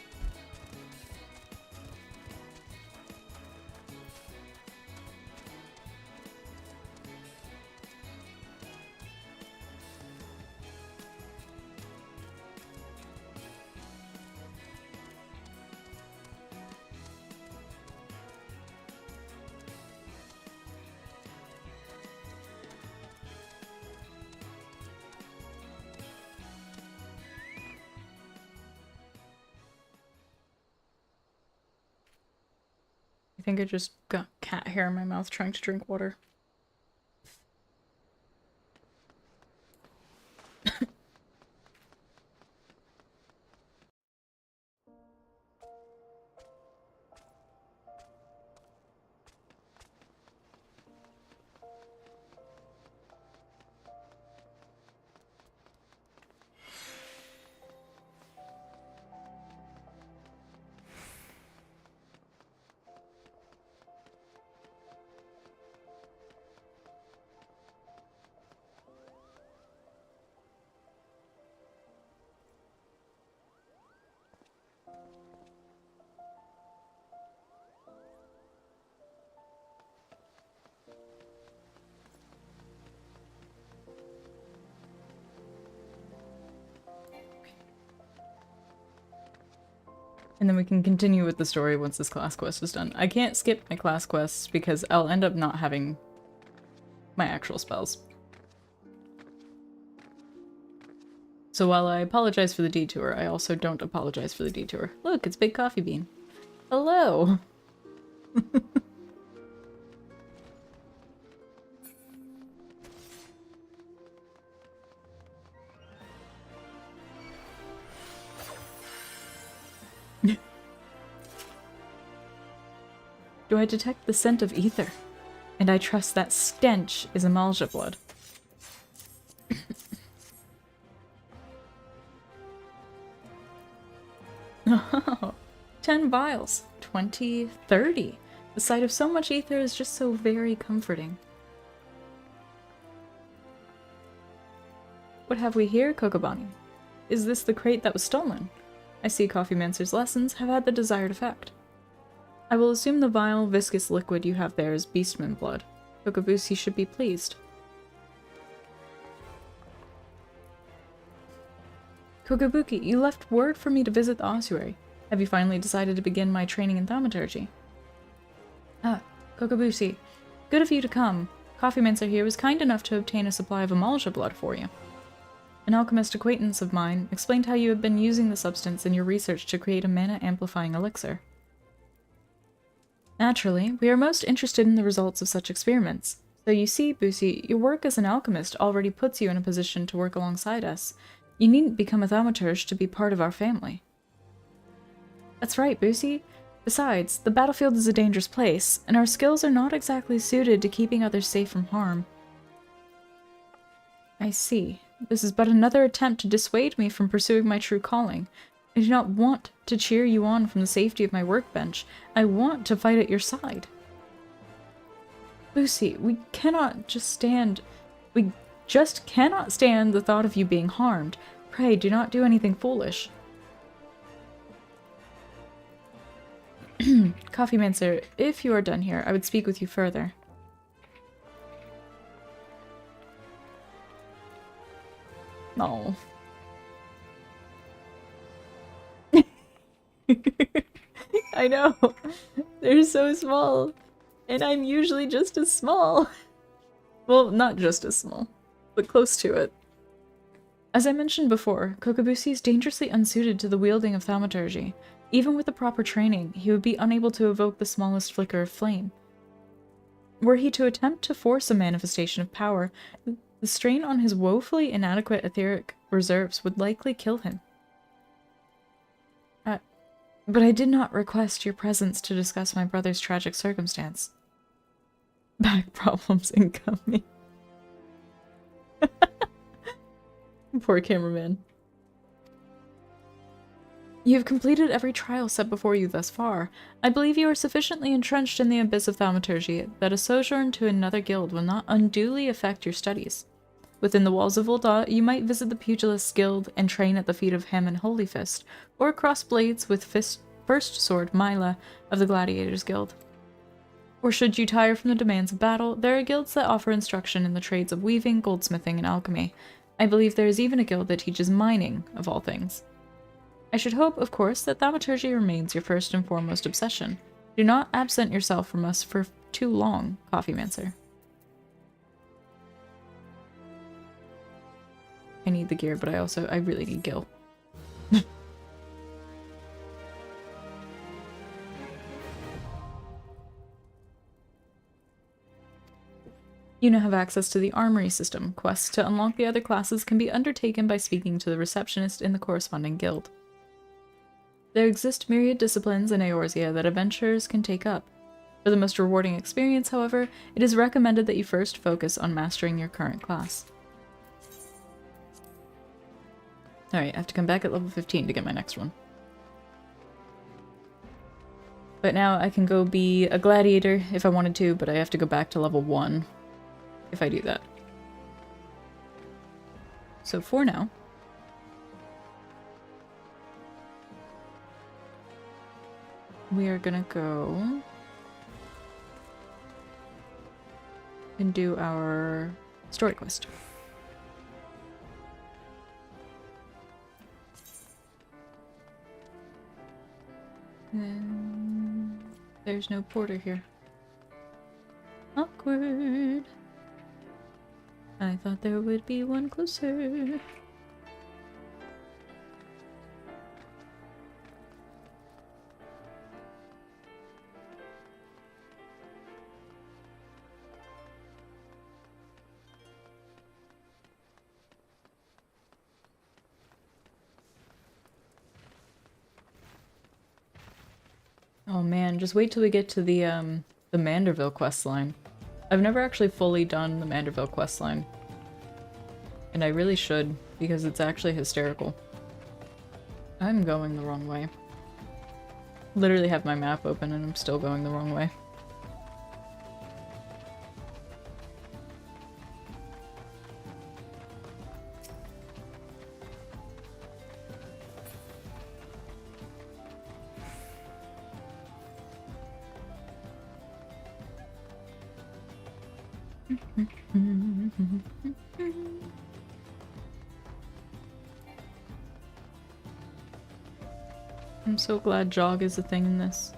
I think I just got cat hair in my mouth trying to drink water. And then we can continue with the story once this class quest is done. I can't skip my class quests because I'll end up not having my actual spells. So while I apologize for the detour, I also don't apologize for the detour. Look, it's Big Coffee Bean. Hello! Do I detect the scent of ether? And I trust that stench is Amalja blood. Oh, 10 vials. 20, 30. The sight of so much ether is just so very comforting. What have we here, Kokobani? Is this the crate that was stolen? I see Coffeemancer's lessons have had the desired effect. I will assume the vile, viscous liquid you have there is beastman blood. Kokobushi should be pleased. Kokobuki, you left word for me to visit the ossuary. Have you finally decided to begin my training in thaumaturgy? Ah, Kokobushi. Good of you to come. Coffeemancer here was kind enough to obtain a supply of Amalja blood for you. An alchemist acquaintance of mine explained how you had been using the substance in your research to create a mana-amplifying elixir. Naturally, we are most interested in the results of such experiments. So you see, Busi, your work as an alchemist already puts you in a position to work alongside us. You needn't become a thaumaturge to be part of our family. That's right, Busi. Besides, the battlefield is a dangerous place, and our skills are not exactly suited to keeping others safe from harm. I see. This is but another attempt to dissuade me from pursuing my true calling. I do not want to cheer you on from the safety of my workbench. I want to fight at your side. Lucy, we just cannot stand the thought of you being harmed. Pray, do not do anything foolish. Coffeemancer, if you are done here, I would speak with you further. No. I know. They're so small. And I'm usually just as small. Well, not just as small, but close to it. As I mentioned before, Kokobushi is dangerously unsuited to the wielding of thaumaturgy. Even with the proper training, he would be unable to evoke the smallest flicker of flame. Were he to attempt to force a manifestation of power, the strain on his woefully inadequate etheric reserves would likely kill him. But I did not request your presence to discuss my brother's tragic circumstance. Back problems incoming. Poor cameraman. You have completed every trial set before you thus far. I believe you are sufficiently entrenched in the abyss of thaumaturgy that a sojourn to another guild will not unduly affect your studies. Within the walls of Ul'dah, you might visit the Pugilist's Guild and train at the feet of Hem and Holy Fist, or cross blades with First Sword Myla of the Gladiators Guild. Or should you tire from the demands of battle, there are guilds that offer instruction in the trades of weaving, goldsmithing, and alchemy. I believe there is even a guild that teaches mining, of all things. I should hope, of course, that thaumaturgy remains your first and foremost obsession. Do not absent yourself from us for too long, Coffeemancer. I need the gear, but I really need Gil. You now have access to the armory system. Quests to unlock the other classes can be undertaken by speaking to the receptionist in the corresponding guild. There exist myriad disciplines in Eorzea that adventurers can take up. For the most rewarding experience, however, it is recommended that you first focus on mastering your current class. Alright, I have to come back at level 15 to get my next one. But now I can go be a gladiator if I wanted to, but I have to go back to level 1 if I do that. So for now, we are gonna go and do our story quest. And there's no porter here. Awkward. I thought there would be one closer. Oh man, just wait till we get to the Manderville questline. I've never actually fully done the Manderville questline. And I really should, because it's actually hysterical. I'm going the wrong way. Literally have my map open and I'm still going the wrong way. I'm so glad jog is a thing in this.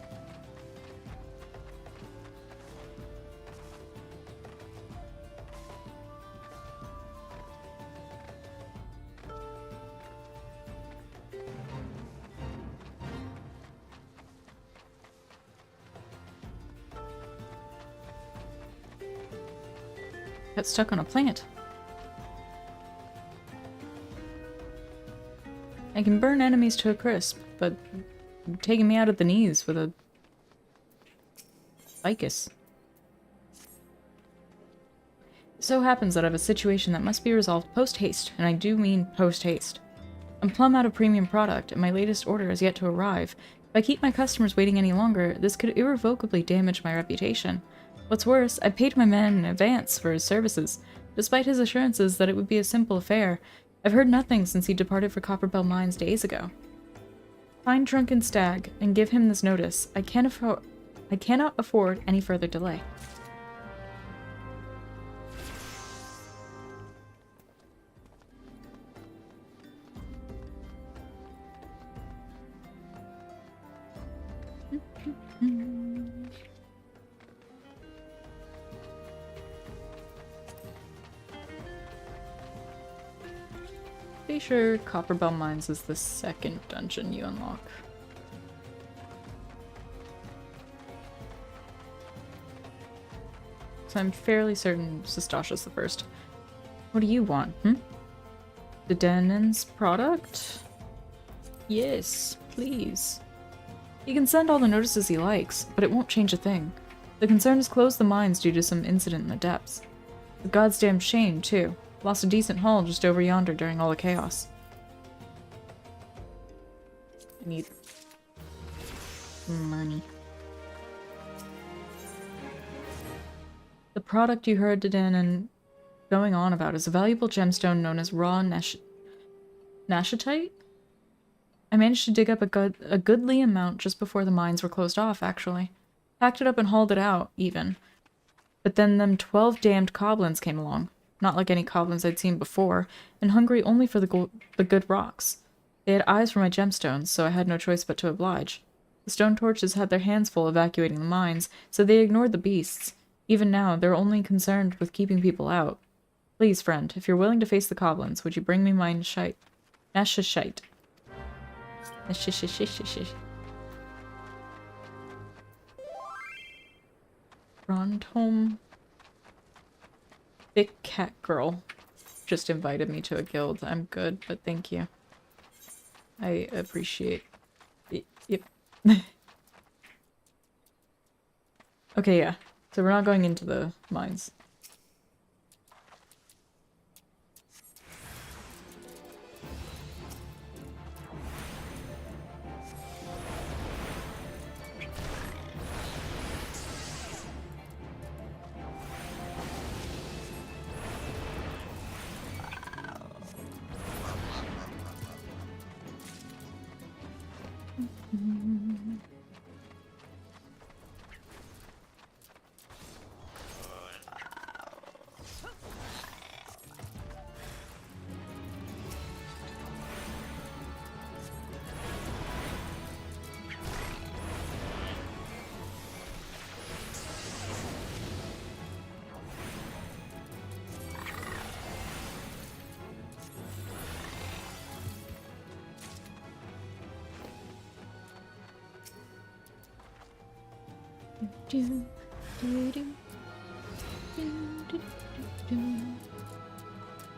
Got stuck on a plant. I can burn enemies to a crisp, but taking me out at the knees with a ficus. It so happens that I have a situation that must be resolved post-haste, and I do mean post-haste. I'm plumb out of premium product, and my latest order has yet to arrive. If I keep my customers waiting any longer, this could irrevocably damage my reputation. What's worse, I paid my man in advance for his services, despite his assurances that it would be a simple affair. I've heard nothing since he departed for Copperbell Mines days ago. Find Drunken Stag, and give him this notice. I cannot afford any further delay. Be sure Copperbell Mines is the second dungeon you unlock. So I'm fairly certain Sistasha's the first. What do you want, The Denon's product? Yes, please. He can send all the notices he likes, but it won't change a thing. The concern is close the mines due to some incident in the depths. A goddamn shame, too. Lost a decent haul just over yonder during all the chaos. I need money. The product you heard Denon going on about is a valuable gemstone known as raw nashetite? I managed to dig up a goodly amount just before the mines were closed off, actually. Packed it up and hauled it out, even. But then them 12 damned goblins came along. Not like any goblins I'd seen before, and hungry only for the good rocks. They had eyes for my gemstones, so I had no choice but to oblige. The stone torches had their hands full evacuating the mines, so they ignored the beasts. Even now, they're only concerned with keeping people out. Please, friend, if you're willing to face the goblins, would you bring me my nashite? Nashashite. Brondholm. Thick cat girl just invited me to a guild. I'm good, but thank you. I appreciate it. Yep. Okay, yeah. So we're not going into the mines.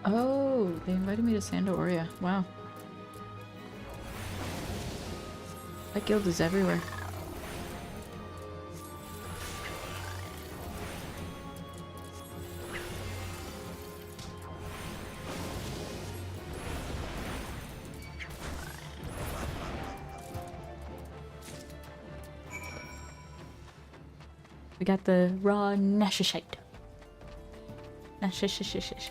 Oh, they invited me to Sandoria. Wow. That guild is everywhere. We got the raw nashashite. Nashashashashash.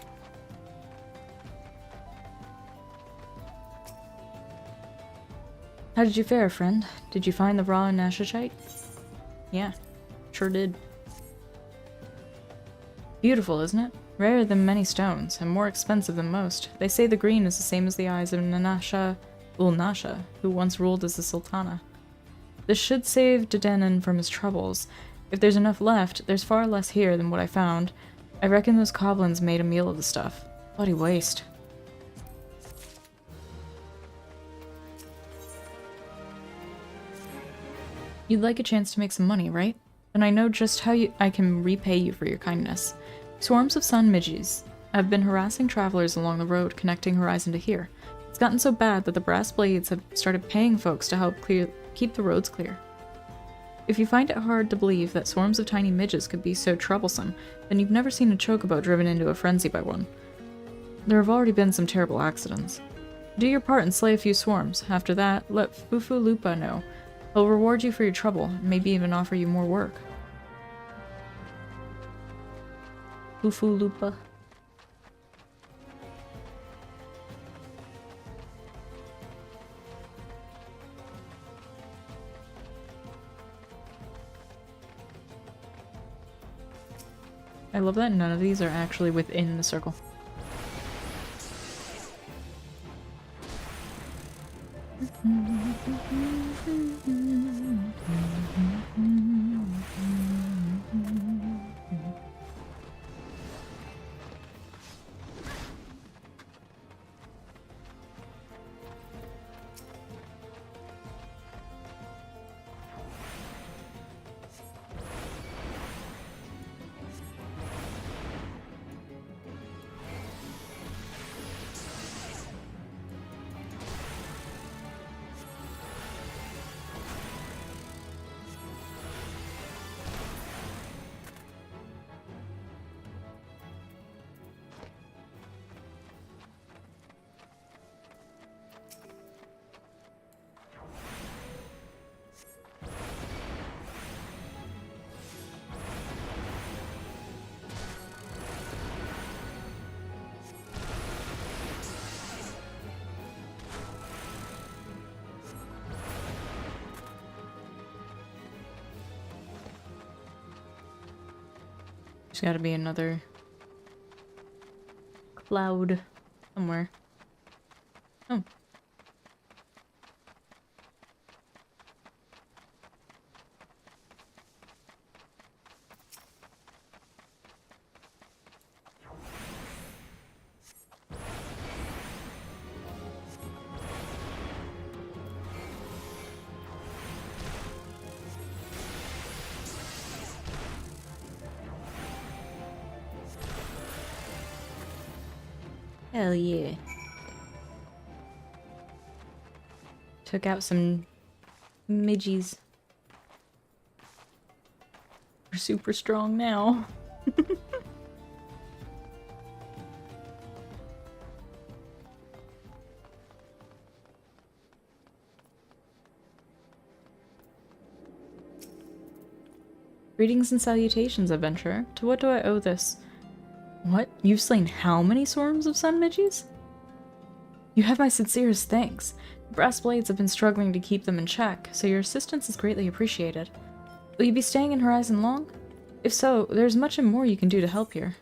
How did you fare, friend? Did you find the raw nashashite? Yeah, sure did. Beautiful, isn't it? Rarer than many stones, and more expensive than most. They say the green is the same as the eyes of Nasha, who once ruled as the Sultana. This should save Dedenin from his troubles. If there's enough left, there's far less here than what I found. I reckon those goblins made a meal of the stuff. Bloody waste. You'd like a chance to make some money, right? And I know just how I can repay you for your kindness. Swarms of sun midges have been harassing travelers along the road connecting Horizon to here. It's gotten so bad that the brass blades have started paying folks to help keep the roads clear. If you find it hard to believe that swarms of tiny midges could be so troublesome, then you've never seen a chocobo driven into a frenzy by one. There have already been some terrible accidents. Do your part and slay a few swarms. After that, let Fufu Lupa know. He'll reward you for your trouble, and maybe even offer you more work. Fufu Lupa. I love that none of these are actually within the circle. There's gotta be another cloud somewhere. Oh. Hell yeah. Took out some midgies. We're super strong now. Greetings and salutations, adventurer. To what do I owe this? What? You've slain how many swarms of sun midges? You have my sincerest thanks. The brass blades have been struggling to keep them in check, so your assistance is greatly appreciated. Will you be staying in Horizon long? If so, there's much and more you can do to help here.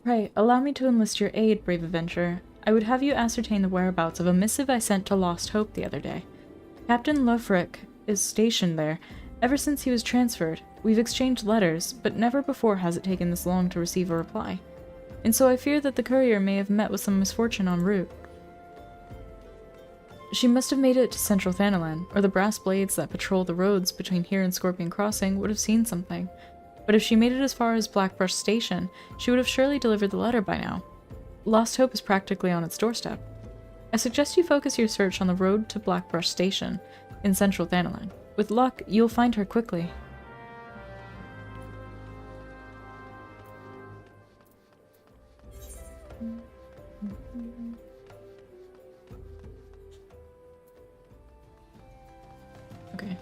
Right, allow me to enlist your aid, brave adventurer. I would have you ascertain the whereabouts of a missive I sent to Lost Hope the other day. Captain Lofric is stationed there. Ever since he was transferred, we've exchanged letters, but never before has it taken this long to receive a reply. And so I fear that the courier may have met with some misfortune en route. She must have made it to Central Thanalan, or the brass blades that patrol the roads between here and Scorpion Crossing would have seen something. But if she made it as far as Blackbrush Station, she would have surely delivered the letter by now. Lost Hope is practically on its doorstep. I suggest you focus your search on the road to Blackbrush Station in Central Thanalan. With luck, you'll find her quickly. Okay.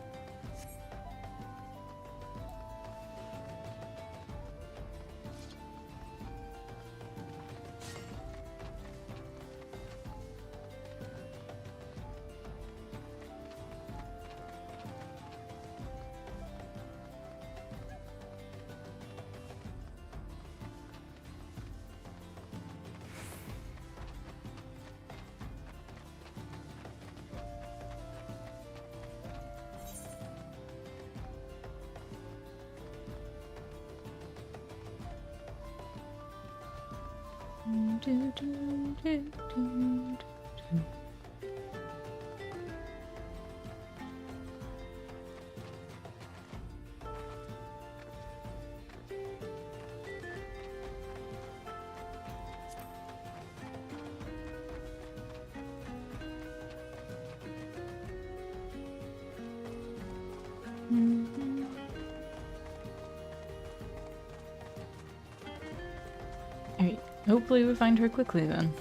Alright, hopefully we find her quickly then.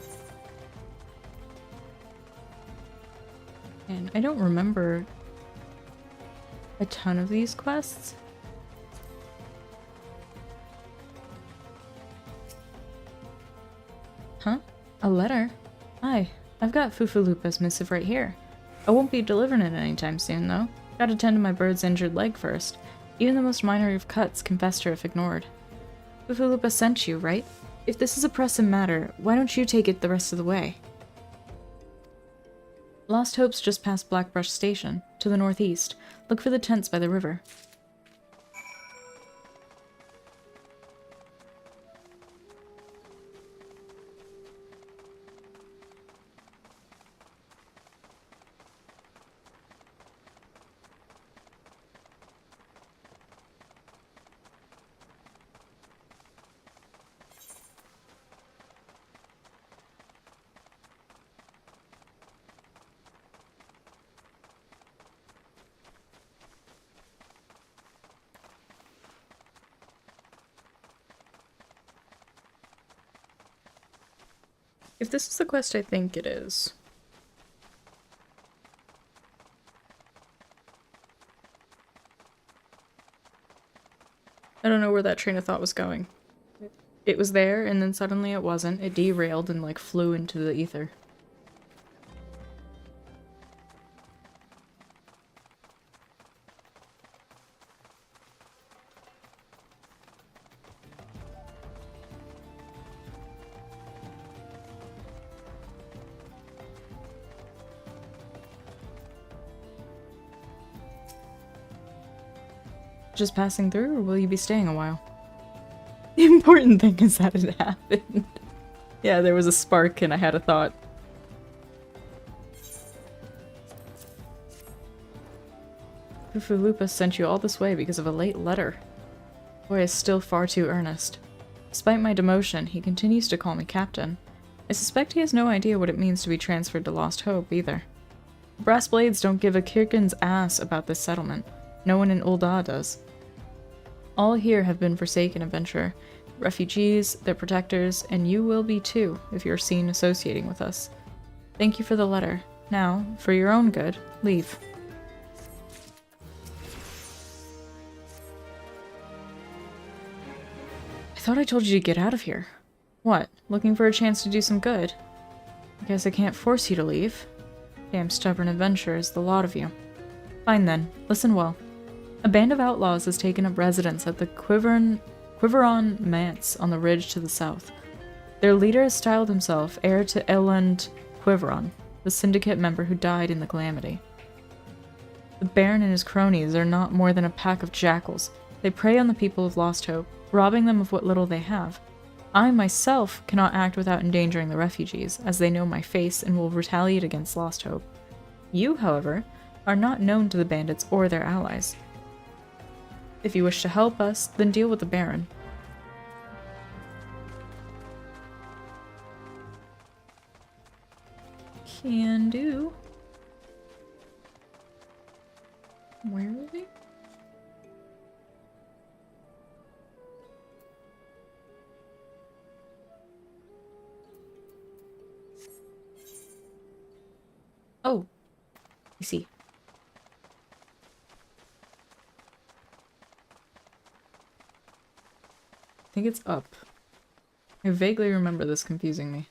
And I don't remember a ton of these quests. Huh? A letter? Hi, I've got Fufalupa's missive right here. I won't be delivering it anytime soon, though. Gotta tend to my bird's injured leg first. Even the most minor of cuts can fester if ignored. Fufalupa sent you, right? If this is a pressing matter, why don't you take it the rest of the way? Lost Hope's just past Blackbrush Station, to the northeast. Look for the tents by the river. If this is the quest I think it is. I don't know where that train of thought was going. It was there, and then suddenly it wasn't. It derailed and, like, flew into the ether. Just passing through, or will you be staying a while? The important thing is that it happened. Yeah, there was a spark and I had a thought. Fufalupa sent you all this way because of a late letter. Boy is still far too earnest. Despite my demotion, he continues to call me captain. I suspect he has no idea what it means to be transferred to Lost Hope, either. Brass Blades don't give a Kirkin's ass about this settlement. No one in Ul'dah does. All here have been forsaken adventurer, refugees, their protectors, and you will be too if you're seen associating with us. Thank you for the letter. Now, for your own good, leave. I thought I told you to get out of here. What, looking for a chance to do some good? I guess I can't force you to leave. Damn stubborn adventurers, the lot of you. Fine then, listen well. A band of outlaws has taken up residence at the Quiveron Manse on the ridge to the south. Their leader has styled himself heir to Elend Quiveron, the syndicate member who died in the calamity. The Baron and his cronies are not more than a pack of jackals. They prey on the people of Lost Hope, robbing them of what little they have. I myself cannot act without endangering the refugees, as they know my face and will retaliate against Lost Hope. You, however, are not known to the bandits or their allies. If you wish to help us, then deal with the Baron. Can do. Where are they? Oh, I see. I think it's up. I vaguely remember this confusing me.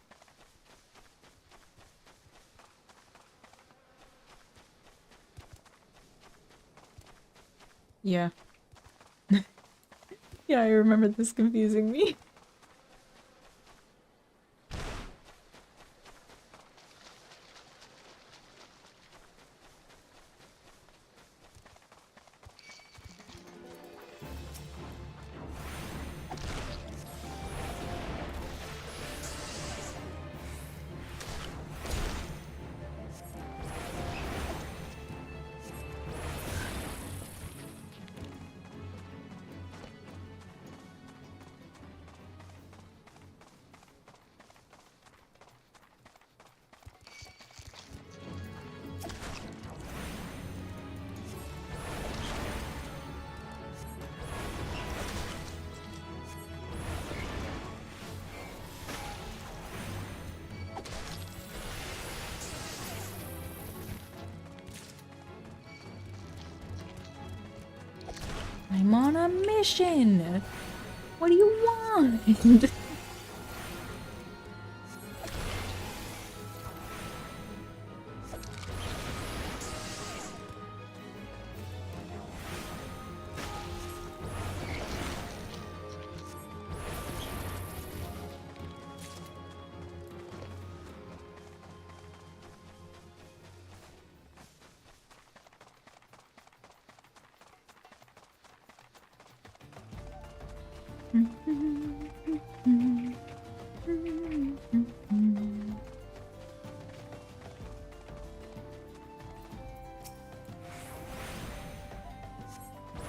Yeah. Yeah, I remember this confusing me. I'm on a mission! What do you want?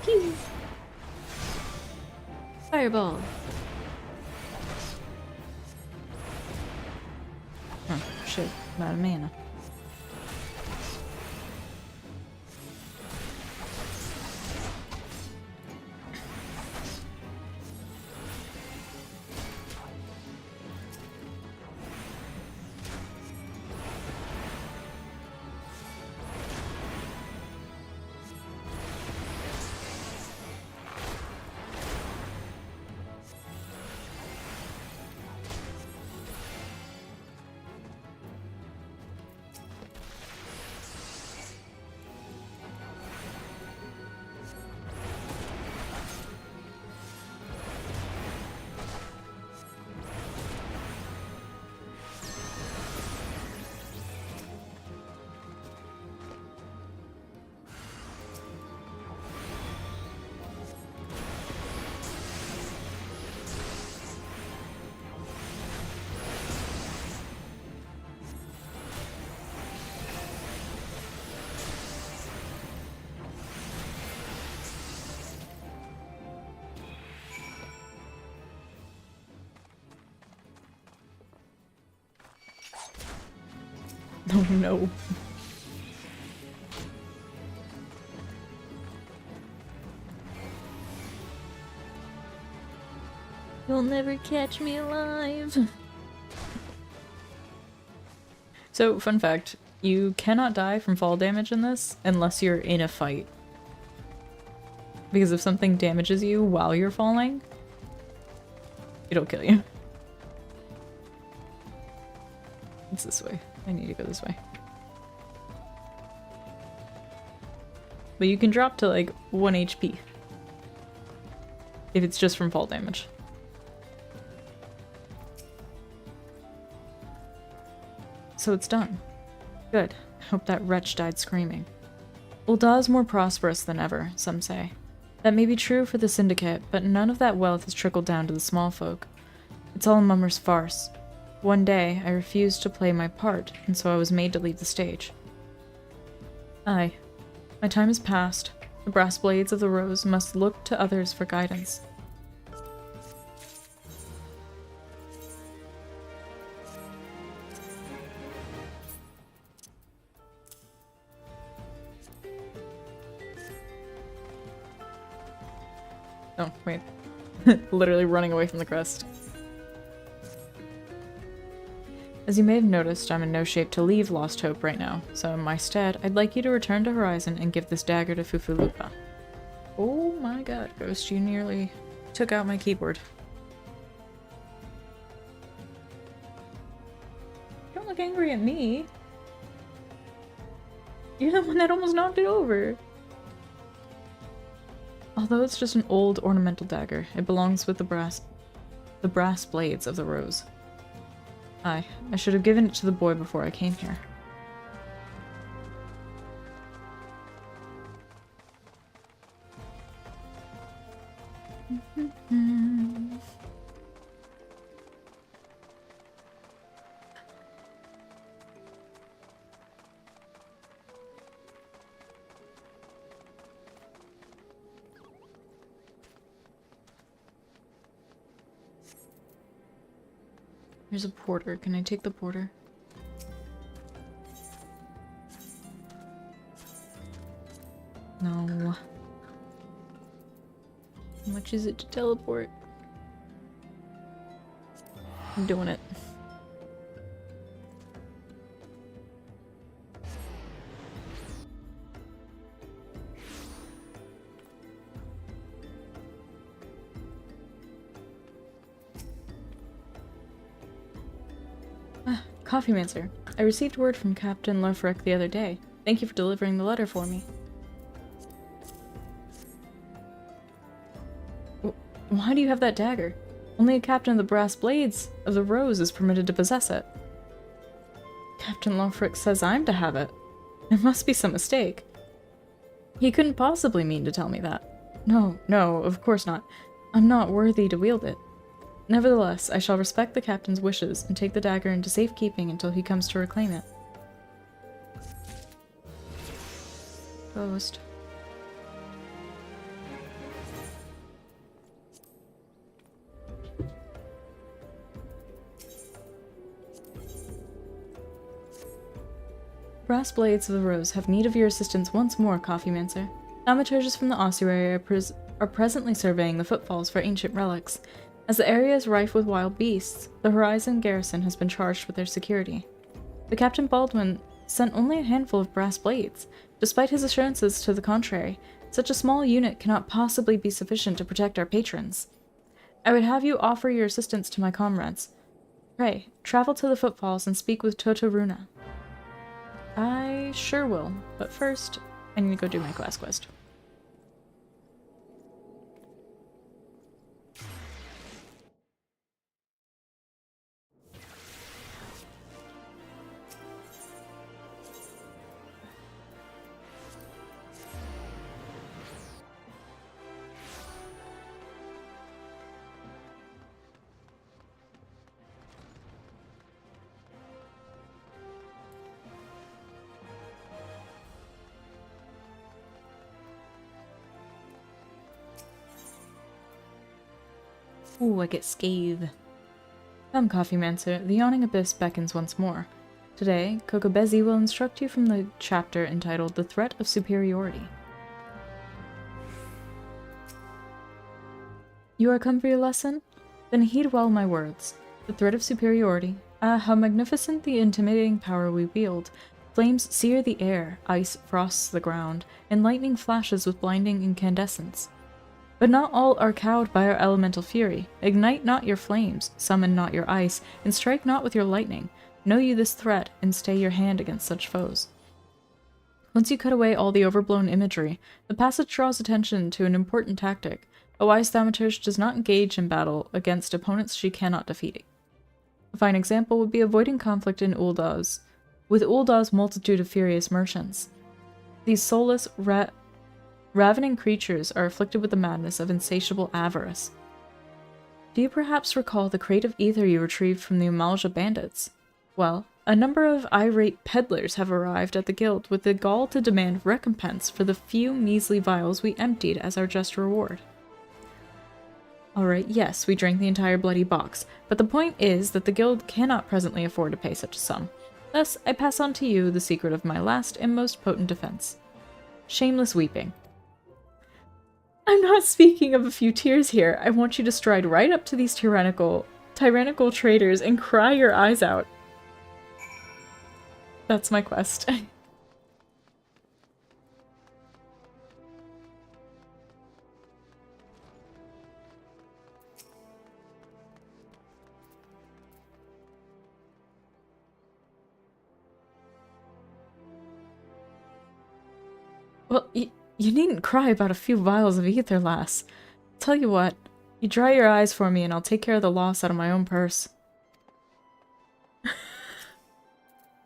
Pew! Fireball. Oh, shit. I'm out of mana. Oh no. You'll never catch me alive. So, fun fact, you cannot die from fall damage in this unless you're in a fight. Because if something damages you while you're falling, it'll kill you. It's this way. I need to go this way. But you can drop to like 1 HP. If it's just from fall damage. So it's done. Good. I hope that wretch died screaming. Ul'dah is more prosperous than ever, some say. That may be true for the Syndicate, but none of that wealth has trickled down to the small folk. It's all a mummer's farce. One day, I refused to play my part, and so I was made to leave the stage. Aye. My time is past. The brass blades of the rose must look to others for guidance. Oh, wait. Literally running away from the crest. As you may have noticed, I'm in no shape to leave Lost Hope right now, so in my stead, I'd like you to return to Horizon and give this dagger to Fufulupa. Oh my god, Ghost, you nearly took out my keyboard. Don't look angry at me. You're the one that almost knocked it over. Although it's just an old ornamental dagger, it belongs with the brass blades of the rose. Aye, I should have given it to the boy before I came here. There's a porter. Can I take the porter? No. How much is it to teleport? I'm doing it. Coffeemancer, I received word from Captain Lurfrick the other day. Thank you for delivering the letter for me. Why do you have that dagger? Only a captain of the Brass Blades of the Rose is permitted to possess it. Captain Lurfrick says I'm to have it. There must be some mistake. He couldn't possibly mean to tell me that. No, of course not. I'm not worthy to wield it. Nevertheless, I shall respect the captain's wishes and take the dagger into safekeeping until he comes to reclaim it. Post. Brass Blades of the Rose have need of your assistance once more, Coffeemancer. Thaumaturges from the ossuary are presently surveying the footfalls for ancient relics. As the area is rife with wild beasts, the Horizon garrison has been charged with their security. The Captain Baldwin sent only a handful of brass blades. Despite his assurances to the contrary, such a small unit cannot possibly be sufficient to protect our patrons. I would have you offer your assistance to my comrades. Pray, travel to the footfalls and speak with Totoruna. I sure will, but first, I need to go do my class quest. Ooh, I get scathe. Come, Coffeemancer, the yawning abyss beckons once more. Today, Kokobezi will instruct you from the chapter entitled The Threat of Superiority. You are come for your lesson? Then heed well my words. The threat of superiority. Ah, how magnificent the intimidating power we wield. Flames sear the air, ice frosts the ground, and lightning flashes with blinding incandescence. But not all are cowed by our elemental fury. Ignite not your flames, summon not your ice, and strike not with your lightning. Know you this threat, and stay your hand against such foes. Once you cut away all the overblown imagery, the passage draws attention to an important tactic. A wise thaumaturge does not engage in battle against opponents she cannot defeat. A fine example would be avoiding conflict in Uldaz, with Uldaz's multitude of furious merchants. These soulless, ravening creatures are afflicted with the madness of insatiable avarice. Do you perhaps recall the crate of ether you retrieved from the Amalja bandits? Well, a number of irate peddlers have arrived at the guild with the gall to demand recompense for the few measly vials we emptied as our just reward. Alright, yes, we drank the entire bloody box, but the point is that the guild cannot presently afford to pay such a sum. Thus, I pass on to you the secret of my last and most potent defense. Shameless weeping. I'm not speaking of a few tears here. I want you to stride right up to these tyrannical traitors and cry your eyes out. That's my quest. Well, you needn't cry about a few vials of ether, lass. Tell you what, you dry your eyes for me and I'll take care of the loss out of my own purse.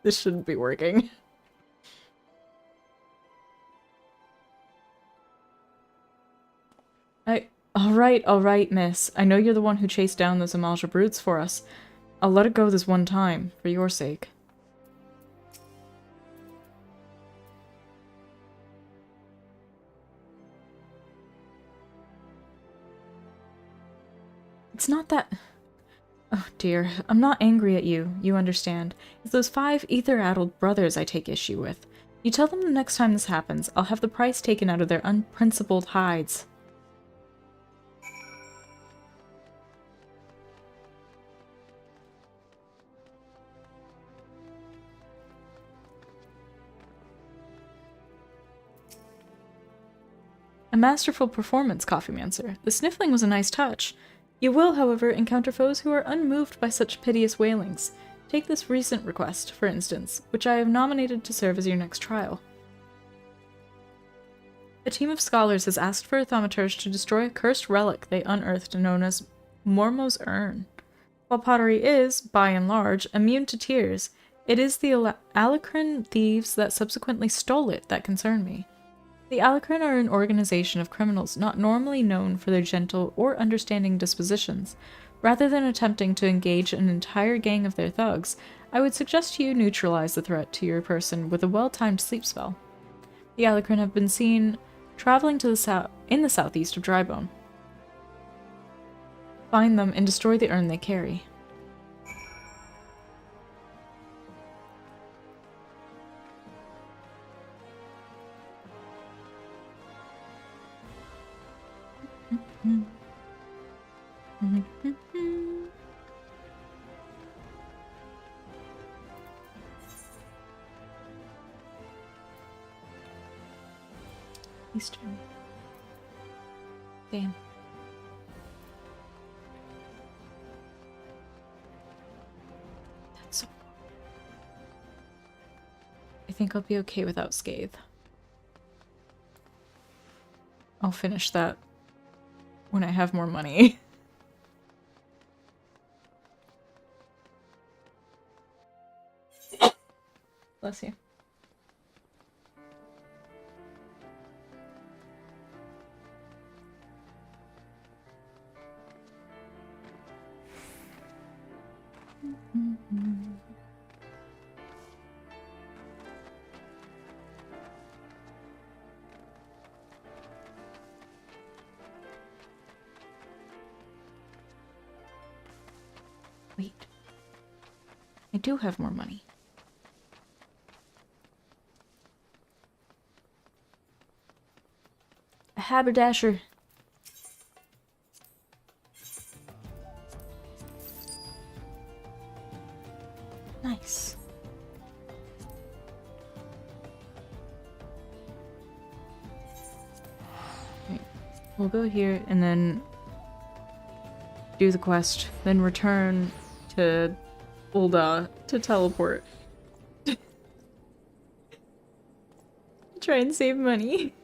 This shouldn't be working. Alright, miss. I know you're the one who chased down those Amalja brutes for us. I'll let it go this one time, for your sake. It's not that... Oh dear, I'm not angry at you, you understand. It's those 5 ether-addled brothers I take issue with. You tell them the next time this happens, I'll have the price taken out of their unprincipled hides. A masterful performance, Coffeemancer. The sniffling was a nice touch. You will, however, encounter foes who are unmoved by such piteous wailings. Take this recent request, for instance, which I have nominated to serve as your next trial. A team of scholars has asked for a thaumaturge to destroy a cursed relic they unearthed known as Mormo's Urn. While pottery is, by and large, immune to tears, it is the Alacrin thieves that subsequently stole it that concern me. The Alacrin are an organization of criminals not normally known for their gentle or understanding dispositions. Rather than attempting to engage an entire gang of their thugs, I would suggest you neutralize the threat to your person with a well-timed sleep spell. The Alacrin have been seen traveling to the southeast of Drybone. Find them and destroy the urn they carry. Eastern. Damn. That's so cool. I think I'll be okay without Scathe. I'll finish that when I have more money. Bless you. Wait. I do have more money. A haberdasher. Nice. Right. We'll go here and then do the quest, then return to Ul'dah to teleport. Try and save money.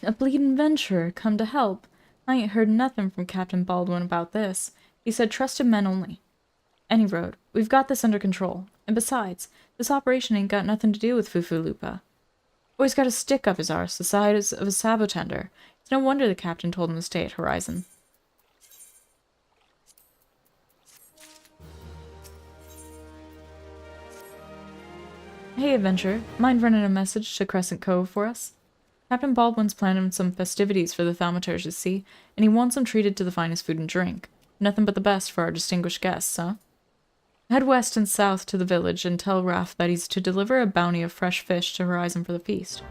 A bleedin' venturer come to help. I ain't heard nothing from Captain Baldwin about this. He said trusted men only. Any road, we've got this under control. And besides, this operation ain't got nothing to do with Fufu Lupa. Always got a stick up his arse the size of a sabotender. It's no wonder the captain told him to stay at Horizon. Hey, adventurer. Mind running a message to Crescent Cove for us? Captain Baldwin's planning some festivities for the thaumaturges, see, and he wants them treated to the finest food and drink. Nothing but the best for our distinguished guests, huh? Head west and south to the village and tell Raph that he's to deliver a bounty of fresh fish to Horizon for the feast.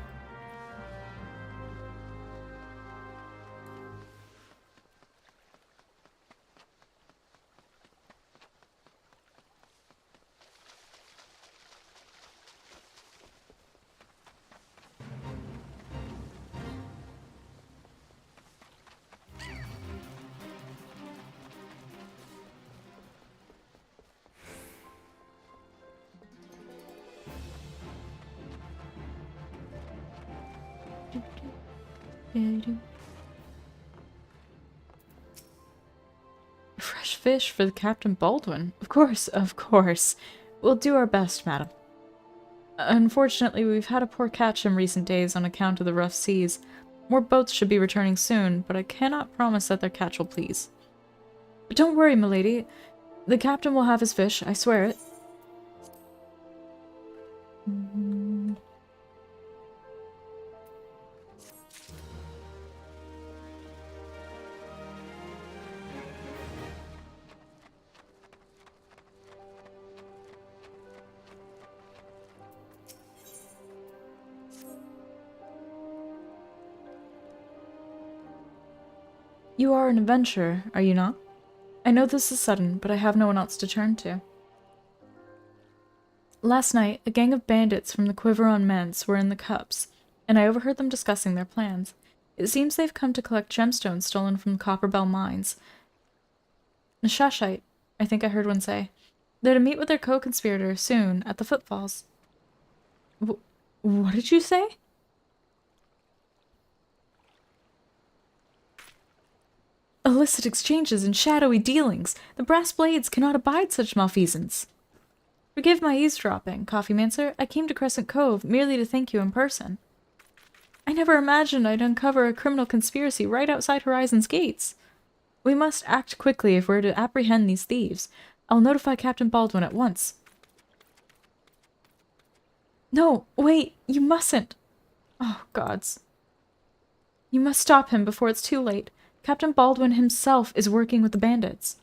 Fresh fish for the Captain Baldwin. Of course, of course. We'll do our best, madam. Unfortunately, we've had a poor catch in recent days on account of the rough seas. More boats should be returning soon, but I cannot promise that their catch will please. But don't worry, milady. The captain will have his fish, I swear it. You are an adventurer, are you not? I know this is sudden, but I have no one else to turn to. Last night, a gang of bandits from the Quiveron Manse were in the cups, and I overheard them discussing their plans. It seems they've come to collect gemstones stolen from the Copperbell mines. Nashashite, I think I heard one say. They're to meet with their co-conspirator soon at the Footfalls. What did you say? Illicit exchanges and shadowy dealings. The brass blades cannot abide such malfeasance. Forgive my eavesdropping, Coffeemancer. I came to Crescent Cove merely to thank you in person. I never imagined I'd uncover a criminal conspiracy right outside Horizon's gates. We must act quickly if we're to apprehend these thieves. I'll notify Captain Baldwin at once. No, wait, you mustn't. Oh, gods. You must stop him before it's too late. Captain Baldwin himself is working with the bandits.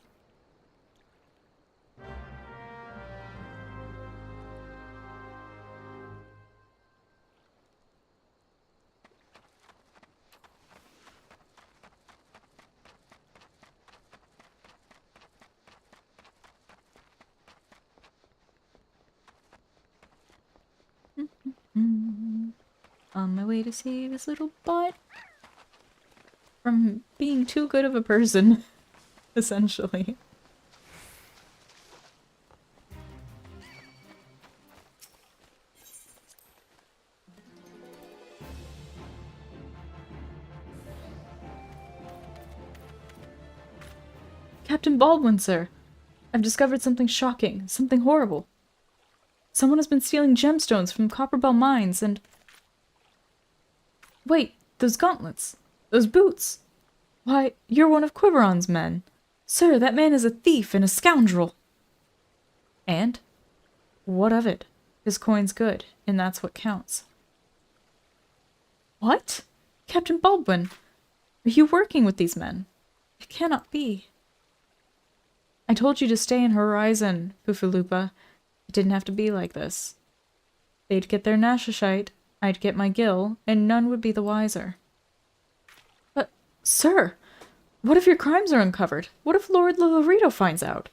On my way to save his little butt from being too good of a person, essentially. Captain Baldwin, sir! I've discovered something shocking, something horrible. Someone has been stealing gemstones from Copperbell mines and... Wait, those gauntlets! Those boots! Why, you're one of Quiveron's men! Sir, that man is a thief and a scoundrel! And? What of it? His coin's good, and that's what counts. What? Captain Baldwin! Are you working with these men? It cannot be. I told you to stay in Horizon, Poofaloopah. It didn't have to be like this. They'd get their Nashashite, I'd get my gill, and none would be the wiser. But, sir, what if your crimes are uncovered? What if Lord Lolorito finds out?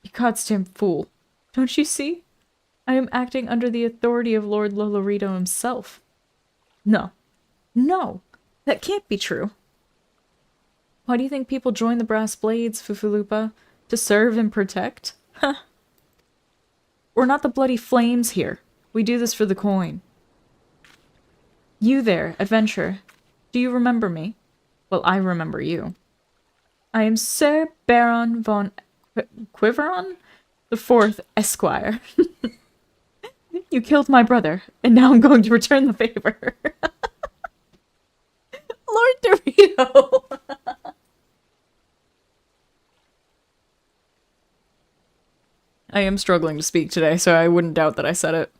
You goddamn fool. Don't you see? I am acting under the authority of Lord Lolorito himself. No. No! That can't be true. Why do you think people join the Brass Blades, Poofaloopah? To serve and protect? Huh. We're not the bloody flames here. We do this for the coin. You there, adventurer. Do you remember me? Well, I remember you. I am Sir Baron von Quiveron? The 4th Esquire. You killed my brother, and now I'm going to return the favor. Lord Dorito! I am struggling to speak today, so I wouldn't doubt that I said it.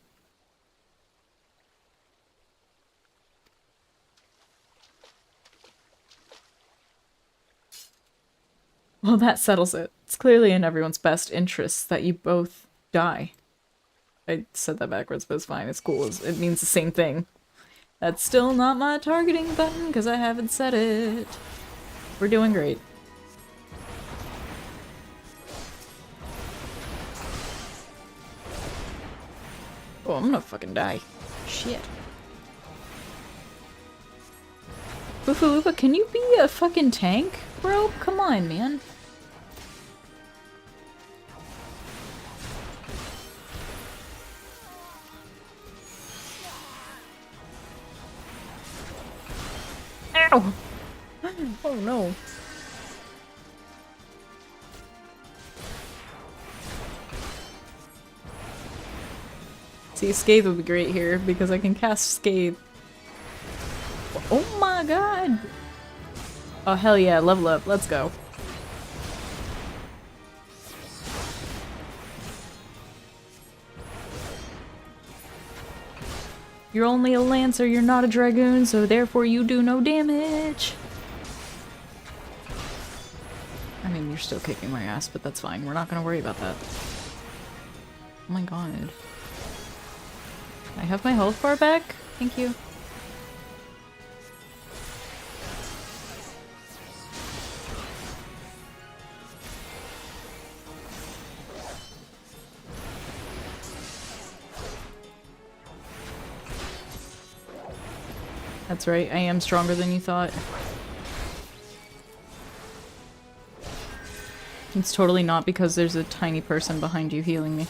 Well, that settles it. It's clearly in everyone's best interests that you both die. I said that backwards, but it's fine. It's cool. It means the same thing. That's still not my targeting button, because I haven't said it. We're doing great. Oh, I'm gonna fucking die. Shit. Poofaloopah, can you be a fucking tank, bro? Come on, man. Ow! Oh no. See, Scathe would be great here, because I can cast Scathe. Oh my god! Oh hell yeah, level up, let's go. You're only a lancer, you're not a dragoon, so therefore you do no damage. I mean, you're still kicking my ass, but that's fine. We're not gonna worry about that. Oh my god. I have my health bar back? Thank you. That's right, I am stronger than you thought. It's totally not because there's a tiny person behind you healing me.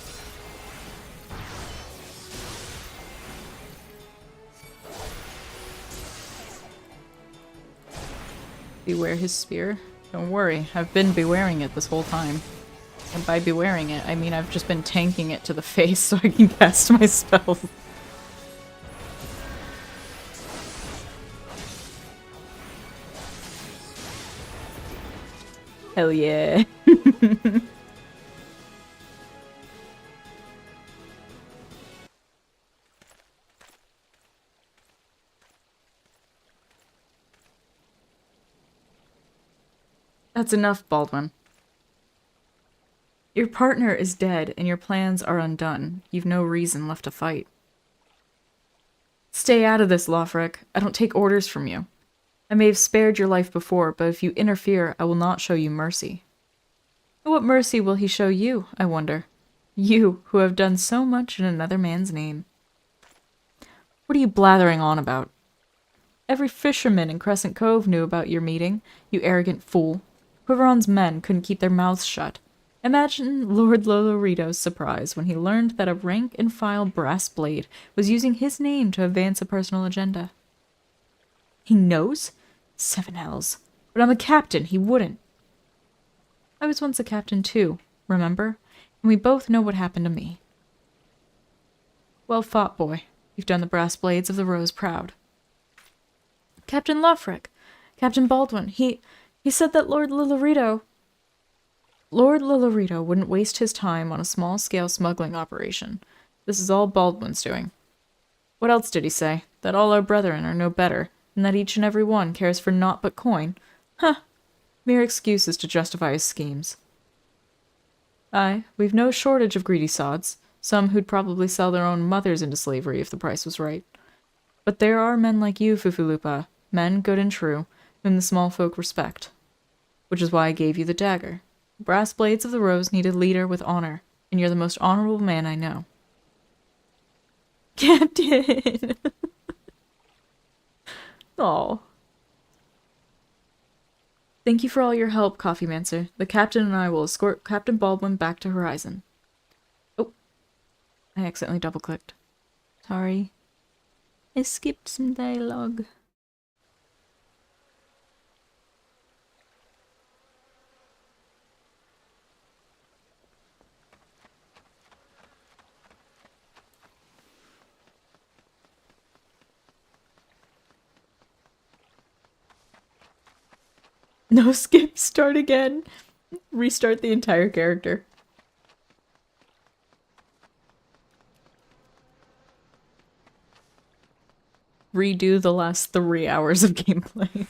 Beware his spear? Don't worry, I've been bewaring it this whole time. And by bewaring it, I mean I've just been tanking it to the face so I can cast my spells. Hell yeah. That's enough, Baldwin. Your partner is dead, and your plans are undone. You've no reason left to fight. Stay out of this, Lothric. I don't take orders from you. I may have spared your life before, but if you interfere, I will not show you mercy. What mercy will he show you, I wonder? You, who have done so much in another man's name. What are you blathering on about? Every fisherman in Crescent Cove knew about your meeting, you arrogant fool. Quiveron's men couldn't keep their mouths shut. Imagine Lord Lolorito's surprise when he learned that a rank-and-file brass blade was using his name to advance a personal agenda. He knows? 7 hells. But I'm a captain, he wouldn't. I was once a captain too, remember? And we both know what happened to me. Well fought, boy. You've done the brass blades of the Rose proud. Captain Lothric, Captain Baldwin, he said that Lord Lolorito wouldn't waste his time on a small-scale smuggling operation. This is all Baldwin's doing. What else did he say? That all our brethren are no better, and that each and every one cares for naught but coin? Huh! Mere excuses to justify his schemes. Aye, we've no shortage of greedy sods, some who'd probably sell their own mothers into slavery if the price was right. But there are men like you, Fufulupa, men good and true, whom the small folk respect. Which is why I gave you the dagger. Brass Blades of the Rose need a leader with honor, and you're the most honorable man I know. Captain! Aw. Thank you for all your help, Coffeemancer. The captain and I will escort Captain Baldwin back to Horizon. Oh. I accidentally double-clicked. Sorry. I skipped some dialogue. No skip, start again. Restart the entire character. Redo the last 3 hours of gameplay.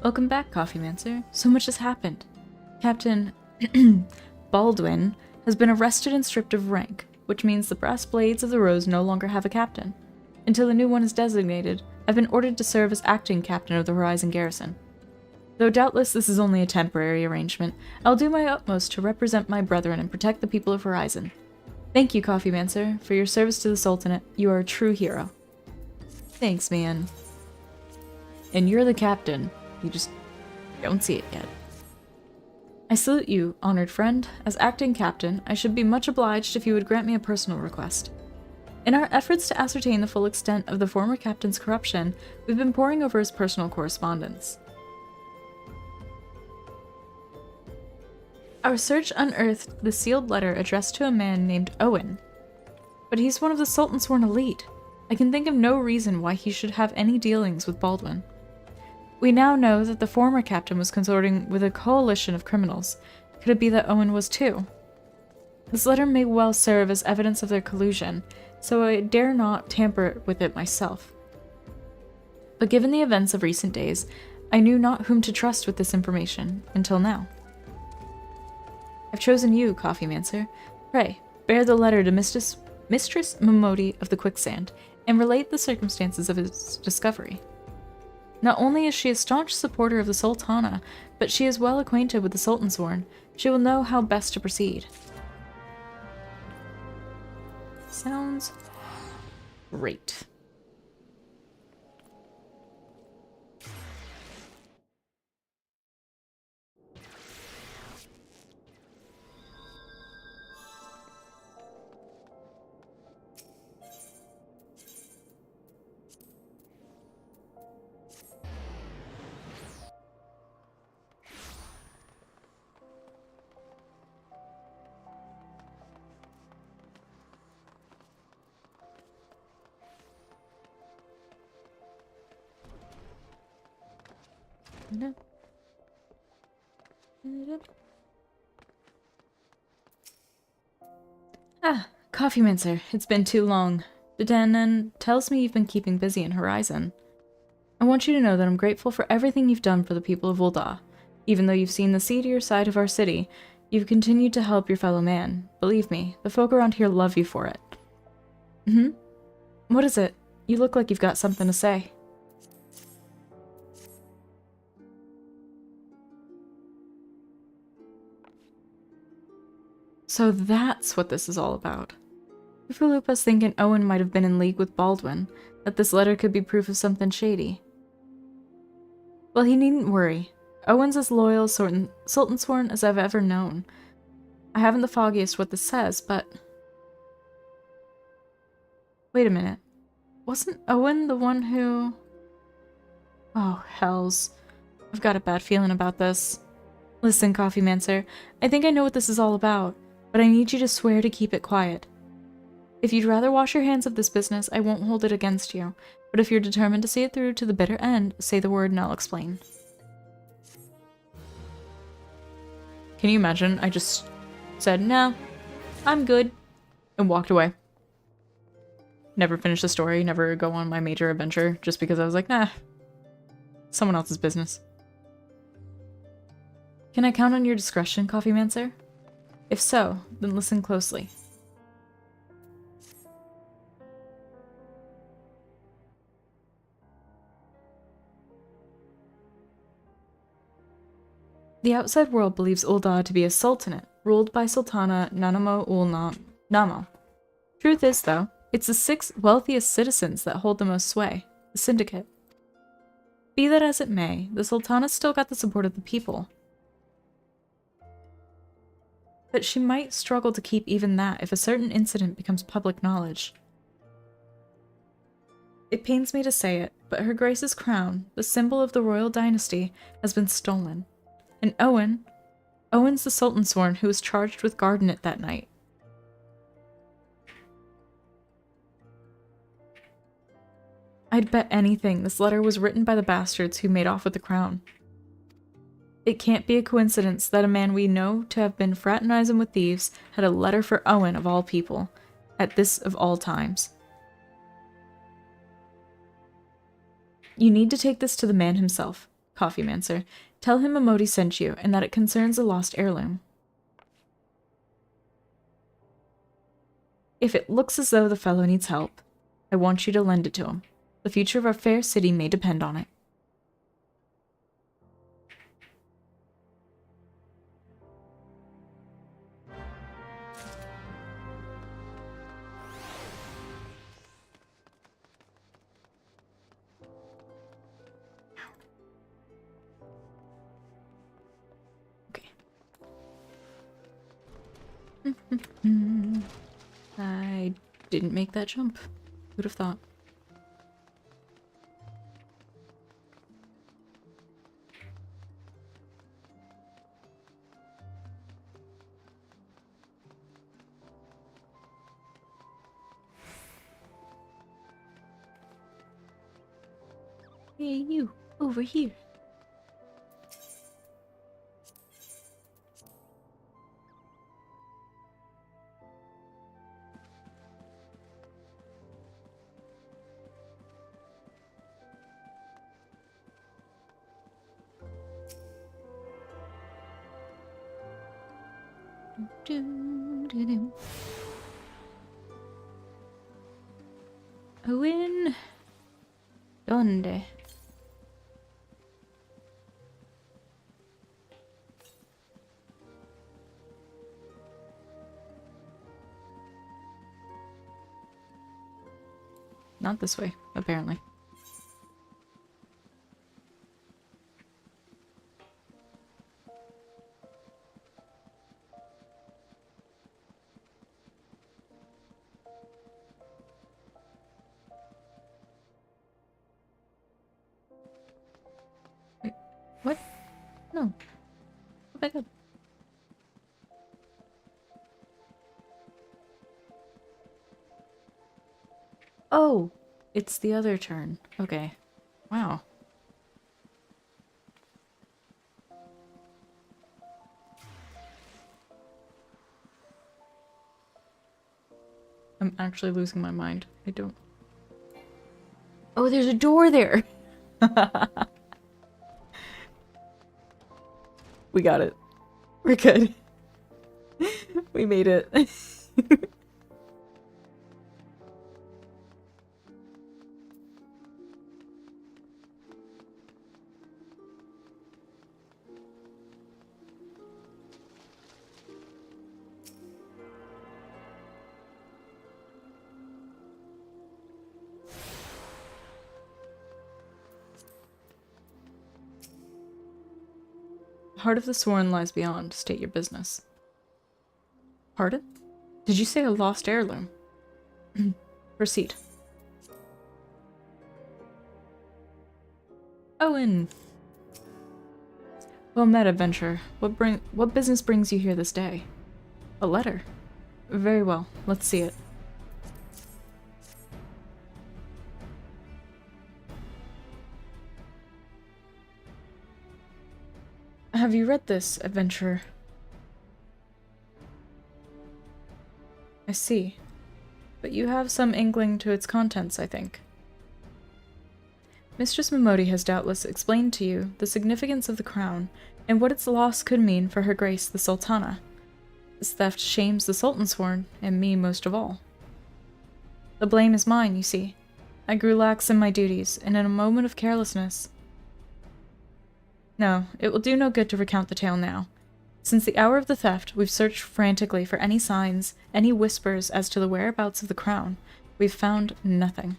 Welcome back, Coffeemancer. So much has happened. Captain Baldwin has been arrested and stripped of rank, which means the Brass Blades of the Rose no longer have a captain. Until a new one is designated, I've been ordered to serve as acting captain of the Horizon Garrison. Though doubtless this is only a temporary arrangement, I'll do my utmost to represent my brethren and protect the people of Horizon. Thank you, Coffeemancer, for your service to the Sultanate. You are a true hero. Thanks, man. And you're the captain. You just don't see it yet. I salute you, honored friend. As acting captain, I should be much obliged if you would grant me a personal request. In our efforts to ascertain the full extent of the former captain's corruption, we've been poring over his personal correspondence. Our search unearthed the sealed letter addressed to a man named Owen. But he's one of the Sultan's sworn elite. I can think of no reason why he should have any dealings with Baldwin. We now know that the former captain was consorting with a coalition of criminals. Could it be that Owen was too? This letter may well serve as evidence of their collusion, so I dare not tamper with it myself. But given the events of recent days, I knew not whom to trust with this information, until now. I've chosen you, Coffee Mancer. Pray, bear the letter to Mistress Momodi of the Quicksand, and relate the circumstances of its discovery. Not only is she a staunch supporter of the Sultana, but she is well acquainted with the Sultansworn. She will know how best to proceed. Sounds great. Ah, Coffee Mincer, it's been too long. Dedanan tells me you've been keeping busy in Horizon. I want you to know that I'm grateful for everything you've done for the people of Ul'dah. Even though you've seen the seedier side of our city, you've continued to help your fellow man. Believe me, the folk around here love you for it. What is it? You look like you've got something to say. So that's what this is all about. Ufulupa's thinking Owen might have been in league with Baldwin, that this letter could be proof of something shady. Well, he needn't worry. Owen's as loyal Sultansworn as I've ever known. I haven't the foggiest what this says, but... Wait a minute. Wasn't Owen the one who... Oh, hells. I've got a bad feeling about this. Listen, Coffee Mancer, I think I know what this is all about, but I need you to swear to keep it quiet. If you'd rather wash your hands of this business, I won't hold it against you, but if you're determined to see it through to the bitter end, say the word and I'll explain. Can you imagine? I just said, no, I'm good, and walked away. Never finish the story, never go on my major adventure, just because I was like, nah, someone else's business. Can I count on your discretion, Coffee Mancer? If so, then listen closely. The outside world believes Ul'dah to be a sultanate, ruled by Sultana Nanamo ul Namo. Truth is, though, it's the 6 wealthiest citizens that hold the most sway, the syndicate. Be that as it may, the Sultana's still got the support of the people. But she might struggle to keep even that if a certain incident becomes public knowledge. It pains me to say it, but Her Grace's crown, the symbol of the royal dynasty, has been stolen. And Owen's the Sultansworn who was charged with guarding it that night. I'd bet anything this letter was written by the bastards who made off with the crown. It can't be a coincidence that a man we know to have been fraternizing with thieves had a letter for Owen of all people, at this of all times. You need to take this to the man himself, Coffee Mancer. Tell him Momodi sent you, and that it concerns a lost heirloom. If it looks as though the fellow needs help, I want you to lend it to him. The future of our fair city may depend on it. I didn't make that jump. Who'd have thought? Hey, you, over here. Owen. ¿Dónde? Not this way, apparently. Wait, what? No. Go back up. Oh! It's the other turn. Okay. Wow. I'm actually losing my mind. I don't... Oh, there's a door there! We got it. We're good. We made it. The heart of the sworn lies beyond. State your business. Pardon? Did you say a lost heirloom? Proceed. Owen! Well met, adventurer. What business brings you here this day? A letter. Very well. Let's see it. Have you read this, adventurer? I see. But you have some inkling to its contents, I think. Mistress Mimodi has doubtless explained to you the significance of the crown and what its loss could mean for Her Grace the Sultana. This theft shames the Sultan Sworn, and me most of all. The blame is mine, you see. I grew lax in my duties, and in a moment of carelessness... No, it will do no good to recount the tale now. Since the hour of the theft, we've searched frantically for any signs, any whispers as to the whereabouts of the crown. We've found nothing.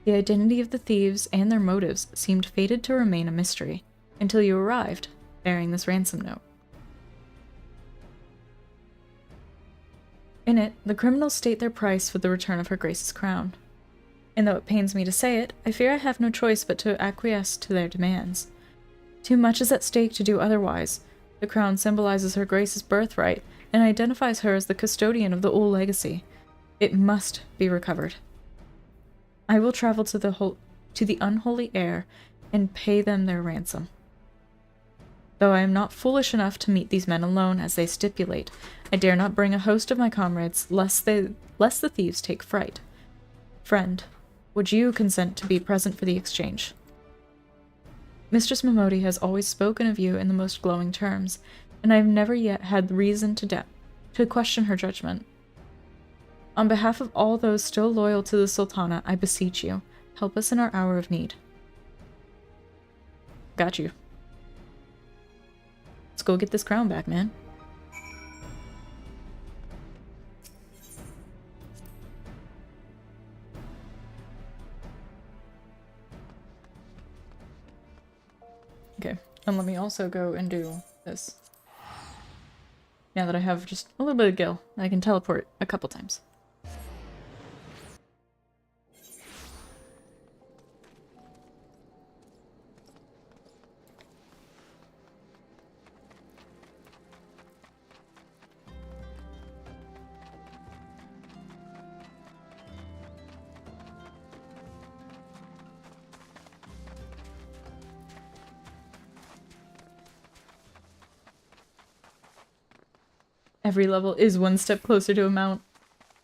The identity of the thieves and their motives seemed fated to remain a mystery, until you arrived, bearing this ransom note. In it, the criminals state their price for the return of Her Grace's crown. And though it pains me to say it, I fear I have no choice but to acquiesce to their demands. Too much is at stake to do otherwise. The crown symbolizes Her Grace's birthright and identifies her as the custodian of the old legacy. It must be recovered. I will travel to the unholy heir and pay them their ransom. Though I am not foolish enough to meet these men alone as they stipulate, I dare not bring a host of my comrades lest the thieves take fright. Friend, would you consent to be present for the exchange? Mistress Mimodi has always spoken of you in the most glowing terms, and I have never yet had reason to question her judgment. On behalf of all those still loyal to the Sultana, I beseech you, help us in our hour of need. Got you. Let's go get this crown back, man. Okay, and let me also go and do this. Now that I have just a little bit of gil, I can teleport a couple times. Every level is one step closer to a mount.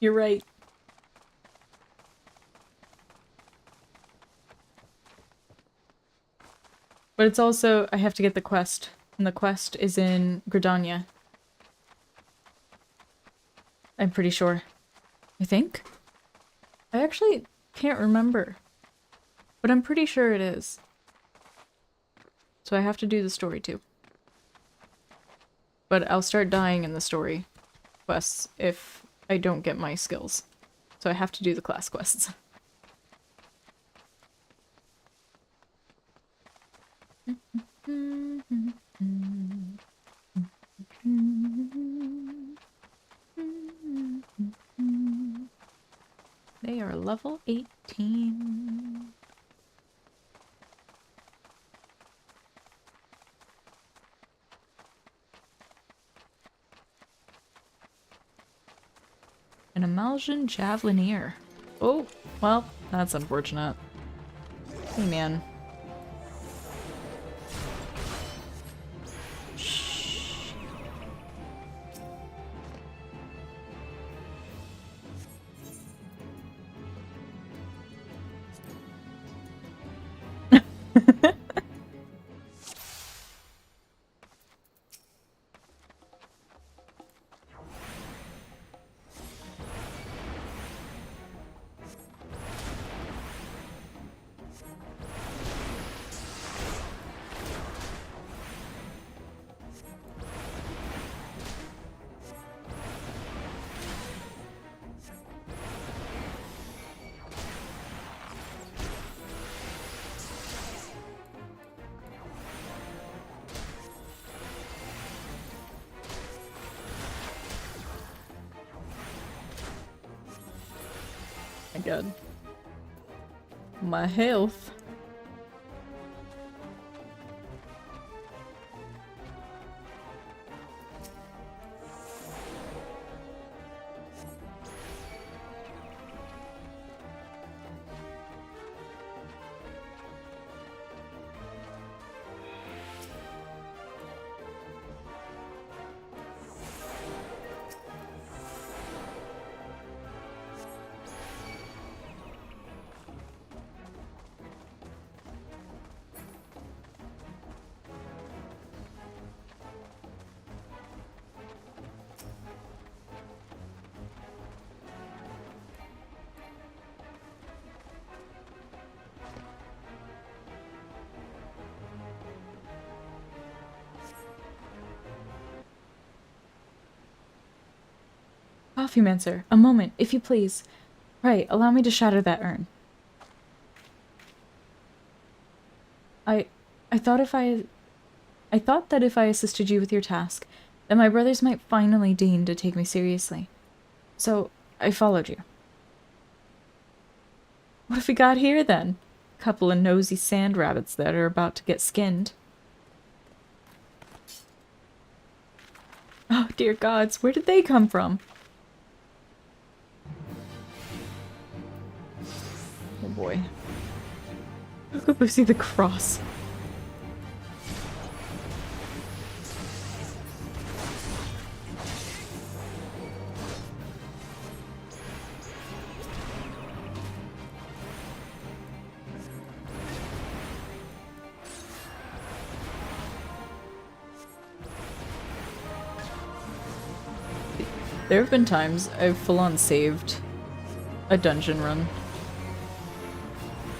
You're right. But it's also, I have to get the quest, and the quest is in Gridania. I'm pretty sure. I think? I actually can't remember. But I'm pretty sure it is. So I have to do the story too. But I'll start dying in the story quests if I don't get my skills. So I have to do the class quests. They are level 18. An Amaljan Javelineer. Oh, well, that's unfortunate. Hey, man. Shh. My god. My health. Coffeemancer, a moment, if you please. Right, allow me to shatter that urn. I thought that if I assisted you with your task, then my brothers might finally deign to take me seriously. So, I followed you. What have we got here, then? Couple of nosy sand rabbits that are about to get skinned. Oh, dear gods, where did they come from? Oh boy. Look at Lucy the Cross. There have been times I've full-on saved a dungeon run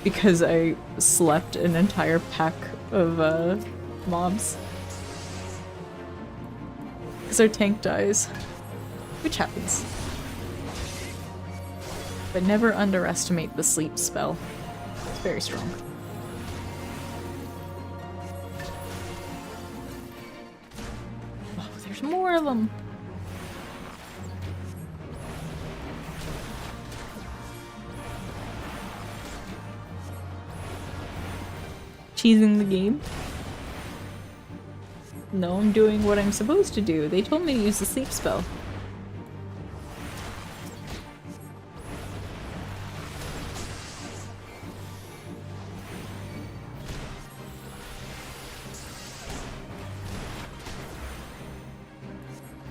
because I slept an entire pack of mobs. Because our tank dies. Which happens. But never underestimate the sleep spell. It's very strong. Oh, there's more of them! Cheesing the game. No, I'm doing what I'm supposed to do. They told me to use the sleep spell.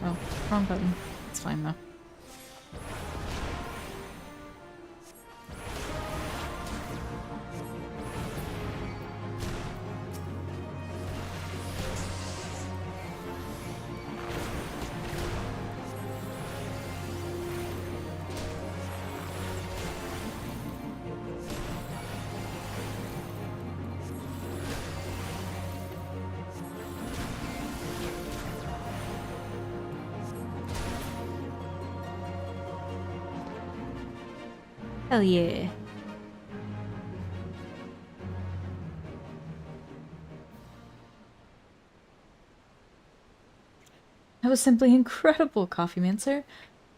Oh, wrong button. It's fine though. Hell yeah. That was simply incredible, Coffee Mancer.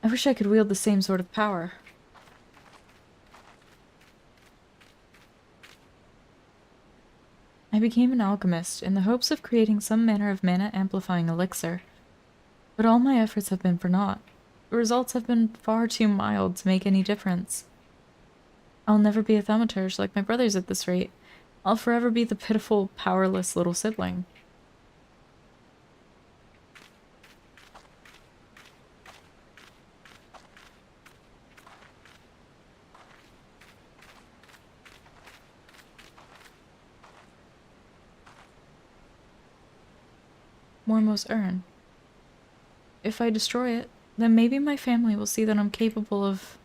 I wish I could wield the same sort of power. I became an alchemist in the hopes of creating some manner of mana-amplifying elixir. But all my efforts have been for naught. The results have been far too mild to make any difference. I'll never be a thaumaturge like my brothers at this rate. I'll forever be the pitiful, powerless little sibling. Mormo's urn. If I destroy it, then maybe my family will see that I'm capable of...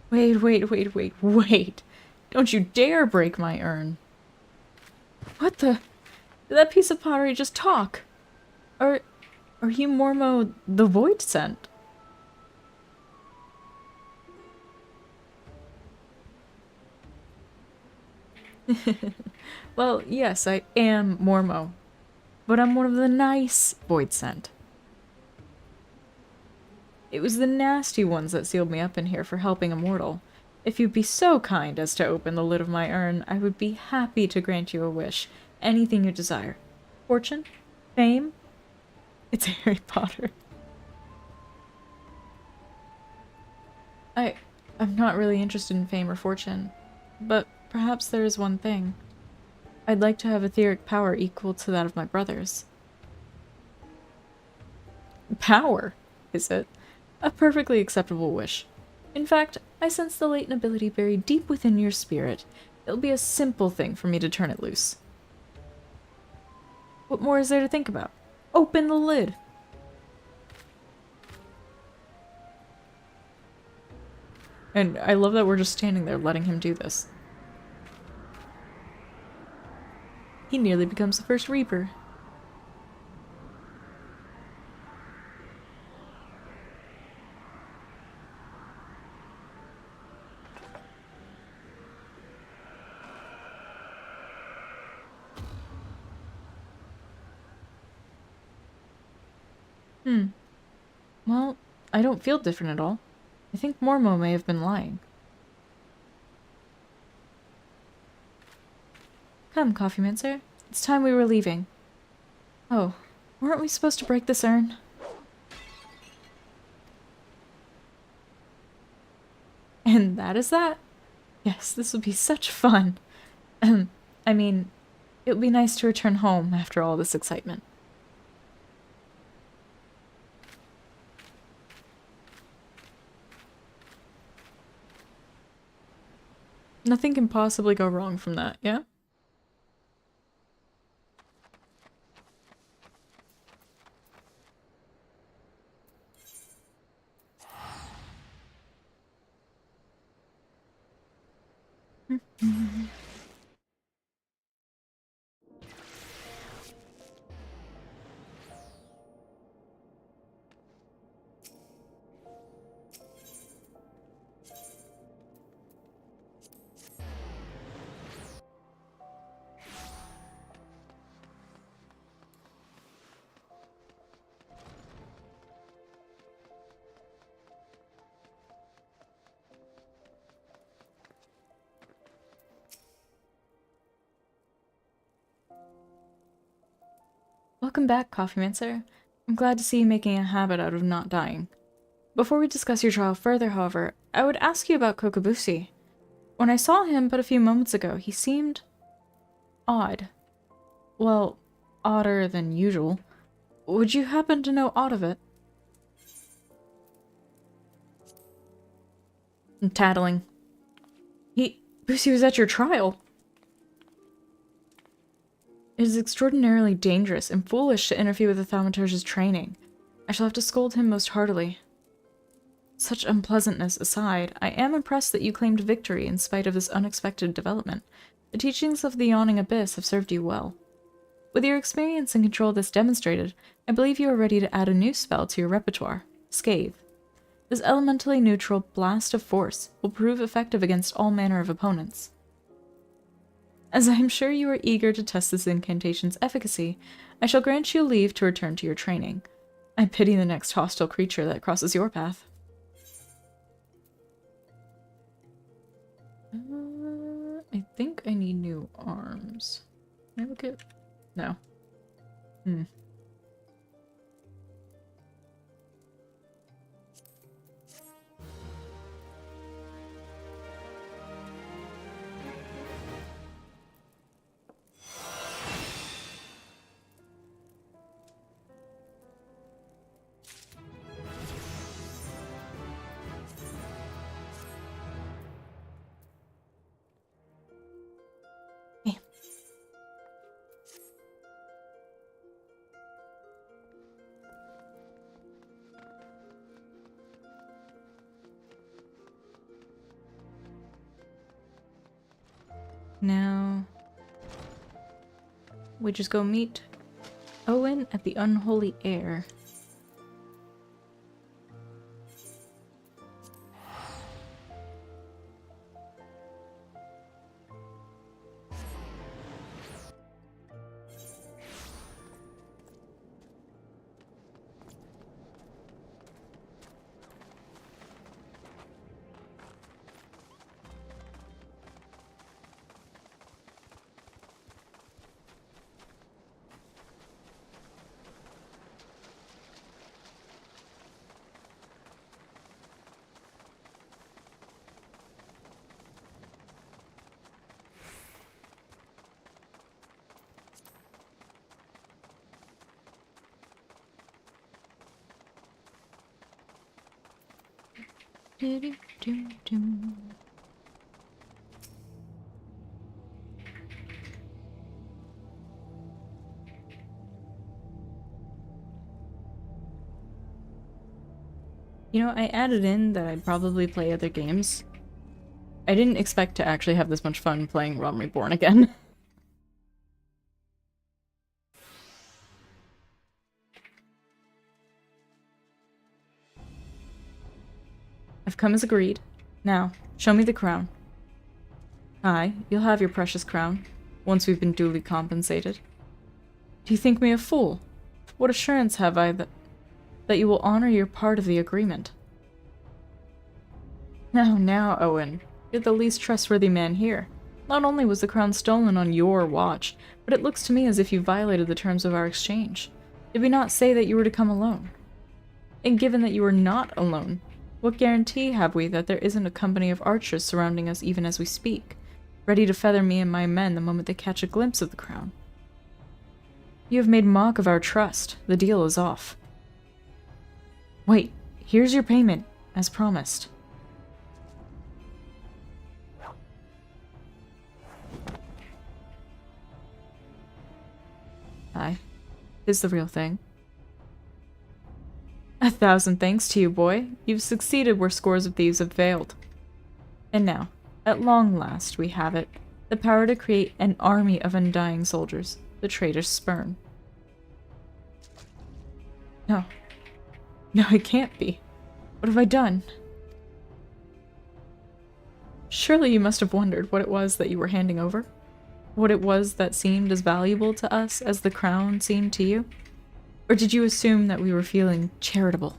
Wait. Don't you dare break my urn. What the... Did that piece of pottery just talk? Are you Mormo the Void Sent? Well, yes, I am Mormo. But I'm one of the nice Void Sent. It was the nasty ones that sealed me up in here for helping a mortal. If you'd be so kind as to open the lid of my urn, I would be happy to grant you a wish. Anything you desire. Fortune? Fame? It's Harry Potter. I'm not really interested in fame or fortune. But perhaps there is one thing. I'd like to have etheric power equal to that of my brothers. Power, is it? A perfectly acceptable wish. In fact, I sense the latent ability buried deep within your spirit. It'll be a simple thing for me to turn it loose. What more is there to think about? Open the lid! And I love that we're just standing there letting him do this. He nearly becomes the first Reaper. Well, I don't feel different at all. I think Mormo may have been lying. Come, Coffee Mancer. It's time we were leaving. Oh, weren't we supposed to break this urn? And that is that. Yes, this will be such fun. I mean, it would be nice to return home after all this excitement. Nothing can possibly go wrong from that, yeah? Welcome back, Coffee Mancer. I'm glad to see you making a habit out of not dying. Before we discuss your trial further, however, I would ask you about Kokobushi. When I saw him but a few moments ago, he seemed... odd. Well, odder than usual. Would you happen to know aught of it? I'm tattling. Bushi was at your trial. It is extraordinarily dangerous and foolish to interfere with the thaumaturge's training. I shall have to scold him most heartily. Such unpleasantness aside, I am impressed that you claimed victory in spite of this unexpected development. The teachings of the Yawning Abyss have served you well. With your experience and control thus demonstrated, I believe you are ready to add a new spell to your repertoire, Scathe. This elementally neutral blast of force will prove effective against all manner of opponents. As I am sure you are eager to test this incantation's efficacy, I shall grant you leave to return to your training. I pity the next hostile creature that crosses your path. I think I need new arms. Can I look at... No. Now, we just go meet Owen at the Unholy Air. You know, I added in that I'd probably play other games. I didn't expect to actually have this much fun playing Realm Reborn again. I've come as agreed. Now, show me the crown. Aye, you'll have your precious crown, once we've been duly compensated. Do you think me a fool? What assurance have I that you will honor your part of the agreement? Now, Owen. You're the least trustworthy man here. Not only was the crown stolen on your watch, but it looks to me as if you violated the terms of our exchange. Did we not say that you were to come alone? And given that you are not alone, what guarantee have we that there isn't a company of archers surrounding us even as we speak, ready to feather me and my men the moment they catch a glimpse of the crown? You have made mock of our trust. The deal is off. Wait, here's your payment, as promised. Aye, is the real thing. 1,000 thanks to you, boy. You've succeeded where scores of thieves have failed. And now, at long last, we have it. The power to create an army of undying soldiers, the traitor's spurn. No, it can't be. What have I done? Surely you must have wondered what it was that you were handing over? What it was that seemed as valuable to us as the crown seemed to you? Or did you assume that we were feeling charitable?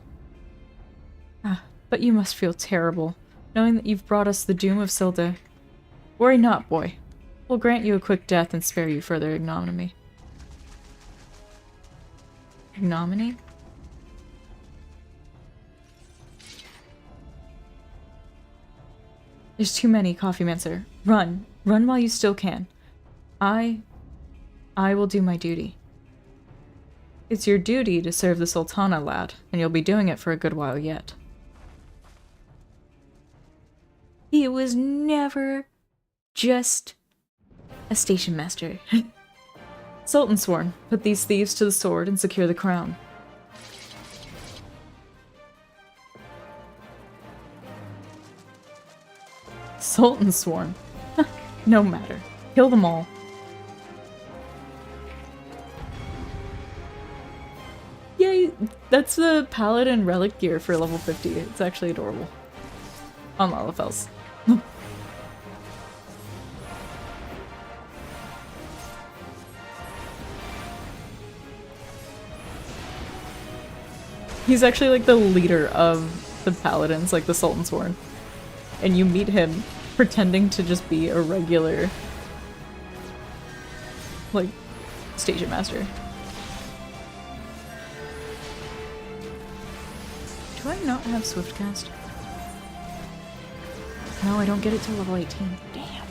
But you must feel terrible, knowing that you've brought us the doom of Silda. Worry not, boy. We'll grant you a quick death and spare you further ignominy. Ignominy? There's too many, Coffeemancer. Run. Run while you still can. I will do my duty. It's your duty to serve the Sultana, lad, and you'll be doing it for a good while yet. He was never just a station master. Sultan sworn, put these thieves to the sword and secure the crown. Sultan sworn. No matter. Kill them all. Yay! That's the paladin relic gear for level 50. It's actually adorable. On Lalafels. He's actually like the leader of the paladins, like the Sultan Sworn. And you meet him pretending to just be a regular, like, station master. Do I not have Swiftcast? No, I don't get it till level 18. Damn.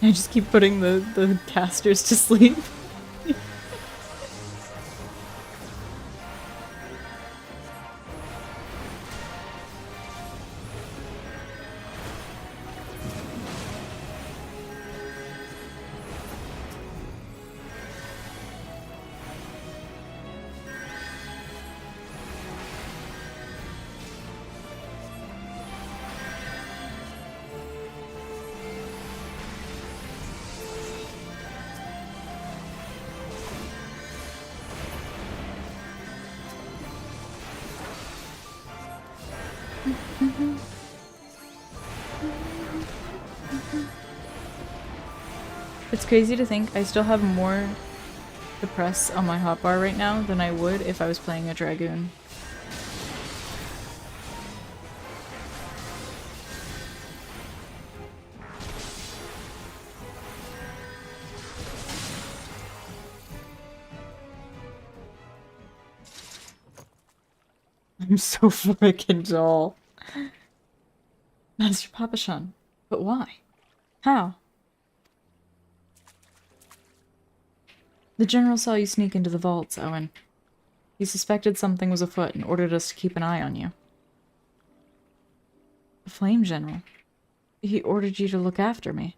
I just keep putting the casters to sleep. It's crazy to think I still have more to press on my hotbar right now than I would if I was playing a Dragoon. I'm so freaking dull. Master Papashan, but why? How? The general saw you sneak into the vaults, Owen. He suspected something was afoot and ordered us to keep an eye on you. The Flame General? He ordered you to look after me.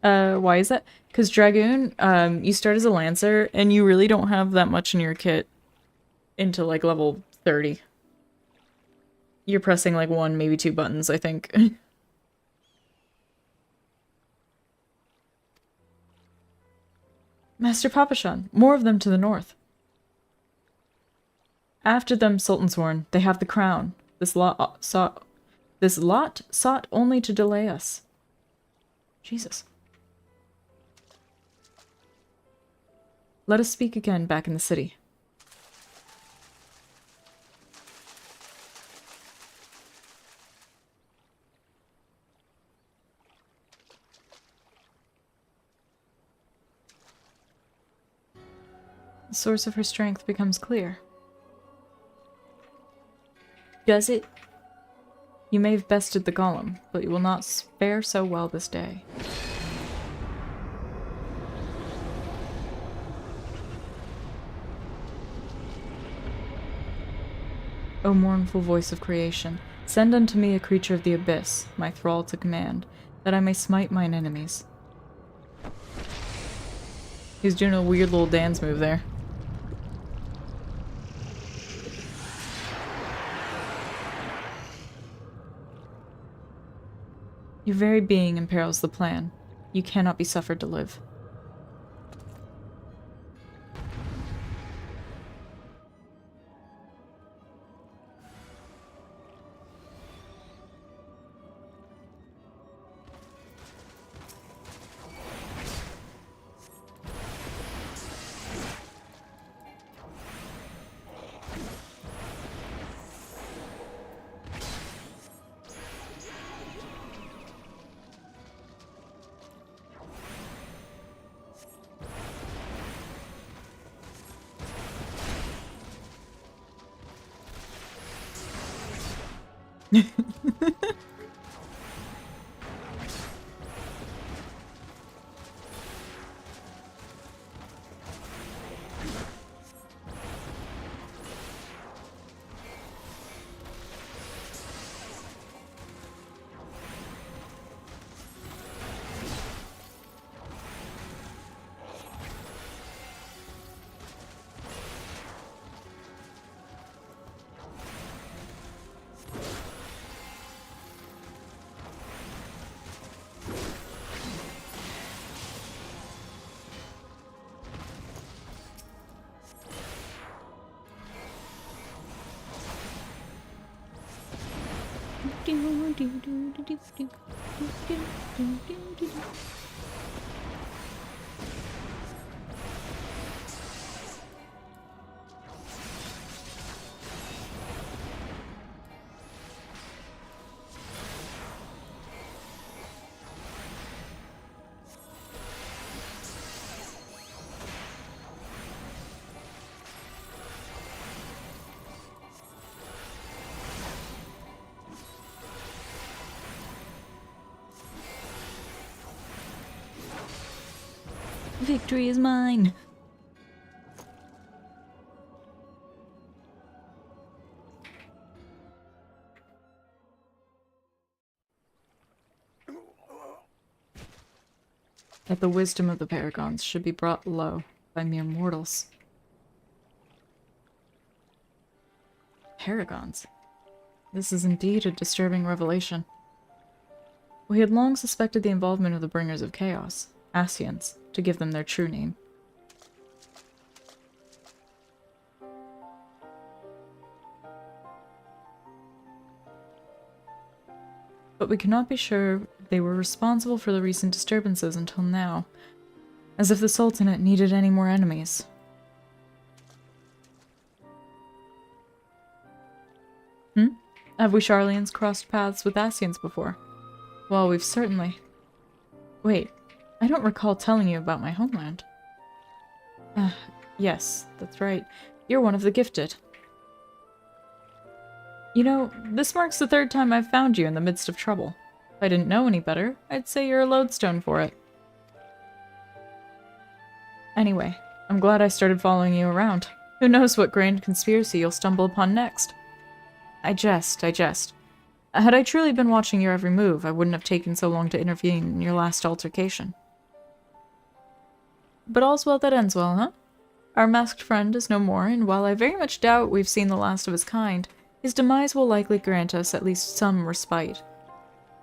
Why is that? Because Dragoon, you start as a Lancer, and you really don't have that much in your kit into, like, level 30. You're pressing, like, 1, maybe 2 buttons, I think. Master Papashan, more of them to the north. After them, Sultan Sworn, they have the crown. This lot sought only to delay us. Jesus. Let us speak again back in the city. The source of her strength becomes clear. Does it? You may have bested the golem, but you will not fare so well this day. O mournful voice of creation, send unto me a creature of the abyss, my thrall to command, that I may smite mine enemies. He's doing a weird little dance move there. Your very being imperils the plan. You cannot be suffered to live. Victory is mine! That the wisdom of the paragons should be brought low by mere mortals. Paragons? This is indeed a disturbing revelation. We had long suspected the involvement of the Bringers of Chaos, Ascians, to give them their true name. But we cannot be sure they were responsible for the recent disturbances until now, as if the Sultanate needed any more enemies. Have we Charlians crossed paths with Ascians before? Well, we've certainly... Wait, I don't recall telling you about my homeland. Yes, that's right. You're one of the gifted. You know, this marks the third time I've found you in the midst of trouble. If I didn't know any better, I'd say you're a lodestone for it. Anyway, I'm glad I started following you around. Who knows what grand conspiracy you'll stumble upon next. I jest. Had I truly been watching your every move, I wouldn't have taken so long to intervene in your last altercation. But all's well that ends well, huh? Our masked friend is no more, and while I very much doubt we've seen the last of his kind, his demise will likely grant us at least some respite.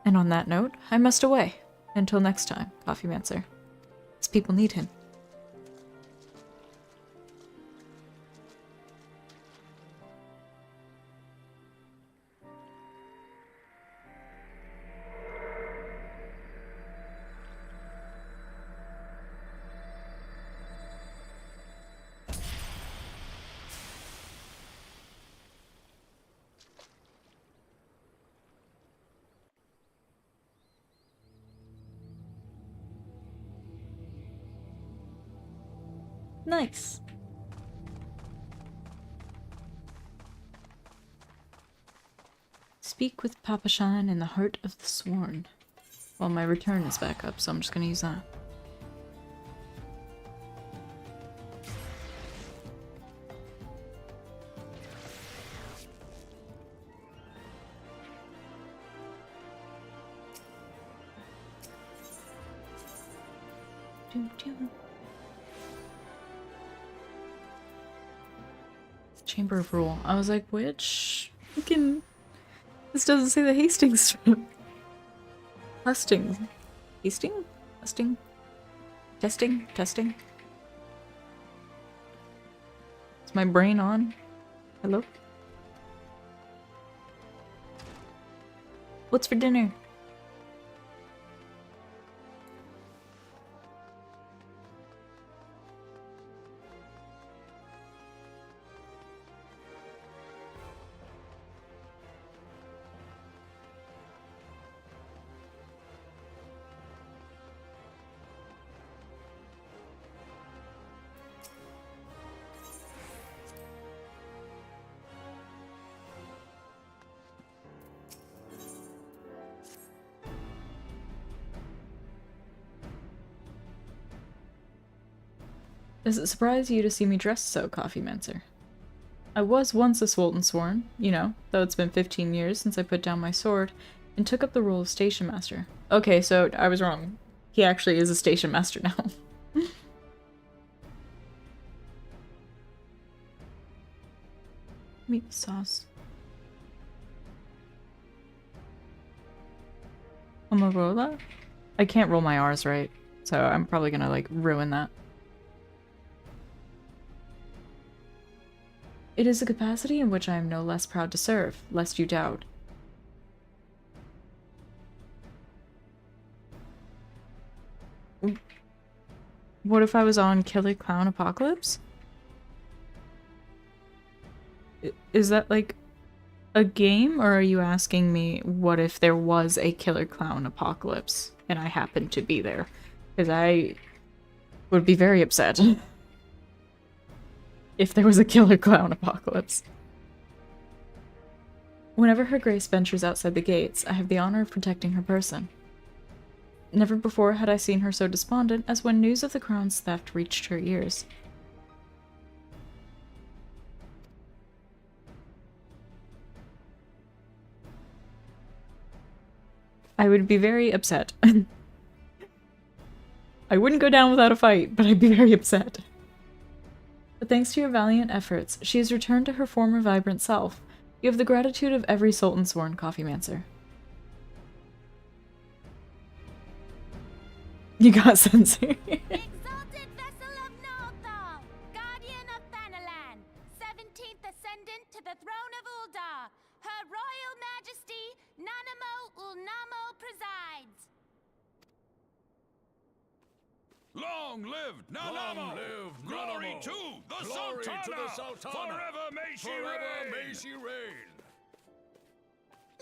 And on that note, I must away. Until next time, Coffeemancer. As people need him. Nice. Speak with Papashan in the heart of the sworn. Well, my return is back up, so I'm just gonna use that. Chamber of Rule. I was like, which? Fucking... This doesn't say the Hastings strip. Testing. Tasting? Testing? Testing? Testing? Is my brain on? Hello? What's for dinner? Does it surprise you to see me dressed so, Coffee Mancer? I was once a Sultan Sworn, you know, though it's been 15 years since I put down my sword and took up the role of station master. Okay, so I was wrong. He actually is a station master now. Meat sauce. Amarola? I can't roll my R's right, so I'm probably gonna, like, ruin that. It is a capacity in which I am no less proud to serve, lest you doubt. What if I was on Killer Clown Apocalypse? Is that, like, a game, or are you asking me what if there was a Killer Clown Apocalypse and I happened to be there? Because I would be very upset if there was a Killer Clown Apocalypse. Whenever Her Grace ventures outside the gates, I have the honor of protecting her person. Never before had I seen her so despondent as when news of the crown's theft reached her ears. I would be very upset. I wouldn't go down without a fight, but I'd be very upset. But thanks to your valiant efforts, she has returned to her former vibrant self. You have the gratitude of every Sultan Sworn, Coffee Mancer. You got Sensei. Exalted vessel of Northal, guardian of Thanalan, 17th ascendant to the throne of Uldar, Her Royal Majesty Nanamo Ulnamo presides. Long live Nanamo! Long live Glory Nanamo! to the Glory Sultana! to the Sultana! Forever may she Forever reign! may she reign!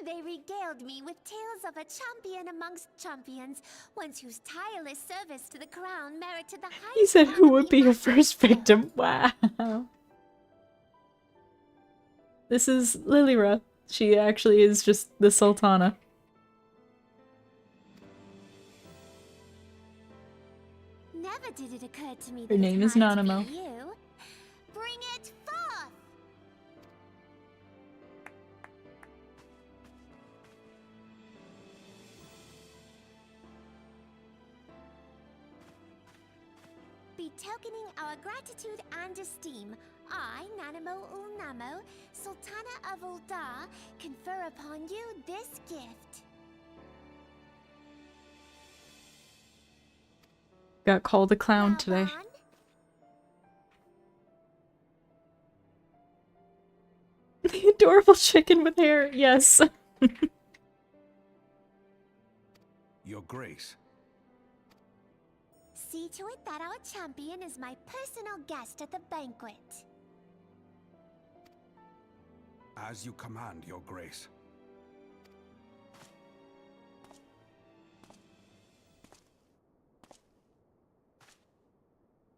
They regaled me with tales of a champion amongst champions, once whose tireless service to the crown merited the highest He said honor who would we be your offer. first victim. Wow. This is Lilira. She actually is just the Sultana. Never did it occur to me Her that it name is might Nanamo. be you. Bring it forth! Betokening our gratitude and esteem, I, Nanamo Ulnamo, Sultana of Uldar, confer upon you this gift. Got called a clown today. Laban? The adorable chicken with hair, yes. Your Grace, See to it that our champion is my personal guest at the banquet. as you command, Your Grace.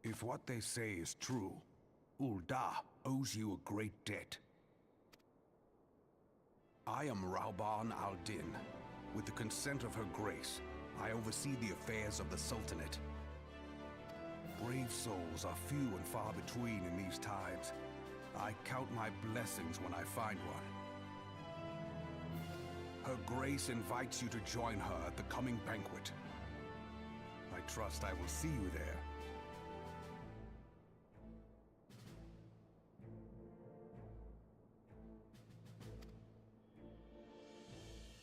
If what they say is true, Uldar owes you a great debt. I am Rauban al-Din. With the consent of Her Grace, I oversee the affairs of the Sultanate. Brave souls are few and far between in these times. I count my blessings when I find one. Her Grace invites you to join her at the coming banquet. I trust I will see you there.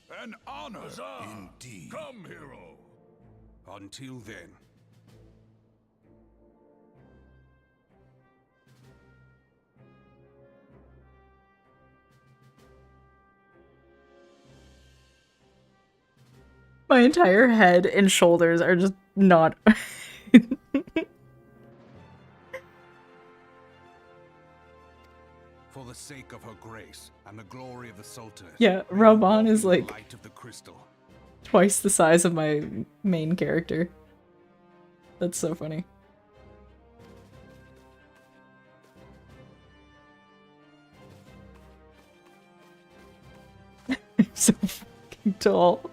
An honor, Huzzah! indeed. Come, hero! Until then. My entire head and shoulders are just not. For the sake of her grace and the glory of the Sultanate. Yeah, may you Raban walk is in the like light of the crystal. twice the size of my main character. That's so funny. So fucking tall.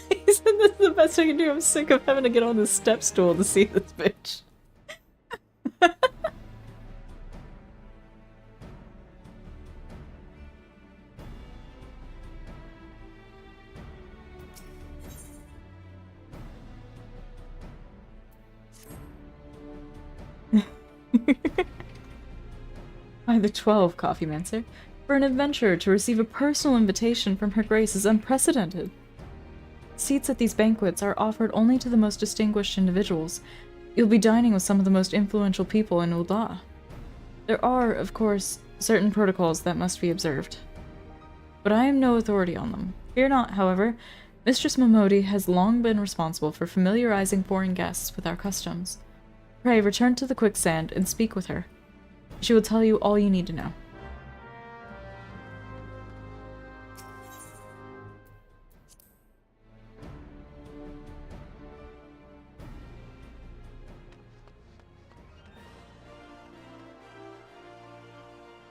He said this is the best I can do. I'm sick of having to get on this step stool to see this bitch. By the 12, Coffee Mancer. For an adventurer to receive a personal invitation from Her Grace is unprecedented. Seats at these banquets are offered only to the most distinguished individuals. You'll be dining with some of the most influential people in Ul'dah. There are, of course, certain protocols that must be observed. But I am no authority on them. Fear not, however. Mistress Momodi has long been responsible for familiarizing foreign guests with our customs. Pray return to the quicksand and speak with her. She will tell you all you need to know.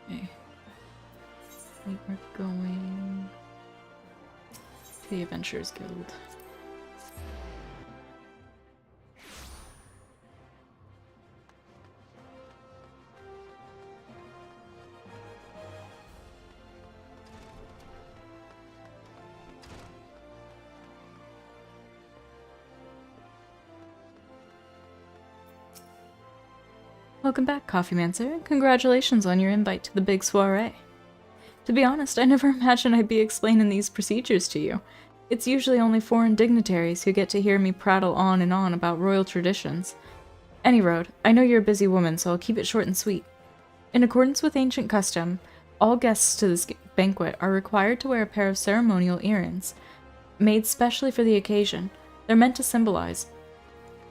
Okay. We're going to the Adventurers Guild. Welcome back, Coffee Mancer. Congratulations on your invite to the big soiree. To be honest, I never imagined I'd be explaining these procedures to you. It's usually only foreign dignitaries who get to hear me prattle on and on about royal traditions. Any road, I know you're a busy woman, so I'll keep it short and sweet. In accordance with ancient custom, all guests to this banquet are required to wear a pair of ceremonial earrings, made specially for the occasion. They're meant to symbolize...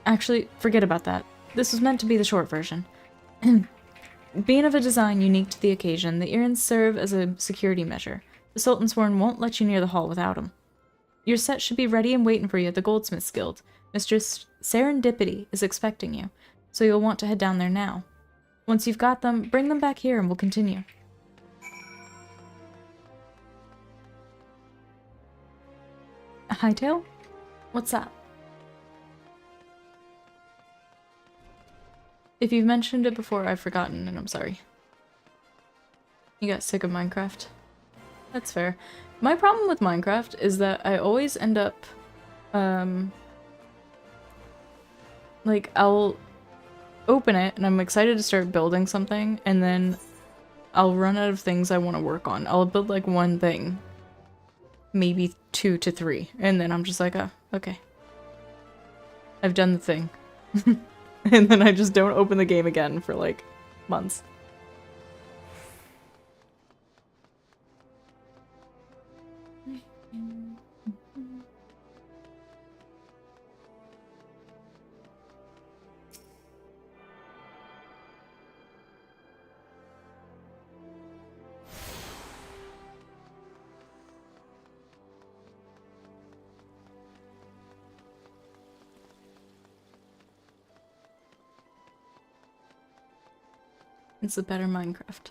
Actually, forget about that. This was meant to be the short version. Being of a design unique to the occasion, the earrings serve as a security measure. The Sultan Sworn won't let you near the hall without them. Your set should be ready and waiting for you at the Goldsmiths Guild. Mistress Serendipity is expecting you, so you'll want to head down there now. Once you've got them, bring them back here and we'll continue. Hightail? What's that? If you've mentioned it before, I've forgotten, and I'm sorry. You got sick of Minecraft? That's fair. My problem with Minecraft is that I always end up, like, I'll open it, and I'm excited to start building something, and then I'll run out of things I want to work on. I'll build, like, one thing. Maybe 2 to 3. And then I'm just like, oh, okay. I've done the thing. And then I just don't open the game again for, like, months. It's a better Minecraft.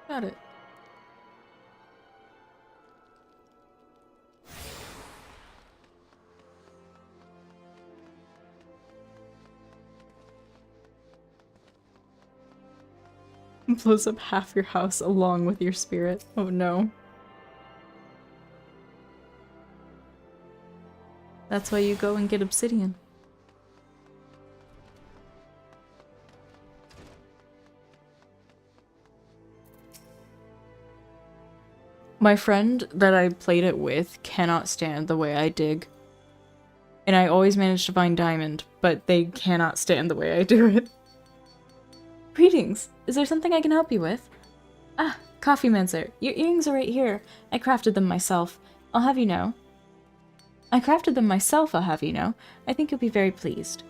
Got it. Blows up half your house along with your spirit. Oh no. That's why you go and get obsidian. My friend that I played it with cannot stand the way I dig. And I always manage to find diamond, but they cannot stand the way I do it. Greetings! Is there something I can help you with? Ah, Coffee Mancer. Your earrings are right here. I crafted them myself. I'll have you know. I think you'll be very pleased.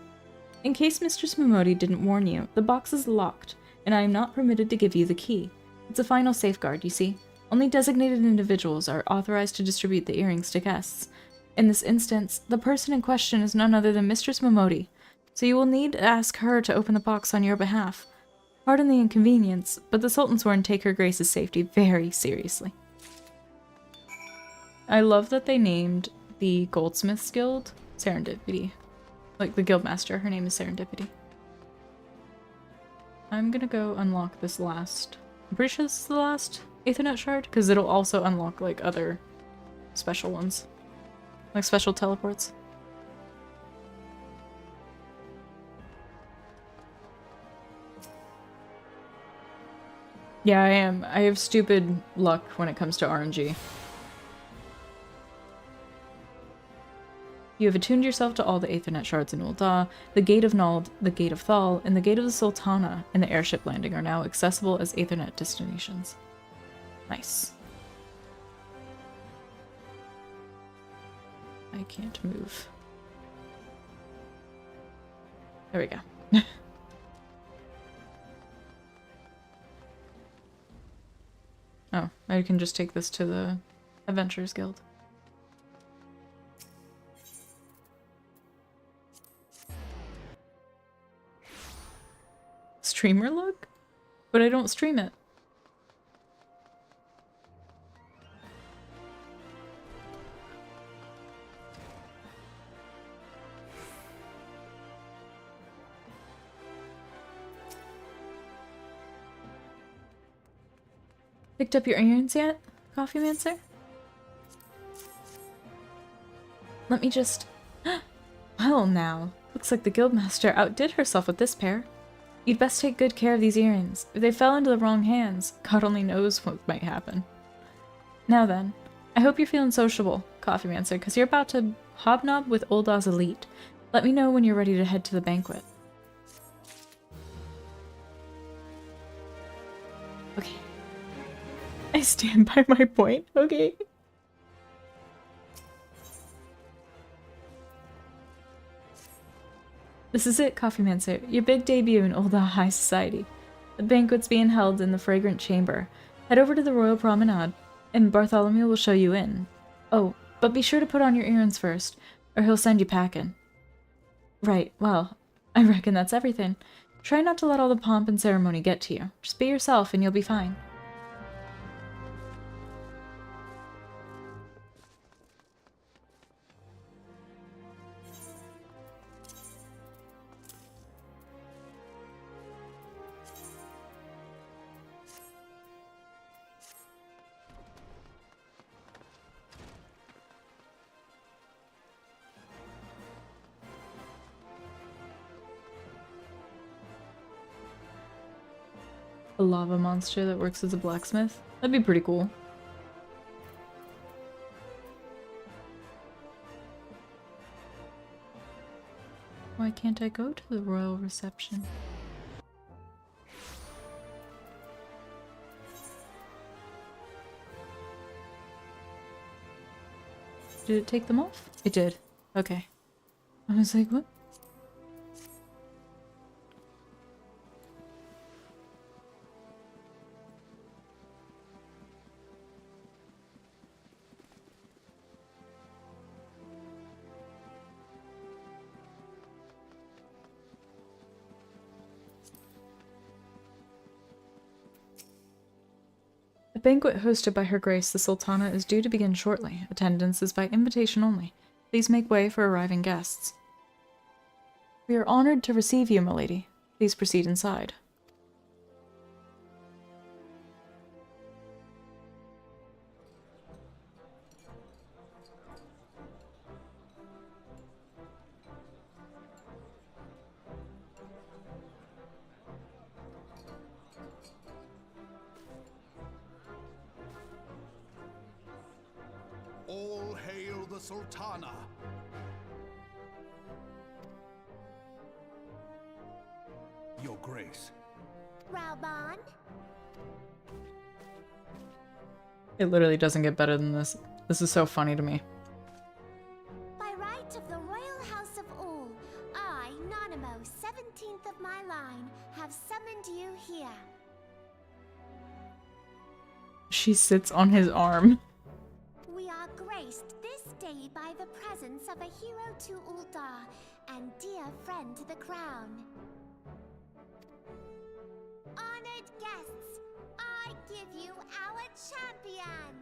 In case Mistress Momodi didn't warn you, the box is locked, and I am not permitted to give you the key. It's a final safeguard, you see. Only designated individuals are authorized to distribute the earrings to guests. In this instance, the person in question is none other than Mistress Momodi, so you will need to ask her to open the box on your behalf. Pardon the inconvenience, but the Sultansworn take her Grace's safety very seriously. I love that they named the Goldsmiths Guild Serendipity. Like the Guildmaster, her name is Serendipity. I'm gonna go unlock this last... I'm pretty sure this is the last Aethernet shard, because it'll also unlock like other special ones. Like special teleports. Yeah, I am. I have stupid luck when it comes to RNG. You have attuned yourself to all the Aethernet shards in Ul'dah. The Gate of Nald, the Gate of Thal, and the Gate of the Sultana and the airship landing are now accessible as Aethernet destinations. Nice. I can't move. There we go. Oh, I can just take this to the Adventurers Guild. Streamer look? But I don't stream it. Picked up your earrings yet, Coffee Mancer? Let me just... Well now, looks like the Guildmaster outdid herself with this pair. You'd best take good care of these earrings. If they fell into the wrong hands, God only knows what might happen. Now then, I hope you're feeling sociable, Coffee Mancer, because you're about to hobnob with Ul'dah's elite. Let me know when you're ready to head to the banquet. Okay. I stand by my point, okay? This is it, Coffee Mancer, your big debut in Ul'dah High Society. The banquet's being held in the Fragrant Chamber. Head over to the Royal Promenade, and Bartholomew will show you in. Oh, but be sure to put on your earrings first, or he'll send you packing. Right, well, I reckon that's everything. Try not to let all the pomp and ceremony get to you. Just be yourself and you'll be fine. A lava monster that works as a blacksmith? That'd be pretty cool. Why can't I go to the royal reception? Did it take them off? It did. Okay. I was like, what? The banquet hosted by Her Grace the Sultana is due to begin shortly. Attendance is by invitation only. Please make way for arriving guests. We are honored to receive you, milady. Please proceed inside. Sultana. Your Grace. Rauban? It literally doesn't get better than this. This is so funny to me. By right of the royal house of Ul, I, Nanamo, 17th of my line, have summoned you here. She sits on his arm. We are graced this day by the presence of a hero to Uldar and dear friend to the crown. Honored guests, I give you our champion!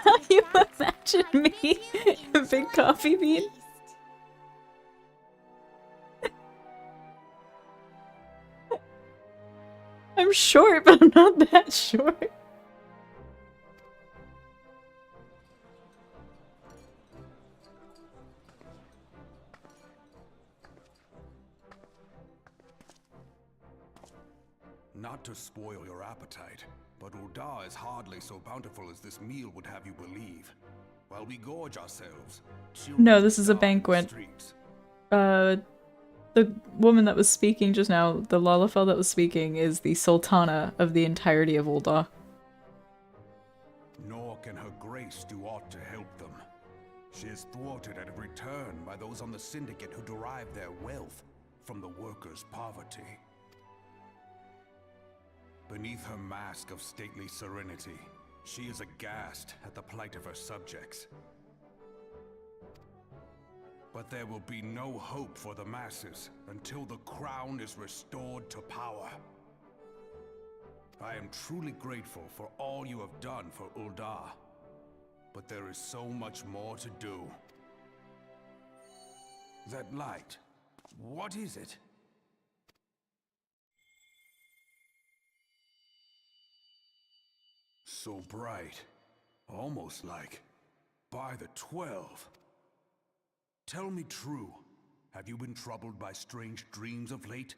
How you imagine me, a big coffee bean? I'm short, but I'm not that short. Not to spoil your appetite, but Uldar is hardly so bountiful as this meal would have you believe. While we gorge ourselves, No, this is a banquet. The woman that was speaking just now, the Lalafell that was speaking, is the Sultana of the entirety of Uldar. Nor can her grace do aught to help them. She is thwarted at every turn by those on the Syndicate who derive their wealth from the workers' poverty. Beneath her mask of stately serenity, she is aghast at the plight of her subjects. But there will be no hope for the masses until the crown is restored to power. I am truly grateful for all you have done for Uldar, but there is so much more to do. That light, what is it? So bright, almost like by the 12. Tell me true, have you been troubled by strange dreams of late?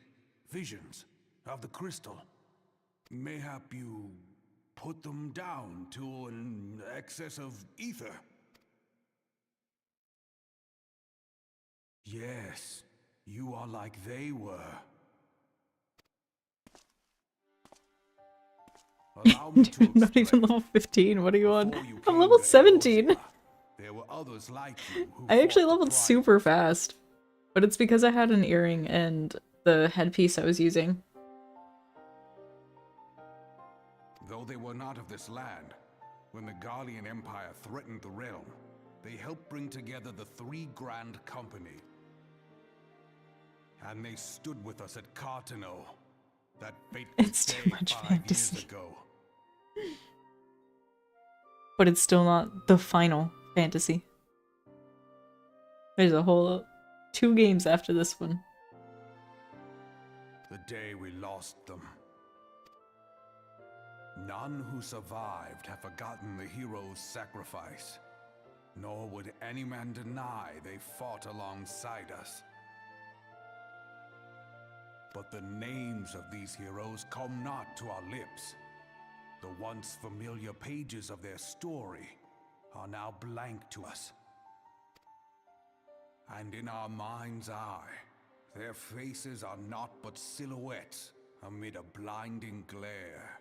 Visions of the crystal? Mayhap you put them down to an excess of ether? Yes, you are like they were. Allow me to I'm not even explain. level 15, what are you on? Before you I'm came level to 17! Eorzea, there were others like you who I actually fought to leveled pride super fast, but it's because I had an earring and the headpiece I was using. Though they were not of this land, when the Garlean Empire threatened the realm, they helped bring together the Three Grand Company. And they stood with us at Cartano, that fateful It's too day much 5 fantasy. years ago. But it's still not the final fantasy. There's a whole 2 games after this one. The day we lost them. None who survived have forgotten the hero's sacrifice, nor would any man deny they fought alongside us. But the names of these heroes come not to our lips. The once familiar pages of their story are now blank to us. And in our mind's eye, their faces are naught but silhouettes amid a blinding glare.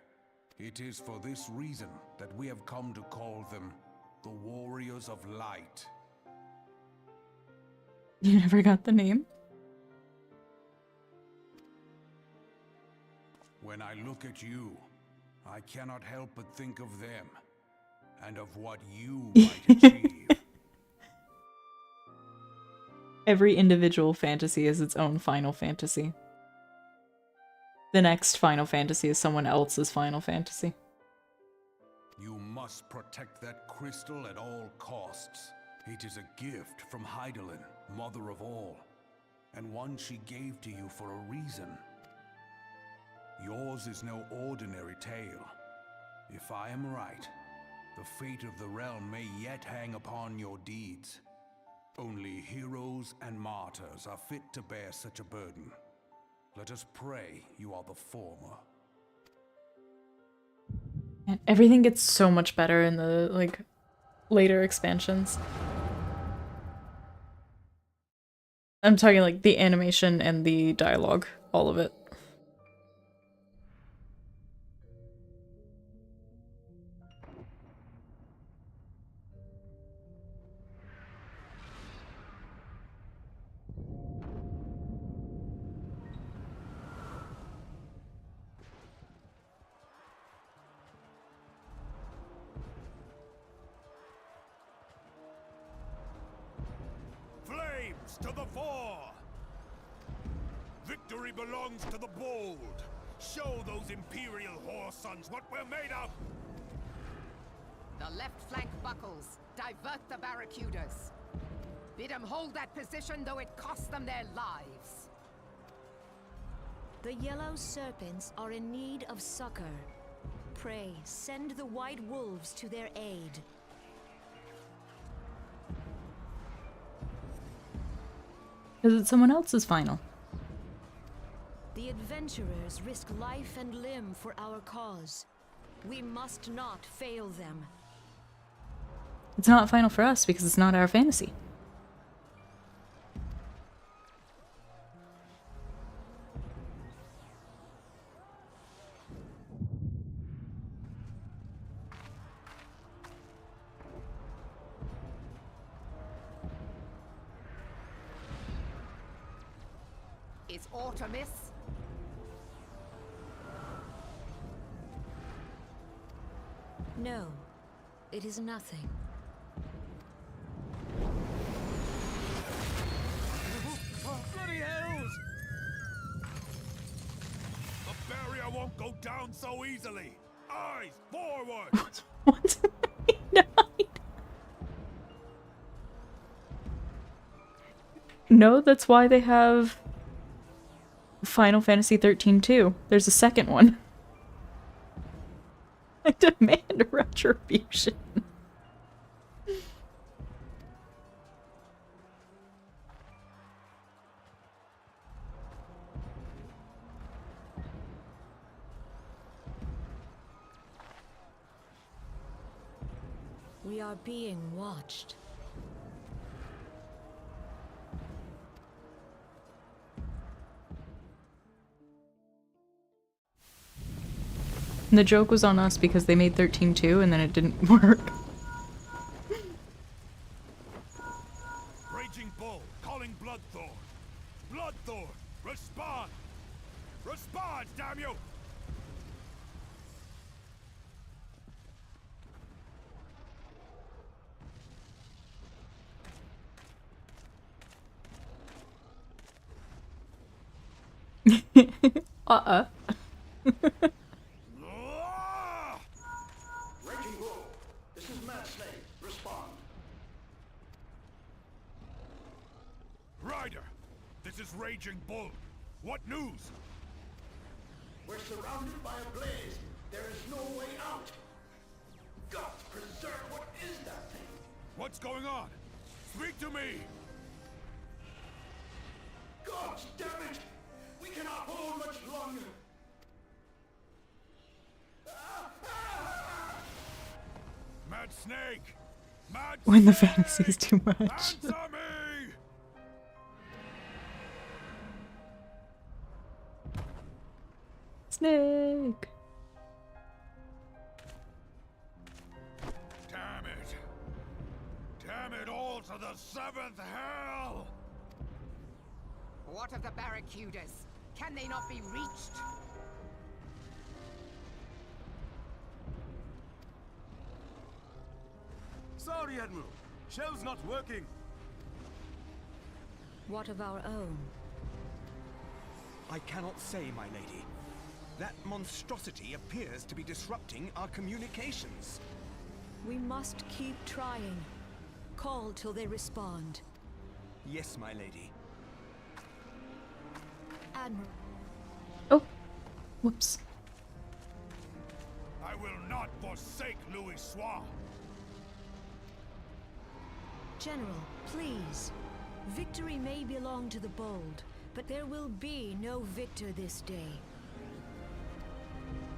It is for this reason that we have come to call them the Warriors of Light. You never got the name? When I look at you, I cannot help but think of them, and of what you might achieve. Every individual fantasy is its own Final Fantasy. The next Final Fantasy is someone else's Final Fantasy. You must protect that crystal at all costs. It is a gift from Hydaelyn, mother of all, and one she gave to you for a reason. Yours is no ordinary tale. If I am right, the fate of the realm may yet hang upon your deeds. Only heroes and martyrs are fit to bear such a burden. Let us pray you are the former. And everything gets so much better in the, like, later expansions. I'm talking, like, the animation and the dialogue. All of it. Flames to the fore! Victory belongs to the bold. Show those Imperial whore sons what we're made of! The left flank buckles. Divert the barracudas. Bid them hold that position, though it costs them their lives. The yellow serpents are in need of succor. Pray, send the white wolves to their aid. Because it's someone else's final. The adventurers risk life and limb for our cause. We must not fail them. It's not final for us because it's not our fantasy. Is aught amiss? No, it is nothing. Oh, bloody hells! The barrier won't go down so easily! Eyes forward! What? No, that's why they have Final Fantasy 13 too. There's a second one. I demand retribution. We are being watched. And the joke was on us because they made 13 too and then it didn't work. Raging Bull, calling Bloodthorn! Bloodthorn, respond! Respond, damn you! Uh-uh. Raging Bull, this is Mad Snake. Respond. Ryder, this is Raging Bull. What news? We're surrounded by a blaze. There is no way out. God preserve, what is that thing? What's going on? Speak to me! God damn it! We cannot hold much longer. Mad Snake! Mad When the Snake! fantasy is too much. Answer me! Snake! Damn it! Damn it all to the seventh hell! What of the barracudas? Can they not be reached? Sorry, Admiral. Shell's not working. What of our own? I cannot say, my lady. That monstrosity appears to be disrupting our communications. We must keep trying. Call till they respond. Yes, my lady. Admiral. Oh. Whoops. I will not forsake Louis Soir. General, please. Victory may belong to the bold, but there will be no victor this day.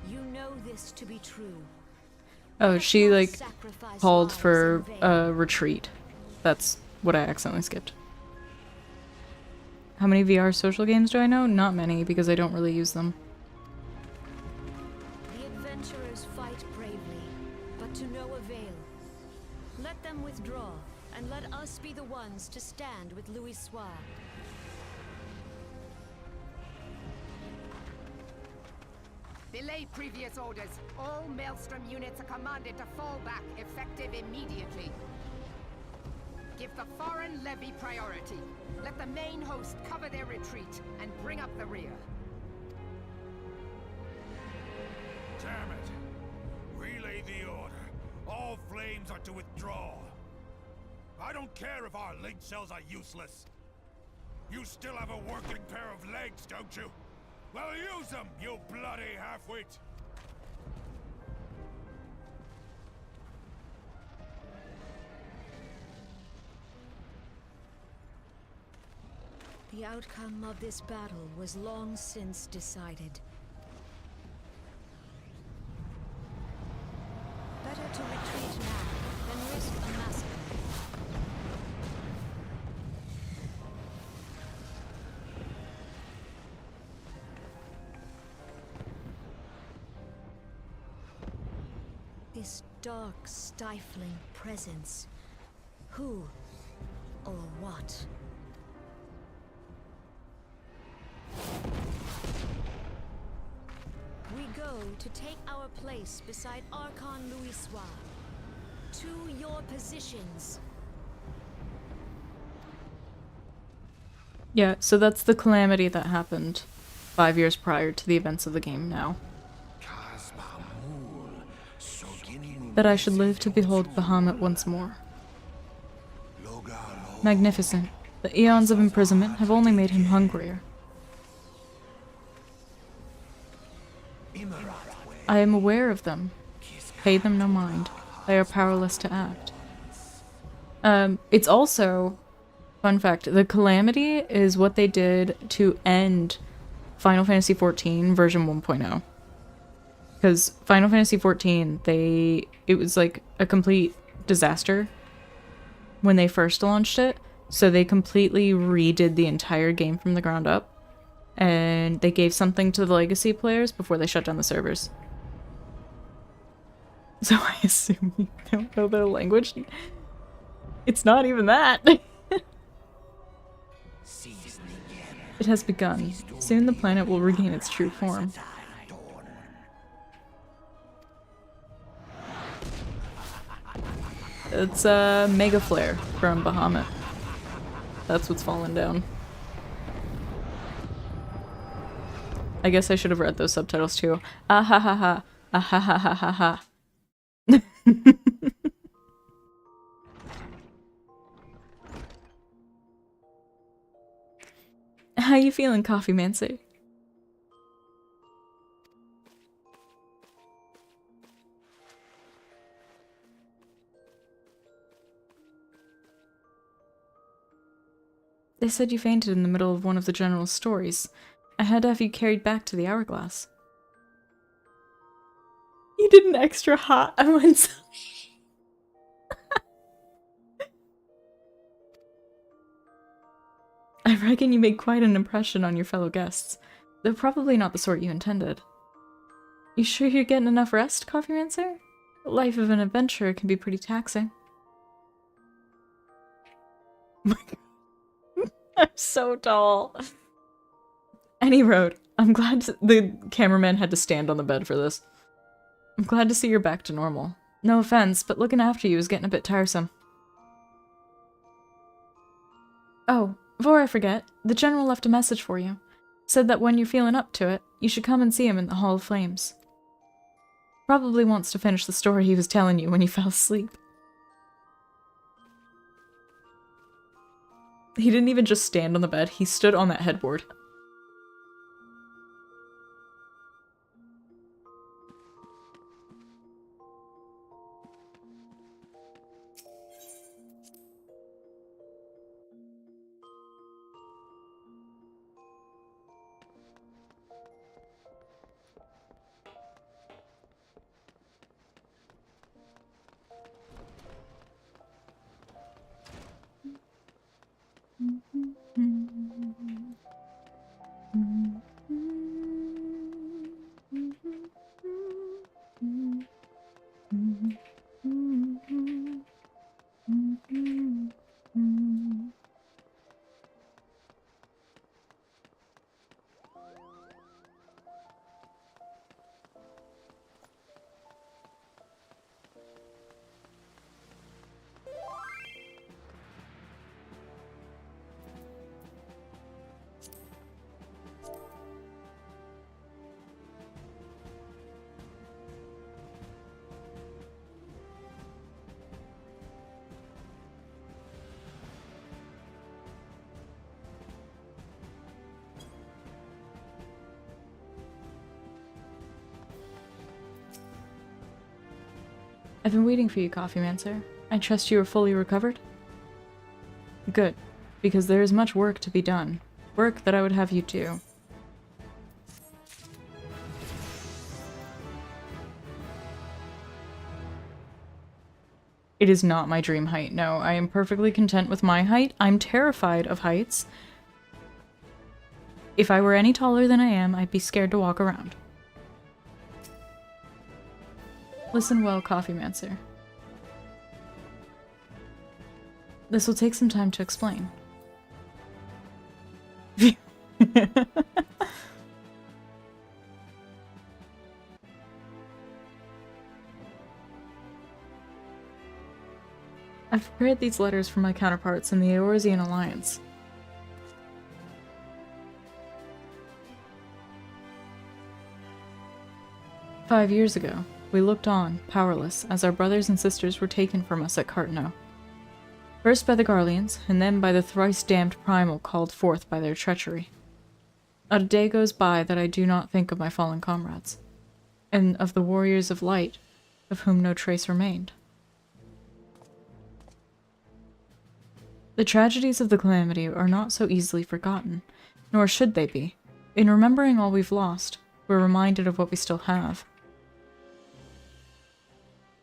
You know this to be true. Oh, she, like, called for a retreat. That's what I accidentally skipped. How many VR social games do I know? Not many, because I don't really use them. The adventurers fight bravely, but to no avail. Let them withdraw, and let us be the ones to stand with Louis Soir. Delay previous orders. All Maelstrom units are commanded to fall back, effective immediately. Give the foreign levy priority. Let the main host cover their retreat and bring up the rear. Damn it! Relay the order. All flames are to withdraw. I don't care if our link cells are useless. You still have a working pair of legs, don't you? Well, use them, you bloody half-wit! The outcome of this battle was long since decided. Better to retreat now than risk a massacre. This dark, stifling presence. Who or what? We go to take our place beside Archon Louis Soir. To your positions. Yeah, so that's the calamity that happened 5 years prior to the events of the game now. That I should live to behold Bahamut once more. Magnificent. The eons of imprisonment have only made him hungrier. I am aware of them. Pay them no mind. They are powerless to act. It's also, fun fact, the Calamity is what they did to end Final Fantasy XIV version 1.0. Because Final Fantasy XIV, it was like a complete disaster when they first launched it. So they completely redid the entire game from the ground up. And they gave something to the legacy players before they shut down the servers. So I assume you don't know their language. It's not even that. It has begun. Soon the planet will regain its true form. It's a Mega Flare from Bahamut. That's what's fallen down. I guess I should have read those subtitles too. Ah ha ha ha. Ah ha ha ha ha ha. How you feeling, Coffee Mancer? They said you fainted in the middle of one of the general's stories. I had to have you carried back to the hourglass. You did an extra hot. I went so I reckon you made quite an impression on your fellow guests. They're probably not the sort you intended. You sure you're getting enough rest, Coffee Rancer? The life of an adventurer can be pretty taxing. Oh my god. I'm so tall. Any road. I'm glad the cameraman had to stand on the bed for this. I'm glad to see you're back to normal. No offense, but looking after you is getting a bit tiresome. Oh, before I forget, the general left a message for you. Said that when you're feeling up to it, you should come and see him in the Hall of Flames. Probably wants to finish the story he was telling you when you fell asleep. He didn't even just stand on the bed, he stood on that headboard. I've been waiting for you, Coffee Mancer. I trust you are fully recovered? Good, because there is much work to be done. Work that I would have you do. It is not my dream height, no. I am perfectly content with my height. I'm terrified of heights. If I were any taller than I am, I'd be scared to walk around. Listen well, Coffee Mancer. This will take some time to explain. I've prepared these letters for my counterparts in the Eorzean Alliance. "5 years ago, we looked on, powerless, as our brothers and sisters were taken from us at Cartno. First by the Garleans, and then by the thrice-damned Primal called forth by their treachery. Not a day goes by that I do not think of my fallen comrades, and of the warriors of light, of whom no trace remained. The tragedies of the Calamity are not so easily forgotten, nor should they be. In remembering all we've lost, we're reminded of what we still have.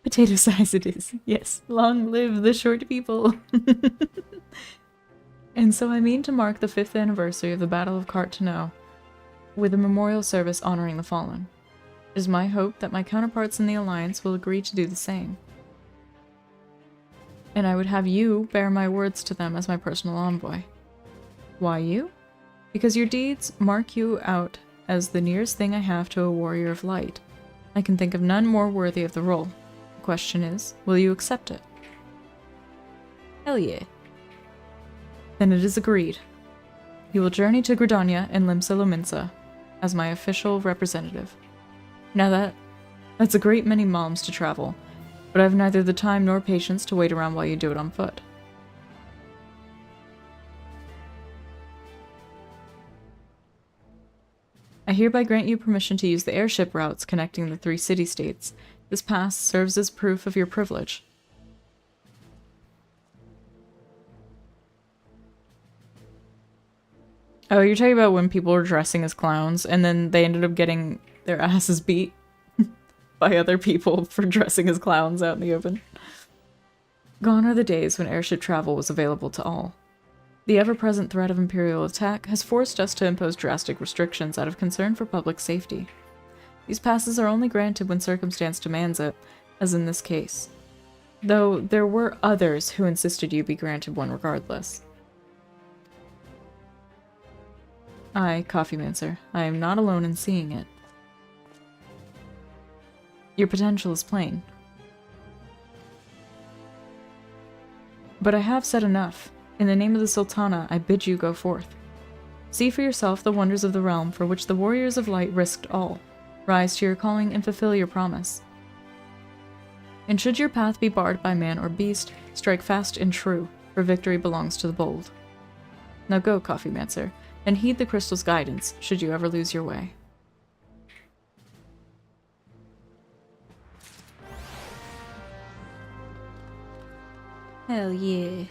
Potato size it is. Yes, long live the short people. And so I mean to mark the 5th anniversary of the Battle of Cartno with a memorial service honoring the fallen. It is my hope that my counterparts in the Alliance will agree to do the same. And I would have you bear my words to them as my personal envoy. Why you? Because your deeds mark you out as the nearest thing I have to a warrior of light. I can think of none more worthy of the role. The question is, will you accept it? Hell yeah. Then it is agreed. You will journey to Gridania and Limsa Lominsa as my official representative. Now that's a great many malms to travel, but I have neither the time nor patience to wait around while you do it on foot. I hereby grant you permission to use the airship routes connecting the 3 city-states. This pass serves as proof of your privilege. Oh, you're talking about when people were dressing as clowns, and then they ended up getting their asses beat by other people for dressing as clowns out in the open. Gone are the days when airship travel was available to all. The ever-present threat of Imperial attack has forced us to impose drastic restrictions out of concern for public safety. These passes are only granted when circumstance demands it, as in this case. Though there were others who insisted you be granted one regardless. I, Coffee Mancer, I am not alone in seeing it. Your potential is plain. But I have said enough. In the name of the Sultana, I bid you go forth. See for yourself the wonders of the realm for which the warriors of light risked all. Rise to your calling and fulfill your promise. And should your path be barred by man or beast, strike fast and true, for victory belongs to the bold. Now go, Coffee Mancer, and heed the crystal's guidance, should you ever lose your way. Hell yeah.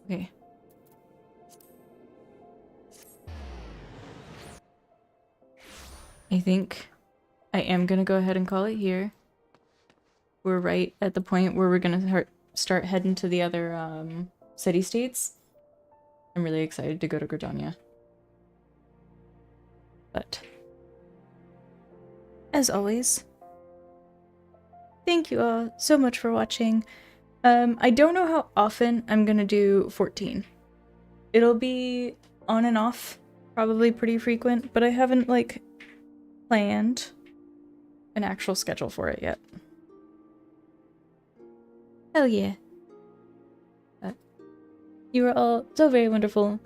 Okay. I think I am gonna go ahead and call it here. We're right at the point where we're gonna start heading to the other city-states. I'm really excited to go to Gridania. But as always, thank you all so much for watching. I don't know how often I'm gonna do 14. It'll be on and off, probably pretty frequent, but I haven't, like, planned an actual schedule for it yet. Hell yeah. But you are all so very wonderful.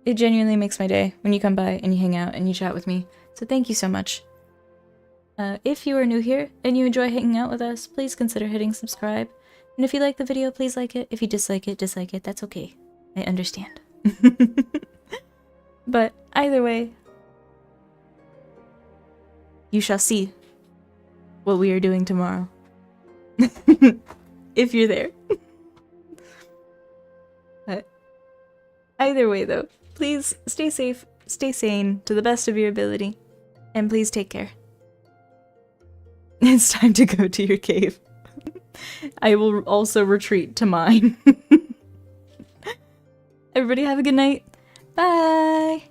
It genuinely makes my day when you come by and you hang out and you chat with me, so thank you so much. If you are new here and you enjoy hanging out with us, please consider hitting subscribe. And if you like the video, please like it. If you dislike it, that's okay. I understand. But either way, you shall see what we are doing tomorrow. If you're there. But either way though, please stay safe, stay sane to the best of your ability, and please take care. It's time to go to your cave. I will also retreat to mine. Everybody have a good night. Bye!